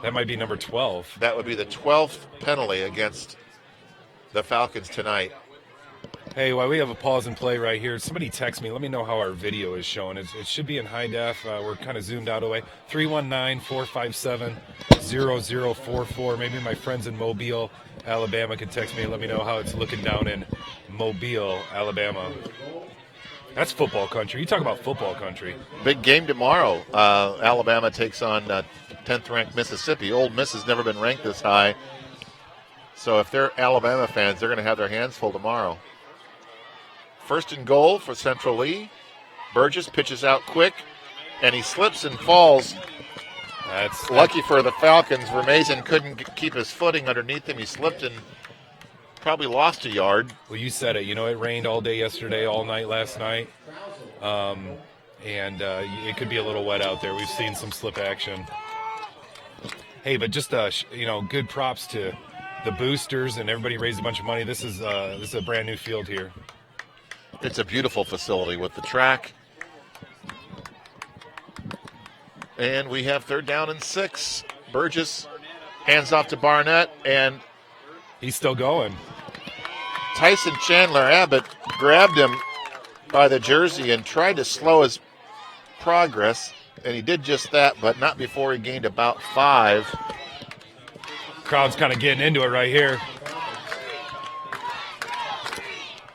that might be number 12. That would be the 12th penalty against the Falcons tonight. Hey, while we have a pause and play right here, somebody text me. Let me know how our video is showing. It should be in high def. We're kind of zoomed out away. 319-457-0044. Maybe my friends in Mobile, Alabama can text me and let me know how it's looking down in Mobile, Alabama. That's football country. You talk about football country. Big game tomorrow. Alabama takes on 10th-ranked Mississippi. Ole Miss has never been ranked this high. So if they're Alabama fans, they're going to have their hands full tomorrow. First and goal for Central Lee. Burgess pitches out quick, and he slips and falls. That's lucky for the Falcons. Vermazen couldn't keep his footing underneath him. He slipped and probably lost a yard. Well, you said it. You know, it rained all day yesterday, all night last night. And it could be a little wet out there. We've seen some slip action. Hey, but just, good props to the boosters and everybody raised a bunch of money. This is a brand new field here. It's a beautiful facility with the track. And we have 3rd down and 6. Burgess hands off to Barnett, and he's still going. Tyson Chandler Abbott grabbed him by the jersey and tried to slow his progress, and he did just that, but not before he gained about 5. Crowd's kind of getting into it right here.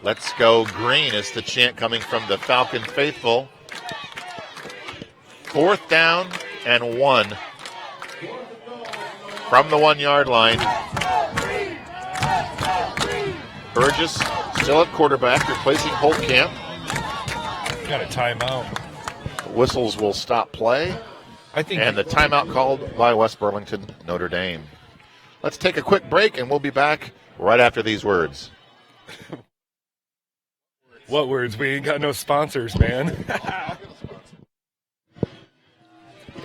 Let's go green is the chant coming from the Falcon faithful. 4th down and 1 from the 1-yard line. Burgess still at quarterback, replacing Holtkamp. Got a timeout. Whistles will stop play. And the timeout called by West Burlington, Notre Dame. Let's take a quick break, and we'll be back right after these words. What words? We ain't got no sponsors, man.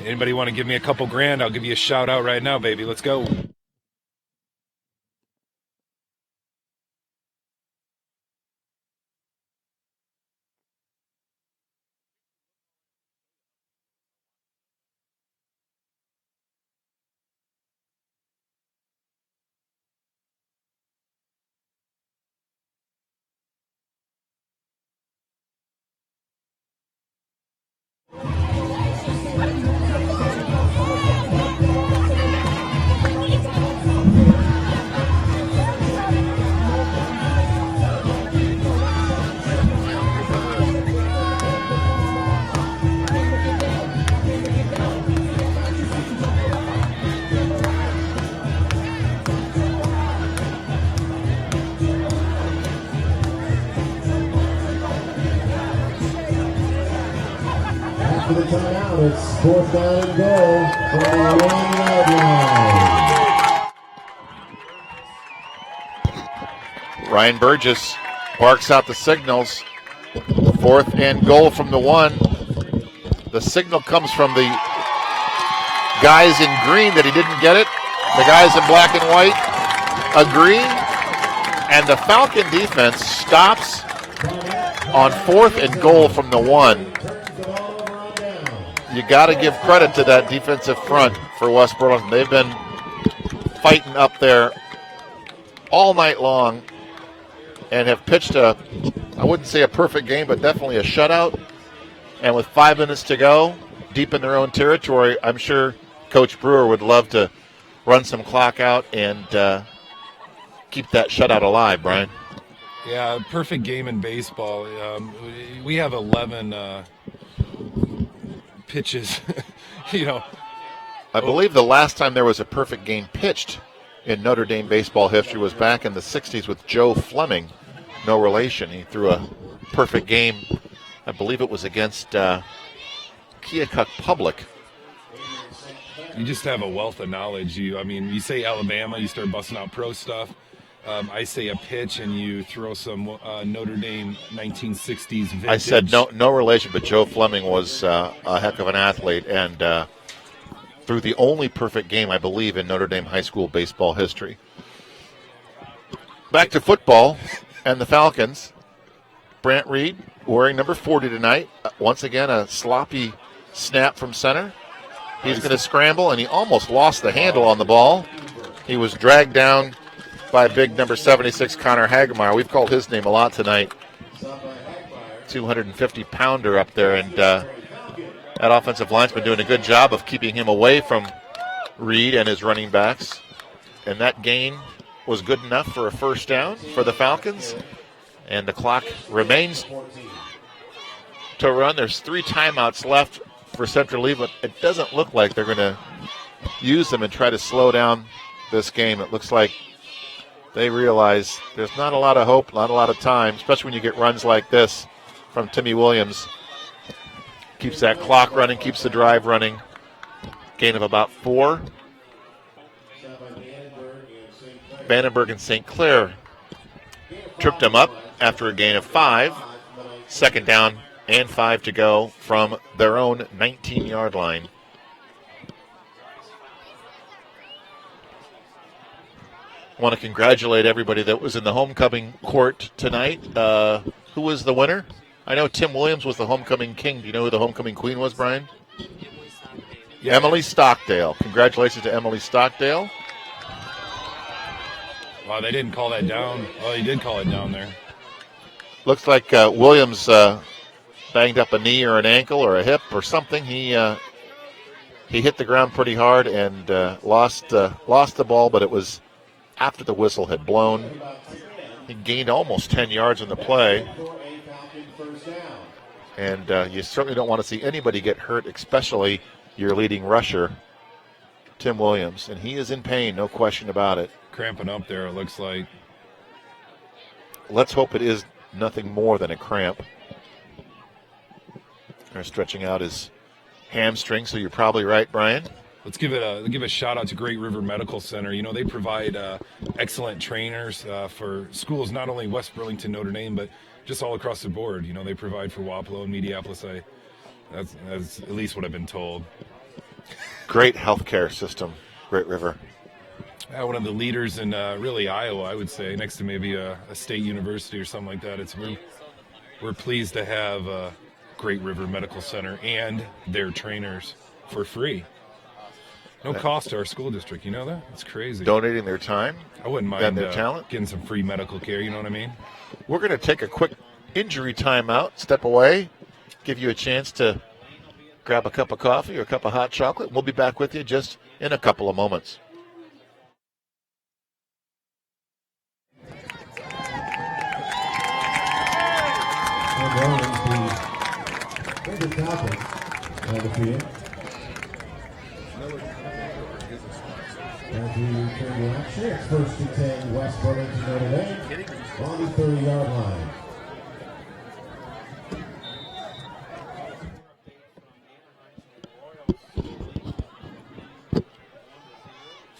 Anybody want to give me a couple grand? I'll give you a shout out right now, baby. Let's go. After the timeout, it's 4th down and goal from the 1-yard line. Ryan Burgess barks out the signals. 4th and goal from the 1. The signal comes from the guys in green that he didn't get it. The guys in black and white agree. And the Falcon defense stops on 4th and goal from the 1. You got to give credit to that defensive front for West Burlington. They've been fighting up there all night long and have pitched I wouldn't say a perfect game, but definitely a shutout. And with 5 minutes to go, deep in their own territory, I'm sure Coach Brewer would love to run some clock out and keep that shutout alive, Brian. Yeah, perfect game in baseball. We have 11 pitches, I believe the last time there was a perfect game pitched in Notre Dame baseball history was back in the 60s with Joe Fleming. No relation. He threw a perfect game. I believe it was against Keokuk Public. You just have a wealth of knowledge. You say Alabama, you start busting out pro stuff. I say a pitch, and you throw some Notre Dame 1960s vintage. I said no relation, but Joe Fleming was a heck of an athlete and threw the only perfect game, I believe, in Notre Dame high school baseball history. Back to football and the Falcons. Brant Reed wearing number 40 tonight. Once again, a sloppy snap from center. He's going to scramble, and he almost lost the handle on the ball. He was dragged down by big number 76, Connor Hagemeyer. We've called his name a lot tonight. 250-pounder up there, and that offensive line's been doing a good job of keeping him away from Reed and his running backs. And that gain was good enough for a first down for the Falcons. And the clock remains to run. There's 3 timeouts left for Central Lee, but it doesn't look like they're going to use them and try to slow down this game. It looks like they realize there's not a lot of hope, not a lot of time, especially when you get runs like this from Timmy Williams. Keeps that clock running, keeps the drive running. Gain of about 4. Vandenberg and St. Clair tripped them up after a gain of 5. Second down and 5 to go from their own 19-yard line. I want to congratulate everybody that was in the homecoming court tonight. Who was the winner? I know Tim Williams was the homecoming king. Do you know who the homecoming queen was, Brian? Yeah. Emily Stockdale. Congratulations to Emily Stockdale. Wow, they didn't call that down. Oh, he did call it down there. Looks like Williams banged up a knee or an ankle or a hip or something. He hit the ground pretty hard and lost the ball, but it was after the whistle had blown. He gained almost 10 yards in the play. And you certainly don't want to see anybody get hurt, especially your leading rusher, Tim Williams. And he is in pain, no question about it. Cramping up there, it looks like. Let's hope it is nothing more than a cramp. They're stretching out his hamstring, so you're probably right, Brian. Let's give a shout out to Great River Medical Center. You know, they provide excellent trainers for schools, not only West Burlington, Notre Dame, but just all across the board. You know, they provide for Wapello and Mediapolis. That's at least what I've been told. Great healthcare system, Great River. One of the leaders in really Iowa, I would say, next to maybe a state university or something like that. We're pleased to have Great River Medical Center and their trainers for free. No cost to our school district. You know that? It's crazy. Donating their time. I wouldn't mind and their talent. Getting some free medical care. You know what I mean? We're going to take a quick injury timeout, step away, give you a chance to grab a cup of coffee or a cup of hot chocolate. We'll be back with you just in a couple of moments. As we return to action, it's first and 10, West Burlington, Notre Dame, on the 30-yard line.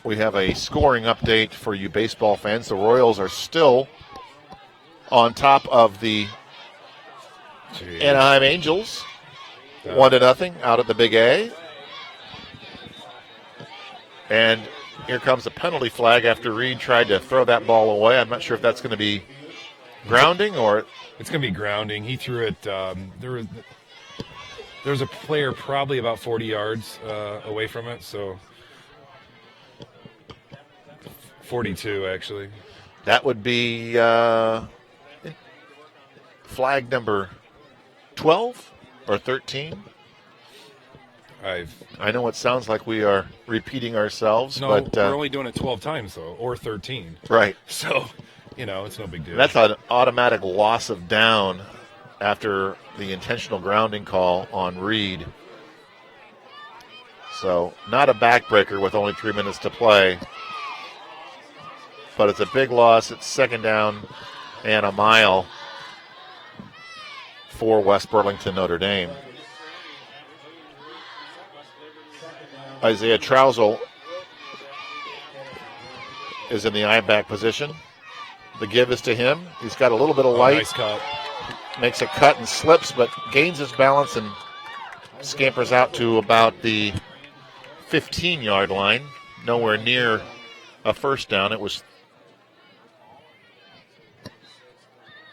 We have a scoring update for you baseball fans. The Royals are still on top of the Anaheim Angels, 1-0 out at the Big A. And here comes a penalty flag after Reed tried to throw that ball away. I'm not sure if that's going to be grounding or... It's going to be grounding. He threw it... There was a player probably about 40 yards away from it, so... 42, actually. That would be flag number 12 or 13. I know it sounds like we are repeating ourselves, no, but we're only doing it 12 times though, or 13. Right. So, it's no big deal. That's an automatic loss of down after the intentional grounding call on Reed. So, not a backbreaker with only 3 minutes to play. But it's a big loss. It's second down and a mile for West Burlington, Notre Dame. Isaiah Trousel is in the I-back position. The give is to him. He's got a little bit of light. Nice cut. Makes a cut and slips, but gains his balance and scampers out to about the 15-yard line. Nowhere near a first down. It was,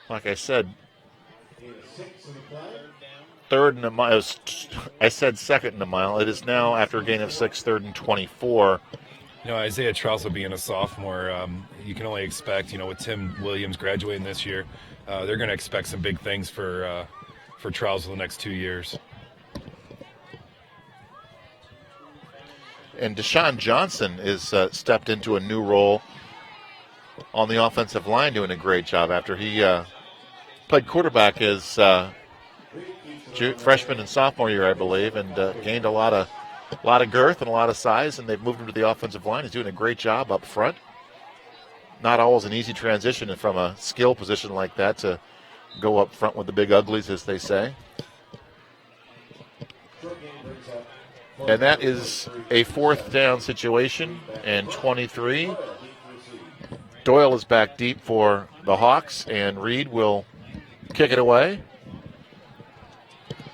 like I said, Third and a mile. I said second and a mile. It is now, after a gain of 6, third and 24. Isaiah Trousel being a sophomore, you can only expect, with Tim Williams graduating this year, they're going to expect some big things for Trousel the next 2 years. And Deshaun Johnson is stepped into a new role on the offensive line, doing a great job after he played quarterback his freshman and sophomore year, I believe, and gained a lot of girth and a lot of size, and they've moved him to the offensive line. He's doing a great job up front. Not always an easy transition from a skill position like that to go up front with the big uglies, as they say. And that is a fourth down situation, and 23. Doyle is back deep for the Hawks, and Reed will kick it away.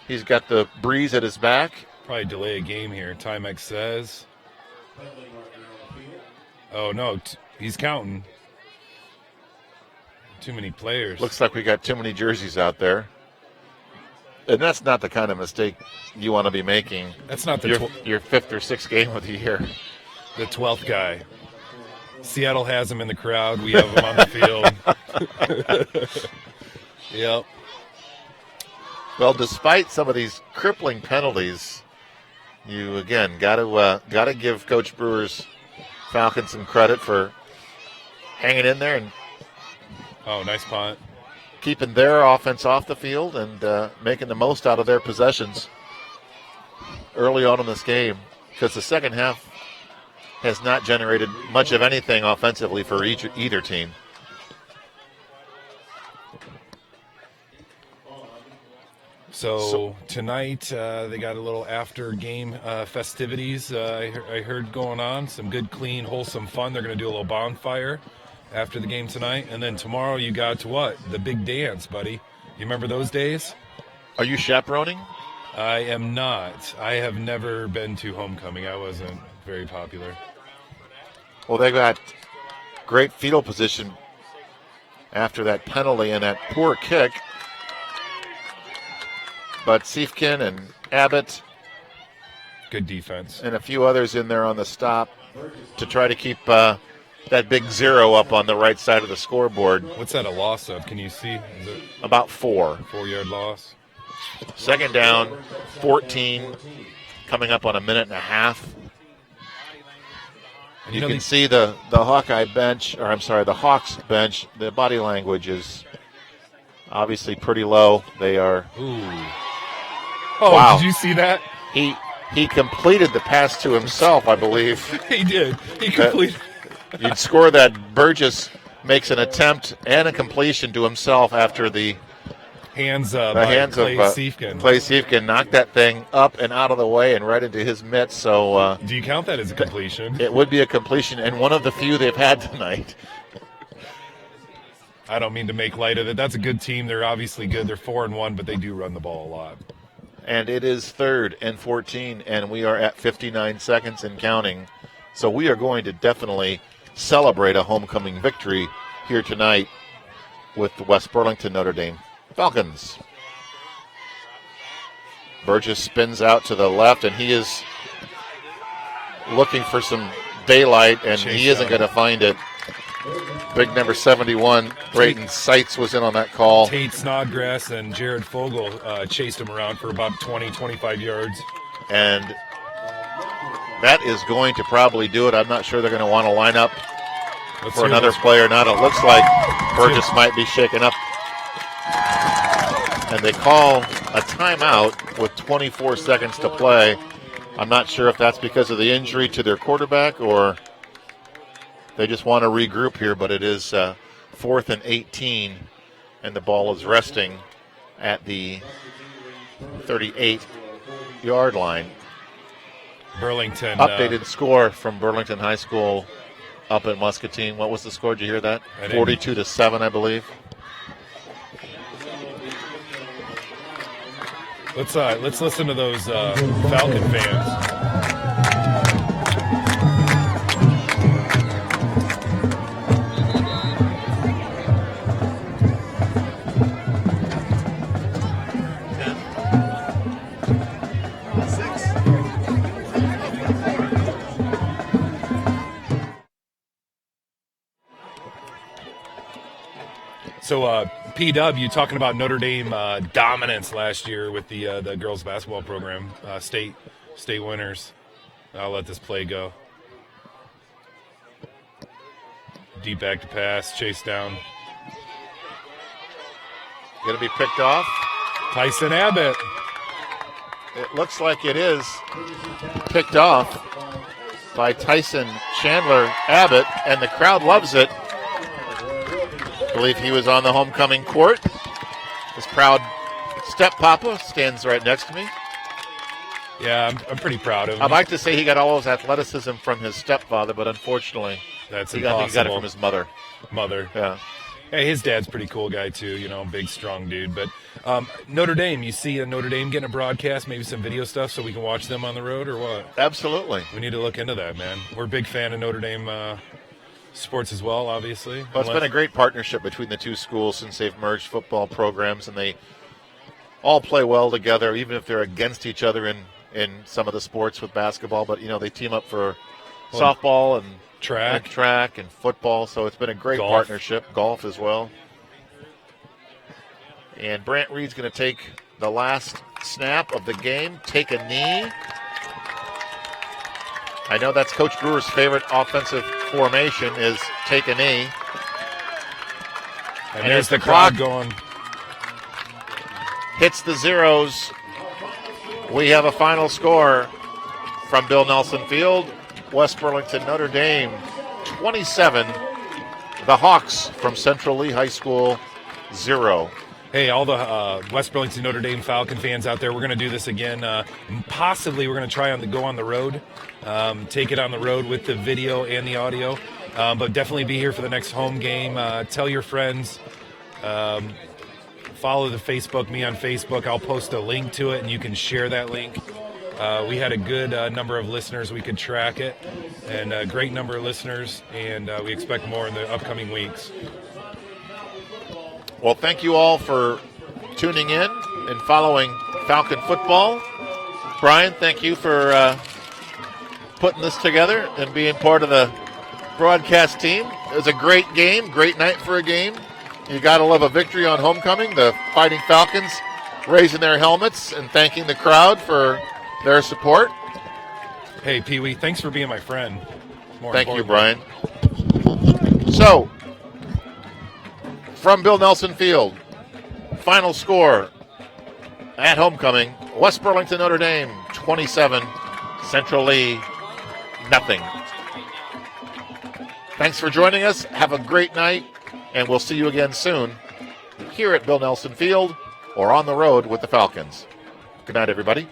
He's got the breeze at his back. Probably delay a game here, Timex says. Oh, no, he's counting. Too many players. Looks like we got too many jerseys out there. And that's not the kind of mistake you want to be making. That's not the your fifth or sixth game of the year. The 12th guy. Seattle has him in the crowd. We have him on the field. Yep. Well, despite some of these crippling penalties, you again got to give Coach Brewer's Falcons some credit for hanging in there and nice punt. Keeping their offense off the field and making the most out of their possessions early on in this game, because the second half has not generated much of anything offensively for either team. So tonight they got a little after-game festivities I heard going on. Some good, clean, wholesome fun. They're going to do a little bonfire after the game tonight. And then tomorrow you got what? The big dance, buddy. You remember those days? Are you chaperoning? I am not. I have never been to homecoming. I wasn't very popular. Well, they got great fetal position after that penalty and that poor kick. But Siefkin and Abbott, good defense, and a few others in there on the stop to try to keep that big 0 up on the right side of the scoreboard. What's that a loss of? Can you see? Is it about 4? 4-yard loss. Second down, 14, coming up on a minute and a half. And you can see the Hawkeye bench, or I'm sorry, the Hawks bench. The body language is obviously pretty low. They are. Ooh. Oh, wow. Did you see that? He completed the pass to himself, I believe. He did. He completed. You'd score that Burgess makes an attempt and a completion to himself after the hands of Clay Siefkin. Clay Siefkin knocked that thing up and out of the way and right into his mitts. So, do you count that as a completion? It would be a completion, and one of the few they've had tonight. I don't mean to make light of it. That's a good team. They're obviously good. They're 4-1, but they do run the ball a lot. And it is 3rd and 14, and we are at 59 seconds and counting. So we are going to definitely celebrate a homecoming victory here tonight with the West Burlington Notre Dame Falcons. Burgess spins out to the left, and he is looking for some daylight, and he isn't going to find it. Big number 71, Brayton Seitz was in on that call. Tate Snodgrass and Jared Fogle chased him around for about 20, 25 yards. And that is going to probably do it. I'm not sure they're going to want to line up for another play or not. It looks like Burgess might be shaken up. And they call a timeout with 24 seconds to play. I'm not sure if that's because of the injury to their quarterback or they just want to regroup here, but it is 4th and 18, and the ball is resting at the 38-yard line. Burlington. Updated score from Burlington High School up at Muscatine. What was the score? Did you hear that? 42-7, I believe. Let's listen to those Falcon fans. So, PW, talking about Notre Dame dominance last year with the girls basketball program, state winners. I'll let this play go. Deep back to pass, chase down. Going to be picked off. Tyson Abbott. It looks like it is picked off by Tyson Chandler Abbott, and the crowd loves it. I believe he was on the homecoming court. His proud step-papa stands right next to me. Yeah, I'm pretty proud of him. I'd like to say he got all his athleticism from his stepfather, but unfortunately, That's he impossible. got it from his mother. Yeah. Hey, his dad's a pretty cool guy, too, big, strong dude. But Notre Dame, you see Notre Dame getting a broadcast, maybe some video stuff so we can watch them on the road or what? Absolutely. We need to look into that, man. We're a big fan of Notre Dame sports as well, obviously. Well, it's been a great partnership between the two schools since they've merged football programs, and they all play well together, even if they're against each other in some of the sports with basketball. But, they team up for softball and track and football, so it's been a great partnership. Golf as well. And Brant Reed's going to take the last snap of the game, take a knee. I know that's Coach Brewer's favorite offensive formation is take a knee. And there's the clock going. Hits the zeros. We have a final score from Bill Nelson Field. West Burlington, Notre Dame, 27. The Hawks from Central Lee High School, 0. Hey, all the West Burlington Notre Dame Falcon fans out there, we're going to do this again. Possibly we're going to try go on the road, take it on the road with the video and the audio, but definitely be here for the next home game. Tell your friends. Follow me on Facebook. I'll post a link to it, and you can share that link. We had a good number of listeners. We could track it, and a great number of listeners, and we expect more in the upcoming weeks. Well, thank you all for tuning in and following Falcon football. Brian, thank you for putting this together and being part of the broadcast team. It was a great game, great night for a game. You got to love a victory on homecoming. The Fighting Falcons raising their helmets and thanking the crowd for their support. Hey, Pee Wee, thanks for being my friend. Thank you, Brian. So, from Bill Nelson Field, final score at homecoming, West Burlington Notre Dame 27, Central Lee nothing. Thanks for joining us. Have a great night, and we'll see you again soon here at Bill Nelson Field or on the road with the Falcons. Good night, everybody.